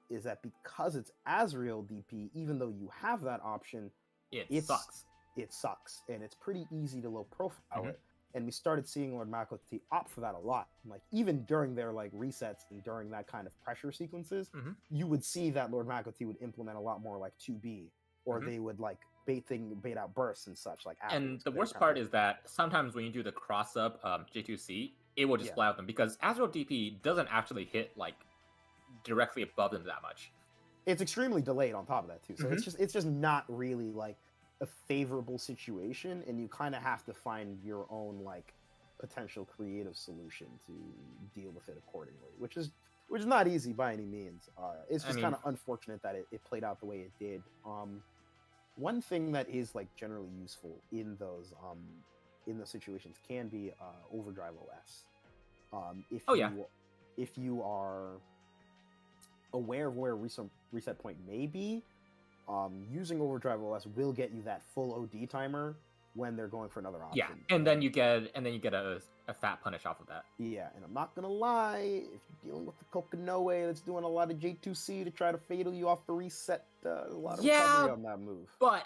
S3: is that because it's Azrael DP, even though you have that option,
S2: It sucks.
S3: It sucks, and it's pretty easy to low profile
S2: Mhm.
S3: it. And we started seeing Lord Makoti opt for that a lot. Like even during their like resets and during that kind of pressure sequences,
S2: Mhm.
S3: you would see that Lord Makoti would implement a lot more like 2B, or
S2: Mhm.
S3: they would like bait out bursts and such. Like
S2: And
S3: afterwards,
S2: the
S3: they were
S2: worst
S3: kinda
S2: part
S3: like-
S2: is that sometimes when you do the cross up J2C, it will just
S3: Yeah.
S2: fly out them because Azrael DP doesn't actually hit like directly above them that much.
S3: it's extremely delayed on top of that too. So
S2: Mhm.
S3: it's just not really like a favorable situation, and you kind of have to find your own like potential creative solution to deal with it accordingly, which is not easy by any means. It's
S2: I
S3: just
S2: mean-
S3: kind of unfortunate that it played out the way it did. One thing that is like generally useful in those situations can be overdrive OS. If you are aware of where reset point may be, using overdrive OS will get you that full OD timer when they're going for another option.
S2: Yeah, and then you get a fat punish off of that.
S3: Yeah, and I'm not gonna lie, if you're dealing with the Kokanoe that's doing a lot of J2C to try to fatal you off the reset, a lot of recovery on that move.
S2: But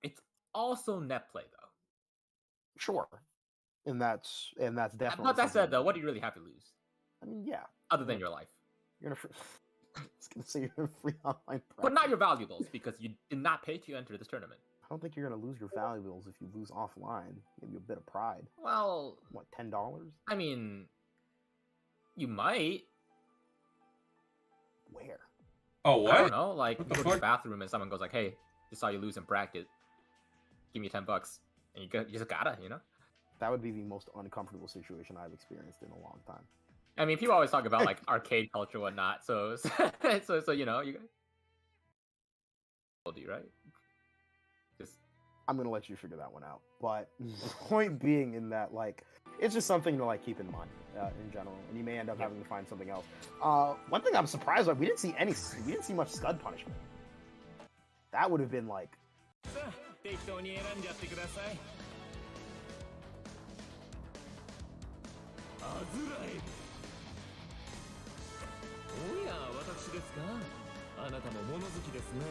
S2: it's also net play though.
S3: Sure, and that's definitely.
S2: But that
S3: something
S2: said though, what do you really have to lose?
S3: I mean, yeah,
S2: Other than your life.
S3: you're gonna. I was gonna say you're gonna free online practice.
S2: But not your valuables, because you did not pay to enter this tournament.
S3: I don't think you're gonna lose your valuables if you lose offline. Give you a bit of pride.
S2: Well,
S3: What, $10?
S2: I mean, you might.
S3: Where?
S1: Oh,
S2: I don't
S1: what?
S2: know. Like, you
S1: What the
S2: go to the
S1: fuck?
S2: bathroom and someone goes like, "Hey, just saw you lose in bracket. Give me $10," and you just gotta, you know.
S3: That would be the most uncomfortable situation I've experienced in a long time.
S2: I mean, people always talk about like arcade culture and whatnot. So you know, you do right. Just
S3: I'm gonna let you figure that one out. But the point being, in that like, it's just something to like keep in mind in general, and you may end up having to find something else. One thing I'm surprised by, we didn't see much scud punishment. That would have been like.
S4: さあ適当に選んじゃってくださいアズラエルおや私ですかあなたも物好きですね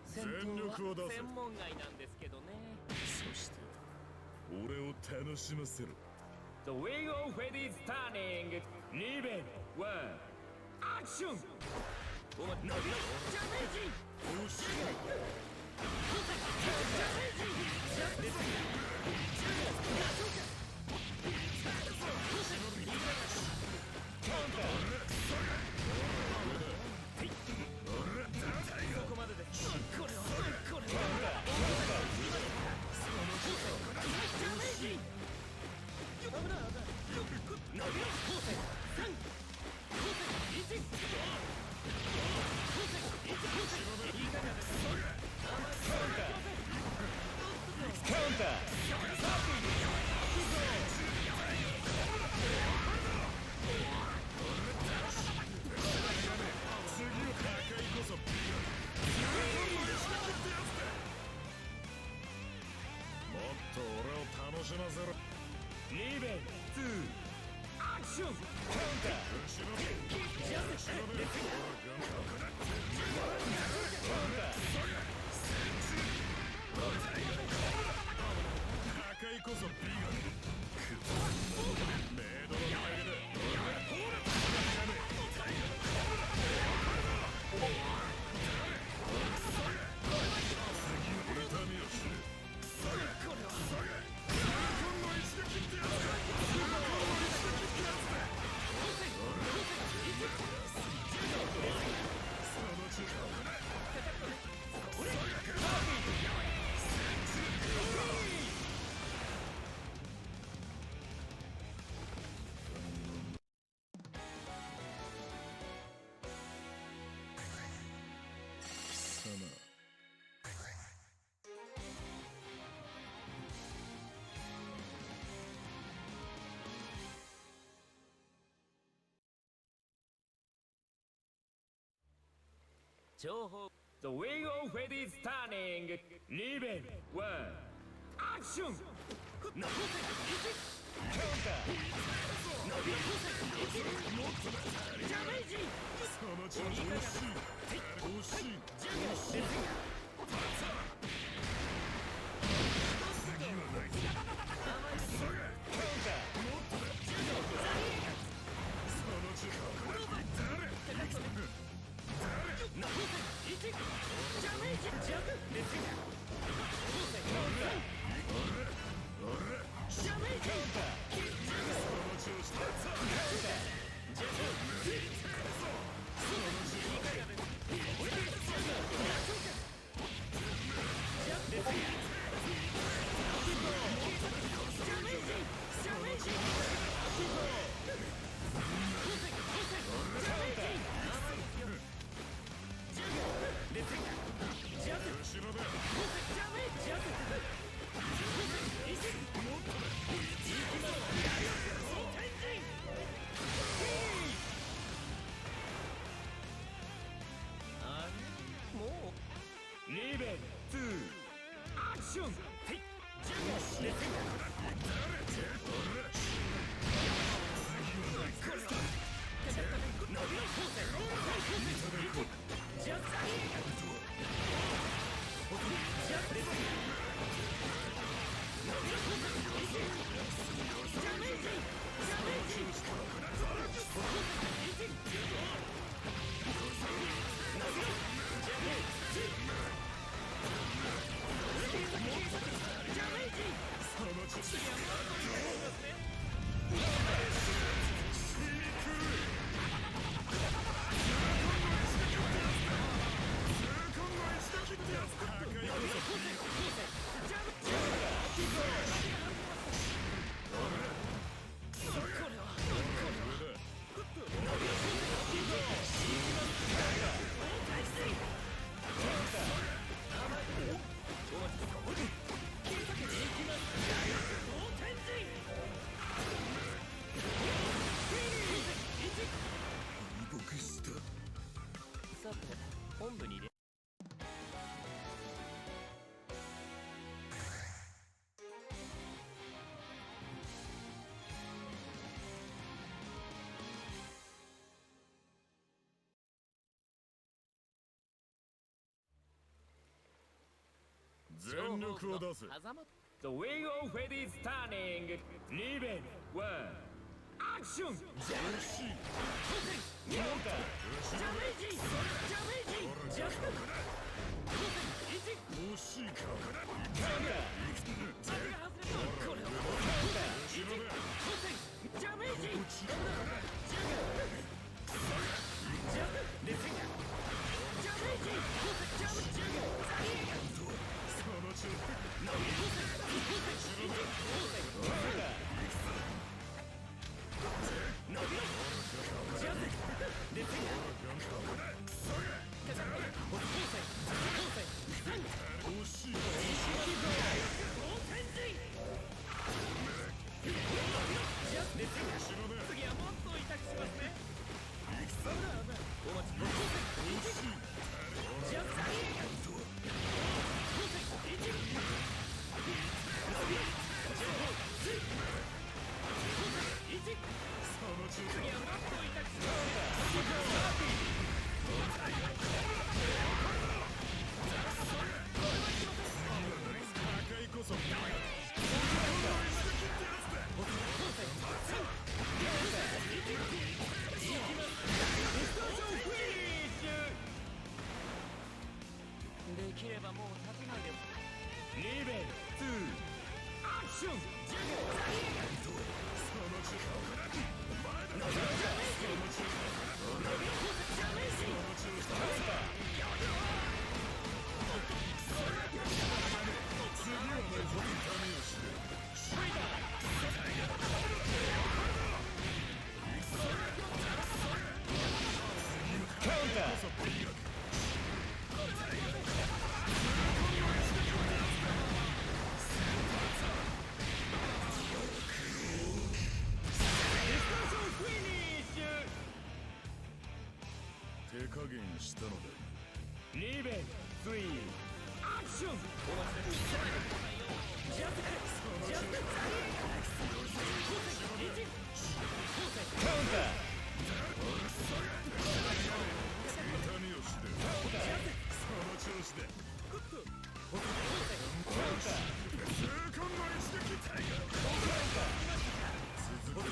S4: 戦闘は専門外なんですけどね
S6: そして俺を楽しませろ
S4: The wheel of fate is turning リベンワンアクションおまダメージ
S6: よし もっと俺を楽しませろ
S4: リベンツーアクションカウンター
S6: 後ろで破壊こそ美学メイド
S4: The wheel of fate is turning. Riven, one, action! Counter! Damage!
S6: その調子惜しい惜しい次はないその時リベン2アクション全力を出せ The wheel of fate is turning. Riven, one, action! Damage! Counter! Damage! Damage! Riven, two, action! Counter! 手加減したので
S4: リベン3アクションジャスジャスカウンター
S6: 痛みを知れその調子で痛恨の一撃タイガー続く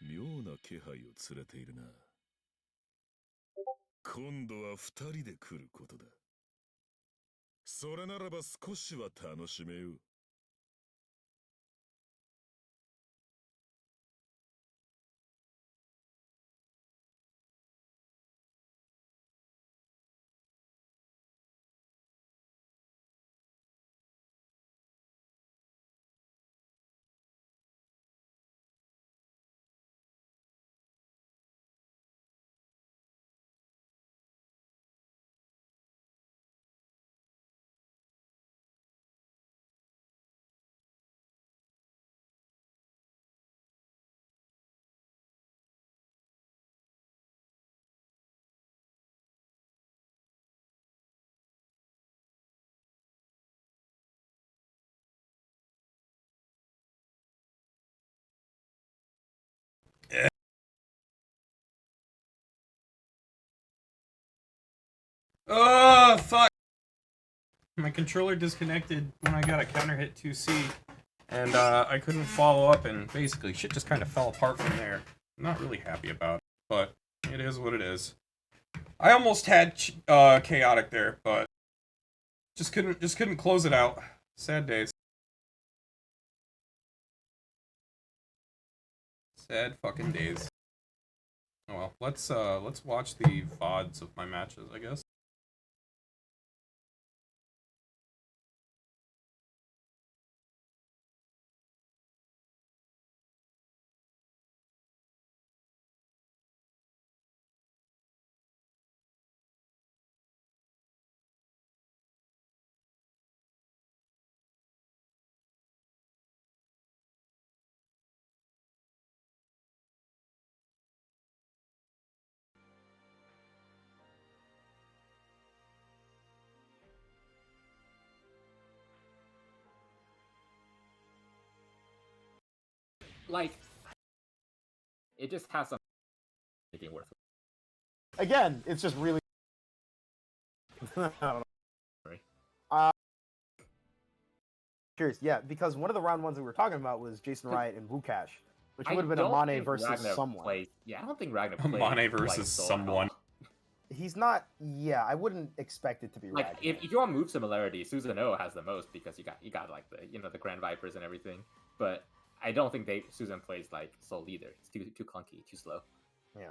S6: 妙な気配を連れているな。今度は二人で来ることだ。それならば少しは楽しめよう。
S1: Oh, fuck! My controller disconnected when I got a counter hit 2C, and I couldn't follow up, and basically shit just kind of fell apart from there. I'm not really happy about it, but it is what it is. I almost had chaotic there, but just couldn't close it out. Sad days. Sad fucking days. Oh well, let's watch the VODs of my matches, I guess.
S2: Like, it just has some anything worth it.
S3: Again, it's just really. I don't know.
S2: Sorry.
S3: Curious, yeah, because one of the round ones we were talking about was Jason Riot and Wukash, which
S2: I
S3: would have been a
S2: don't
S3: Mane
S2: think
S3: versus
S2: Ragnar
S3: someone.
S2: plays- Yeah, I don't think Ragnar plays
S1: Mane versus
S2: like, so
S1: someone.
S2: well.
S3: He's not. Yeah, I wouldn't expect it to be
S2: Like,
S3: Ragnar.
S2: if you want move similarity, Susanoo has the most because you got like the Grand Vipers and everything. But I don't think Susan plays like Soul either. It's too clunky, too slow.
S3: Yeah.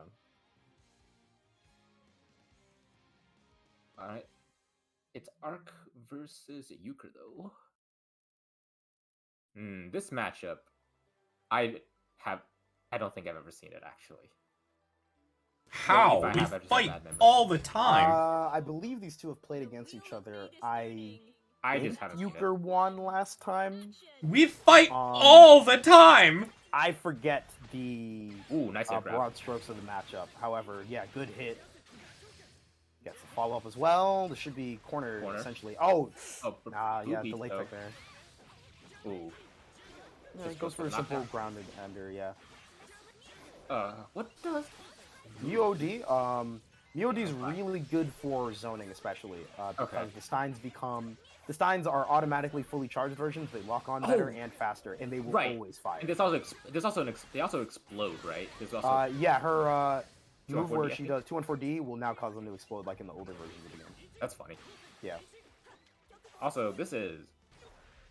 S2: All right, it's Arc versus Euchre though. This matchup, I don't think I've ever seen it actually.
S1: How?
S2: Well, if I
S1: We
S2: have, I just have
S1: fight
S2: bad memory.
S1: all the time.
S3: I believe these two have played against each other. I
S2: just
S3: think
S2: haven't seen it.
S3: Euchre won last time.
S1: We fight all the time.
S3: I forget the
S2: Ooh, nice air grab.
S3: broad strokes of the matchup. However, yeah, good hit. Gets the follow up as well. This should be corner. Essentially. Oh, nah, yeah,
S2: Blue
S3: delay
S2: beat,
S3: pick there.
S2: Ooh.
S3: Yeah,
S2: Just
S3: it goes for a
S2: the
S3: simple
S2: knockdown.
S3: grounded ender, yeah.
S2: What does
S3: UOD, UOD is really good for zoning, especially because
S2: Okay.
S3: the Steins are automatically fully charged versions. They lock on better
S2: Oh!
S3: and faster, and they will
S2: Right.
S3: always fire.
S2: And they also explode, right? There's also
S3: Yeah, her move
S2: 214D,
S3: where
S2: I
S3: she
S2: think.
S3: does 214D will now cause them to explode like in the older versions of the game.
S2: That's funny.
S3: Yeah.
S2: Also, this is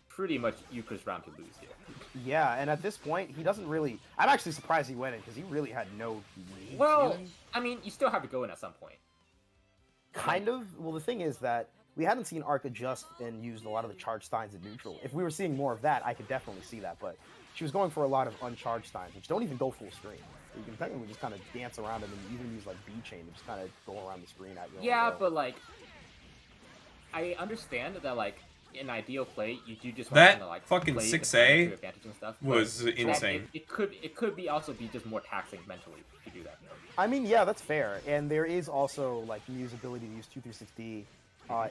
S2: pretty much Euchre's round to lose here.
S3: Yeah, and at this point, he doesn't really. I'm actually surprised he went in because he really had no need.
S2: Well,
S3: to.
S2: I mean, you still have to go in at some point.
S3: Kind of. Well, the thing is that we hadn't seen Arc adjust and used a lot of the charged Steins in neutral. If we were seeing more of that, I could definitely see that. But she was going for a lot of uncharged Steins, which don't even go full screen. So you can technically just kind of dance around them and even use like B chain to just kind of go around the screen at your own
S2: Yeah,
S3: will.
S2: but like, I understand that like in ideal play, you do just
S1: That
S2: want to like
S1: fucking
S2: play
S1: 6A
S2: the to advantage and stuff. but
S1: was
S2: that-
S1: insane.
S2: It could be also be just more taxing mentally to do that.
S3: I mean, yeah, that's fair. And there is also like Mew's ability to use 236D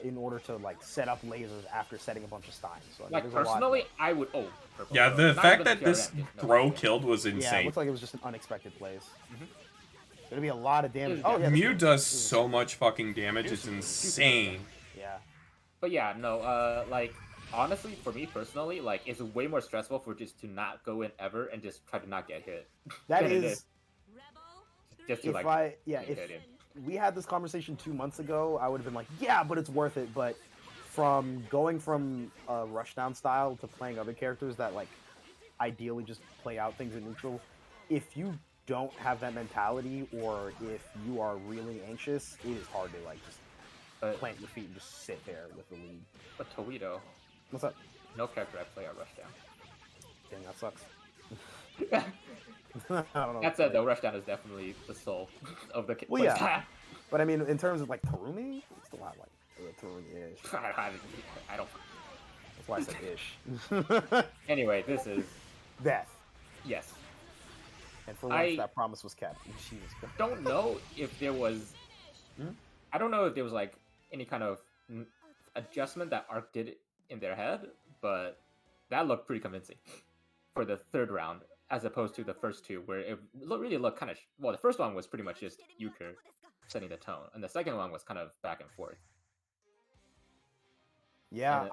S3: in order to like set up lasers after setting a bunch of Steins. So, I mean,
S2: Like
S3: there's a lot-
S2: personally, I would. Oh, purple.
S1: Yeah,
S2: So
S1: the
S2: not
S1: fact
S2: even
S1: that
S2: the
S1: this
S2: TRM, just no
S1: throw
S2: idea.
S1: killed was
S3: Yeah, it
S1: insane.
S3: looks like it was just an unexpected place.
S2: Mhm.
S3: Gonna be a lot of damage.
S2: It was
S3: Oh yeah,
S1: Mew
S3: this is-
S1: does
S3: this is-
S1: so much fucking damage, it's
S3: Super
S1: insane.
S3: Yeah.
S2: But yeah, no, like honestly, for me personally, like it's way more stressful for just to not go in ever and just try to not get hit.
S3: That
S2: than it
S3: is.
S2: just to
S3: If
S2: like
S3: if
S2: get in.
S3: we had this conversation 2 months ago, I would have been like, yeah, but it's worth it. But from going from a rushdown style to playing other characters that like ideally just play out things in neutral, if you don't have that mentality or if you are really anxious, it is hard to like just
S2: But,
S3: plant your feet and just sit there with the lead.
S2: but Toledo,
S3: What's up?
S2: no character I play at Rushdown.
S3: Dang, that sucks. I don't know.
S2: That said, though, Rushdown is definitely the soul of the.
S3: Well, yeah. But I mean, in terms of like Tarumi, it's still not like Tarumi-ish.
S2: I don't.
S3: That's why I said ish.
S2: Anyway, this is
S3: Death.
S2: yes.
S3: And for once, that promise was kept. Jesus Christ.
S2: Don't know if there was.
S3: Hmm?
S2: I don't know if there was like any kind of adjustment that Arc did in their head, but that looked pretty convincing for the third round, as opposed to the first two, where it really looked kind of. Well, the first one was pretty much just Euchre setting the tone, and the second one was kind of back and forth.
S3: Yeah,
S2: And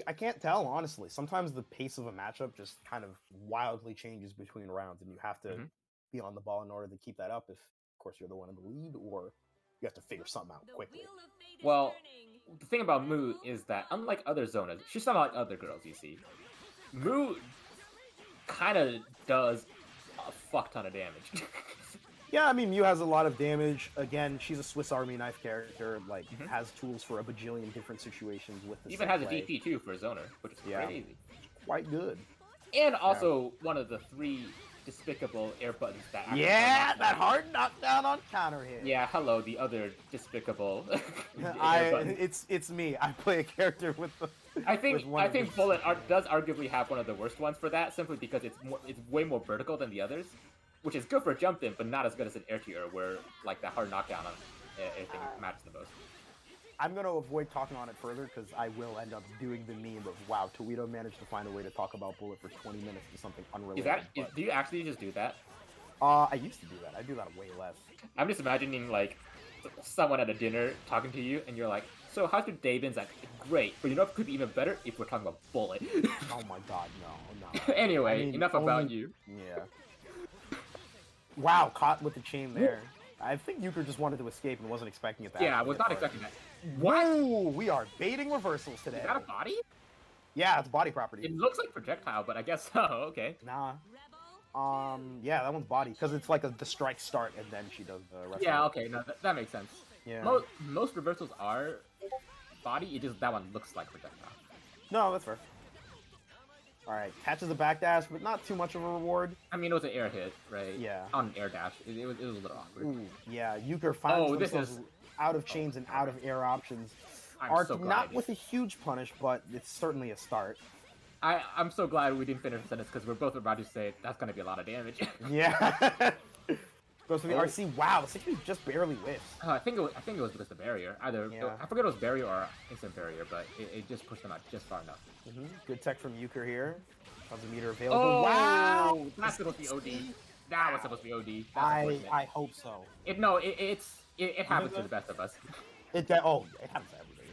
S3: I can't tell honestly. Sometimes the pace of a matchup just kind of wildly changes between rounds, and you have to
S2: Mhm.
S3: be on the ball in order to keep that up. If, of course, you're the one in the lead, or you have to figure something out quickly.
S2: Well, the thing about Moo is that unlike other zonas, she's not like other girls you see. Moo kind of does a fuck ton of damage.
S3: Yeah, I mean, Mew has a lot of damage. Again, she's a Swiss Army knife character. Like,
S2: Mhm.
S3: has tools for a bajillion different situations with the
S2: Even
S3: set
S2: has a
S3: play.
S2: DP too for a zoner, which is
S3: Yeah.
S2: crazy.
S3: Quite good.
S2: And also one of the 3 despicable air buttons that. actually
S3: Yeah,
S2: knock
S3: that
S2: down.
S3: hard knockdown on counter hit.
S2: Yeah, hello, the other despicable air
S3: I
S2: button.
S3: it's me. I play a character with the.
S2: I think
S3: with one of these.
S2: Bullet does arguably have one of the worst ones for that, simply because it's way more vertical than the others, which is good for jump in, but not as good as an air tier, where like that hard knockdown on anything matters the most.
S3: I'm gonna avoid talking on it further because I will end up doing the meme of wow, Toledo managed to find a way to talk about Bullet for 20 minutes to something unrelated.
S2: Do you actually just do that?
S3: I used to do that. I do that way less.
S2: I'm just imagining like someone at a dinner talking to you, and you're like, "So how's your day been?" It's like, "Great," but you know it could be even better if we're talking about Bullet.
S3: Oh my god, no.
S2: Anyway,
S3: I mean,
S2: enough about you.
S3: Yeah. Wow, caught with the chain there. I think Euchre just wanted to escape and wasn't expecting it.
S2: Yeah, I was not expecting that. What?
S3: Whoa, we are baiting reversals today.
S2: Is that a body?
S3: Yeah, it's body property.
S2: It looks like projectile, but I guess so. Okay.
S3: Nah. Yeah, that one's body because it's like the strike start and then she does the rest.
S2: Yeah.
S3: of it.
S2: Okay. No, that makes sense.
S3: Yeah.
S2: Most reversals are body. It just that one looks like projectile.
S3: No, that's fair. All right, catches a backdash, but not too much of a reward.
S2: I mean, it was an air hit, right?
S3: Yeah.
S2: On an air dash, it was a little awkward.
S3: Ooh, yeah, Euchre finds
S2: Oh, this
S3: themselves
S2: is-
S3: out of chains and out of air options.
S2: I'm
S3: Arc
S2: so glad.
S3: not with a huge punish, but it's certainly a start.
S2: I'm so glad we didn't finish the sentence because we're both about to say that's gonna be a lot of damage.
S3: Yeah. Goes for the
S2: Oh.
S3: RC. Wow, the 60 just barely whiffs.
S2: I think it was because the barrier. Either
S3: Yeah.
S2: I forget it was barrier or instant barrier, but it just pushed them out just far enough.
S3: Good tech from Euchre here. Tons of meter available.
S2: Oh,
S3: Wow!
S2: that's gonna be OD. That was supposed to be OD. That's
S3: I
S2: unfortunate.
S3: hope so.
S2: It happens to the best of us.
S3: It happens to everybody.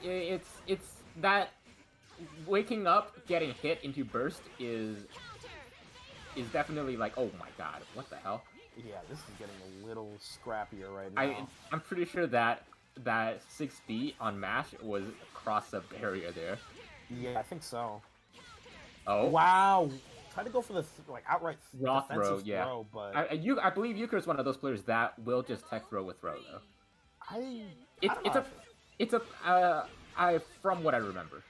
S3: Yeah.
S2: It's that waking up, getting hit into burst is definitely like, oh my god, what the hell?
S3: Yeah, this is getting a little scrappier right now.
S2: I'm pretty sure that 6B on MASH was across the barrier there.
S3: Yeah, I think so.
S2: Oh
S3: Wow, try to go for the outright
S2: raw
S3: defensive
S2: throw, yeah.
S3: throw, but
S2: I believe Euchre is one of those players that will just tech throw with throw though. I from what I remember.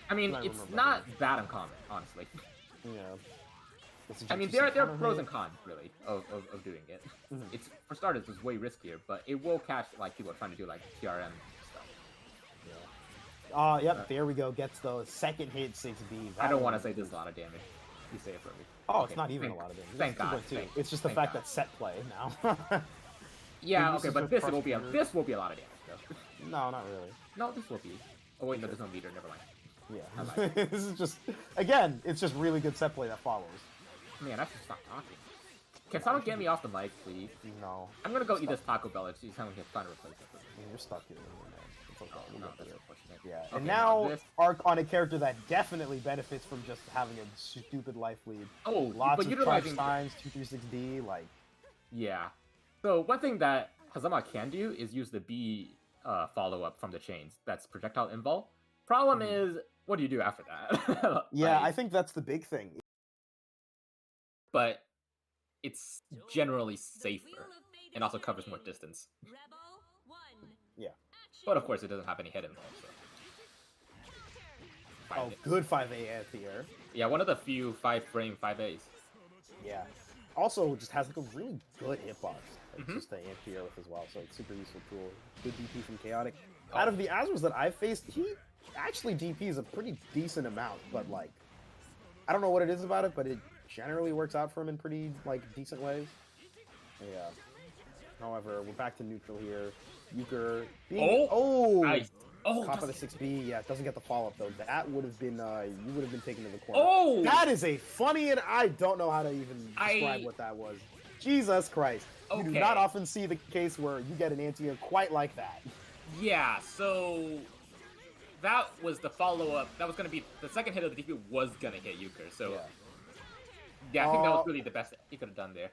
S2: I mean, it's not that uncommon, honestly.
S3: Yeah.
S2: I mean, there are pros and cons, really, of doing it. It's for starters, it's way riskier, but it will catch like people trying to do like TRM stuff.
S3: Yep, there we go. Gets the second hit 6B.
S2: I don't want to say this is a lot of damage. You say it for me.
S3: Oh, it's not even a lot of damage.
S2: Thank God.
S3: It's just the fact that set play now.
S2: Yeah, okay, but this will be a lot of damage though.
S3: No, not really.
S2: No, this will be. Oh wait, no, there's no meter. Never mind.
S3: Yeah. This is just, again, it's just really good set play that follows.
S2: Man, I should stop talking. Can someone get me off the mic, please?
S3: No.
S2: I'm gonna go eat this Taco Bell and see if someone can find a replacement for me.
S3: You're stuck here. It's okay.
S2: Oh, no, that's unfortunate.
S3: Yeah,
S2: Okay,
S3: and now
S2: this...
S3: arc on a character that definitely benefits from just having a stupid life lead.
S2: Oh,
S3: Lots
S2: but
S3: of
S2: utilizing
S3: times, 236D, like...
S2: Yeah. So one thing that Hazama can do is use the B follow-up from the chains. That's projectile invul. Problem is, what do you do after that?
S3: Yeah, I think that's the big thing.
S2: But it's generally safer and also covers more distance.
S3: Yeah.
S2: But of course, it doesn't have any hit involved. So.
S3: Oh, good 5A anti-air.
S2: Yeah, one of the few 5-frame 5As.
S3: Yeah. Also, just has like a really good hitbox. It's just an anti-air with as well, so it's super useful tool. Good DP from Chaotic. Out of the Azurs that I've faced, he actually DPs a pretty decent amount, but like, I don't know what it is about it, but it generally works out for him in pretty like decent ways. Yeah. However, we're back to neutral here. Euchre being
S2: Nice. Oh,
S3: top of the 6B. Yeah, doesn't get the follow up though. That would have been you would have been taken to the corner.
S2: Oh,
S3: that is a funny, and I don't know how to even describe what that was. Jesus Christ! You do not often see the case where you get an anti-air quite like that.
S2: Yeah. So that was the follow up. That was going to be the second hit of the DP was going to hit Euchre. So yeah, I think that was really the best he could have done there.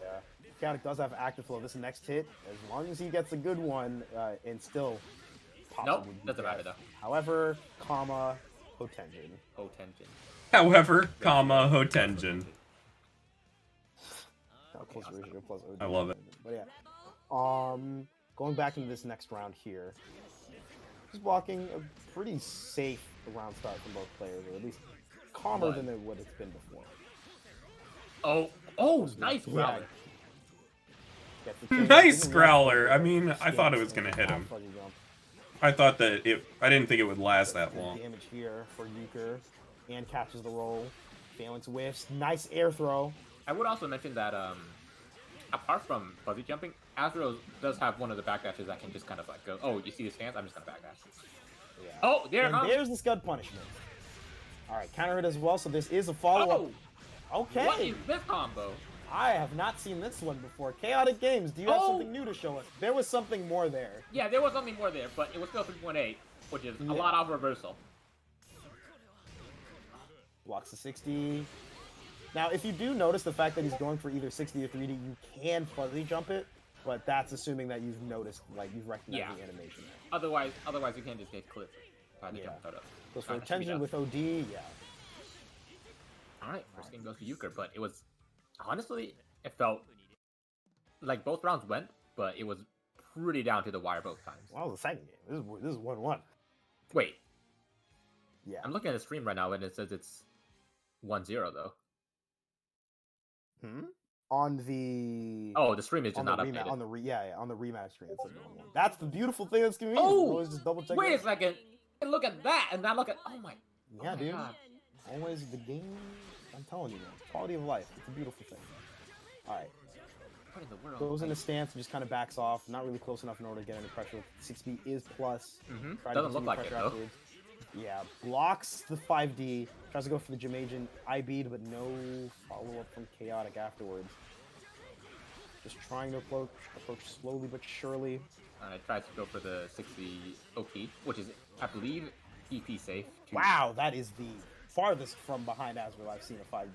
S3: Yeah. Chaotic does have active flow. This next hit, as long as he gets a good one, and still
S2: nope, doesn't matter though.
S3: However, comma, Hotenjin.
S1: However, comma, Hotenjin.
S3: Close ratio plus OD.
S1: I love it.
S3: But yeah. Going back into this next round here. Just blocking a pretty safe round start from both players, or at least calmer than it would have been before.
S2: Oh, nice growler.
S1: Nice growler. I mean, I thought it was gonna hit him. I thought that I didn't think it would last that long.
S3: Damage here for Euchre, and catches the roll. Phalanx whiffs. Nice air throw.
S2: I would also mention that apart from fuzzy jumping, Azrael does have one of the backdashes that can just kind of like go, oh, you see the stance? I'm just gonna backdash.
S3: Yeah.
S2: Oh,
S3: there's the Scud punishment. All right, counter hit as well. So this is a follow-up.
S2: Oh,
S3: okay.
S2: What is this combo?
S3: I have not seen this one before. Chaotic Games, do you have something new to show us? There was something more there.
S2: Yeah, there was something more there, but it was still 3.8, which is a lot of reversal.
S3: Blocks the 60. Now, if you do notice the fact that he's going for either 60 or 3D, you can fuzzy jump it, but that's assuming that you've noticed, like, you've recognized the animation there.
S2: Otherwise you can't just get clipped by the jump photo.
S3: Goes for attention with OD, yeah.
S2: Alright, first game goes to Euchre, but it was... Honestly, it felt like both rounds went, but it was pretty down to the wire both times.
S3: Well, the second game. This is 1-1.
S2: Wait.
S3: Yeah.
S2: I'm looking at the stream right now, and it says it's 1-0, though.
S3: On the...
S2: Oh, the stream is just not updated.
S3: On the rematch screen. It's 1-1. That's the beautiful thing that's convenient.
S2: Oh!
S3: Always just double check.
S2: Wait a second. Look at that, and now look at... Oh my...
S3: Yeah, dude.
S2: God.
S3: Always the game... I'm telling you, man. Quality of life. It's a beautiful thing. Alright.
S2: What in the world?
S3: Goes in a stance and just kind of backs off. Not really close enough in order to get any pressure. 6B is plus.
S2: Doesn't look like it, though.
S3: Yeah, blocks the 5D, tries to go for the Jamaican IB'd, but no follow-up from Chaotic afterwards. Just trying to approach slowly but surely.
S2: I tried to go for the 60 OP, which is, I believe, EP safe.
S3: Wow, that is the farthest from behind Azrael I've seen a 5D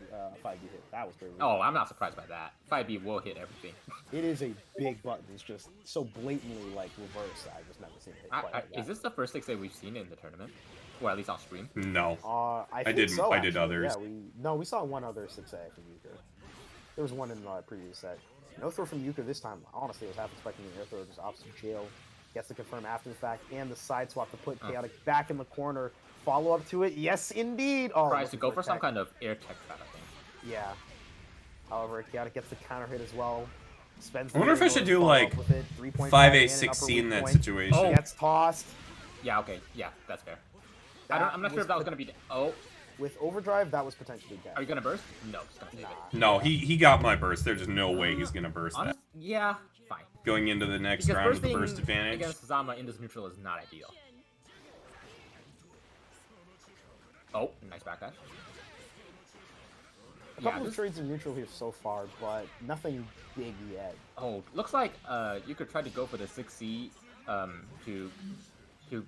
S3: hit. That was very weird.
S2: Oh, I'm not surprised by that. 5B will hit everything.
S3: It is a big button. It's just so blatantly, like, reverse. I've just never seen it hit quite like that.
S2: Is this the first 6A we've seen in the tournament? Or at least on stream?
S1: No.
S3: I
S1: did.
S3: so,
S1: I did
S3: actually.
S1: others.
S3: Yeah, we saw one other 6A from Euchre. There was one in the previous set. No throw from Euchre this time. Honestly, I was half expecting the air throw just opposite jail. Gets to confirm after the fact, and the side swap to put Chaotic back in the corner. Follow up to it. Yes, indeed. Oh,
S2: Tries to go for some kind of air tech trap, I think.
S3: Yeah. However, Chaotic gets the counter hit as well. Spends
S1: I wonder if I should do like 5A60 in that situation.
S2: Oh.
S3: Gets tossed.
S2: Yeah, okay. Yeah, that's fair. I'm not sure if that was going to be... Oh.
S3: With overdrive, that was potentially dead.
S2: Are you going to burst? No, he's going to save it.
S1: No, he got my burst. There's just no way he's gonna burst that.
S2: Yeah, fine.
S1: Going into the next
S2: Because
S1: round with the
S2: bursting
S1: burst advantage.
S2: against Zama in this neutral is not ideal. Oh, nice backdash.
S3: A couple of trades in neutral here so far, but nothing big yet.
S2: Oh, looks like you could try to go for the 6C to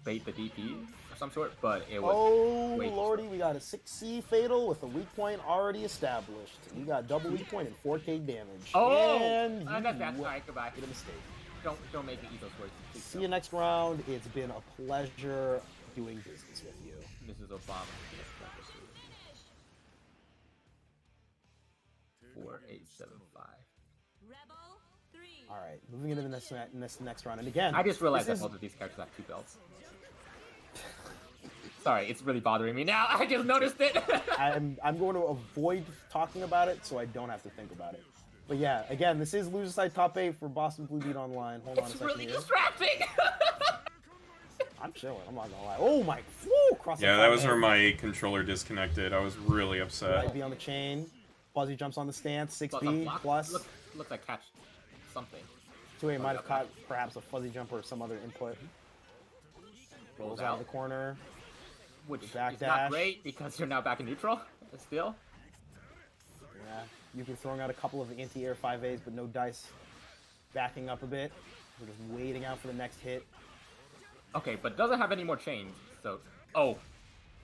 S2: bait the DP of some sort, but it was way too
S3: lordy,
S2: slow.
S3: we got a 6C fatal with a weak point already established. We got double weak point and 4k damage.
S2: Oh,
S3: and
S2: that's bad. Alright, goodbye.
S3: Made a mistake.
S2: Don't make it Ethos worse.
S3: See you next round. It's been a pleasure doing business with you.
S2: Mrs. Obama. 4875.
S3: All right, moving into the next round, and again,
S2: I just realized that
S3: this is-
S2: both of these characters have 2 belts. Sorry, it's really bothering me now. I just noticed it.
S3: I'm going to avoid talking about it so I don't have to think about it. But yeah, again, this is loser side top 8 for Boston Blue Beat Online. Hold on a
S2: It's
S3: second
S2: really
S3: here.
S2: distracting.
S3: I'm chilling. I'm not gonna lie. Oh my! Woo!
S1: Yeah, that was where my controller disconnected. I was really upset.
S3: Might be on the chain. Fuzzy jumps on the stance. 6B
S2: Block.
S3: plus.
S2: Looks like catch something.
S3: 2A might have caught perhaps a fuzzy jump or some other input. Rolls out of the corner.
S2: Which is
S3: Back
S2: not
S3: dash.
S2: great because you're now back in neutral. Still.
S3: Yeah, you can throwing out a couple of anti-air 5As, but no dice. Backing up a bit. We're just waiting out for the next hit.
S2: Okay, but doesn't have any more chains. So, oh,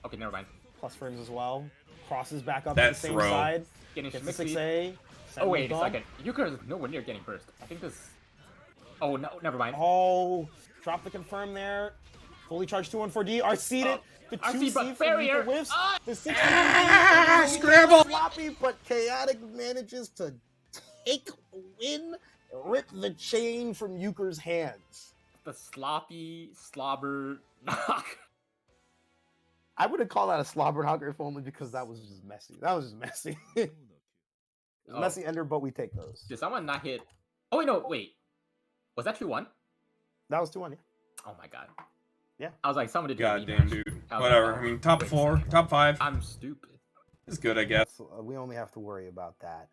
S2: okay, never mind.
S3: Plus frames as well. Crosses back up
S1: That
S3: to the same
S1: throw.
S3: side.
S2: Getting
S3: Gets the
S2: Schmidt
S3: 6A.
S2: Oh wait a second. Euchre is nowhere near getting burst. I think this. Oh no, never mind.
S3: Oh, drop the confirm there. Fully charged 214D. Are seated. The
S2: RC,
S3: 2C
S2: but
S3: from
S2: barrier.
S3: Euchre whiffs. The 6
S1: Scramble!
S3: Floppy, but Chaotic manages to take the win. Rip the chain from Euchre's hands.
S2: The sloppy slobber knock.
S3: I wouldn't call that a slobber knocker if only because that was just messy. That was just messy. It was
S2: Oh.
S3: messy ender, but we take those.
S2: Did someone not hit? Oh wait, no, wait. Was that 2-1?
S3: That was 2-1, yeah.
S2: Oh my god.
S3: Yeah.
S2: I was like, someone did.
S1: Goddamn, dude. Whatever. I mean, top 4, top 5.
S2: I'm stupid.
S1: It's good, I guess.
S3: So, we only have to worry about that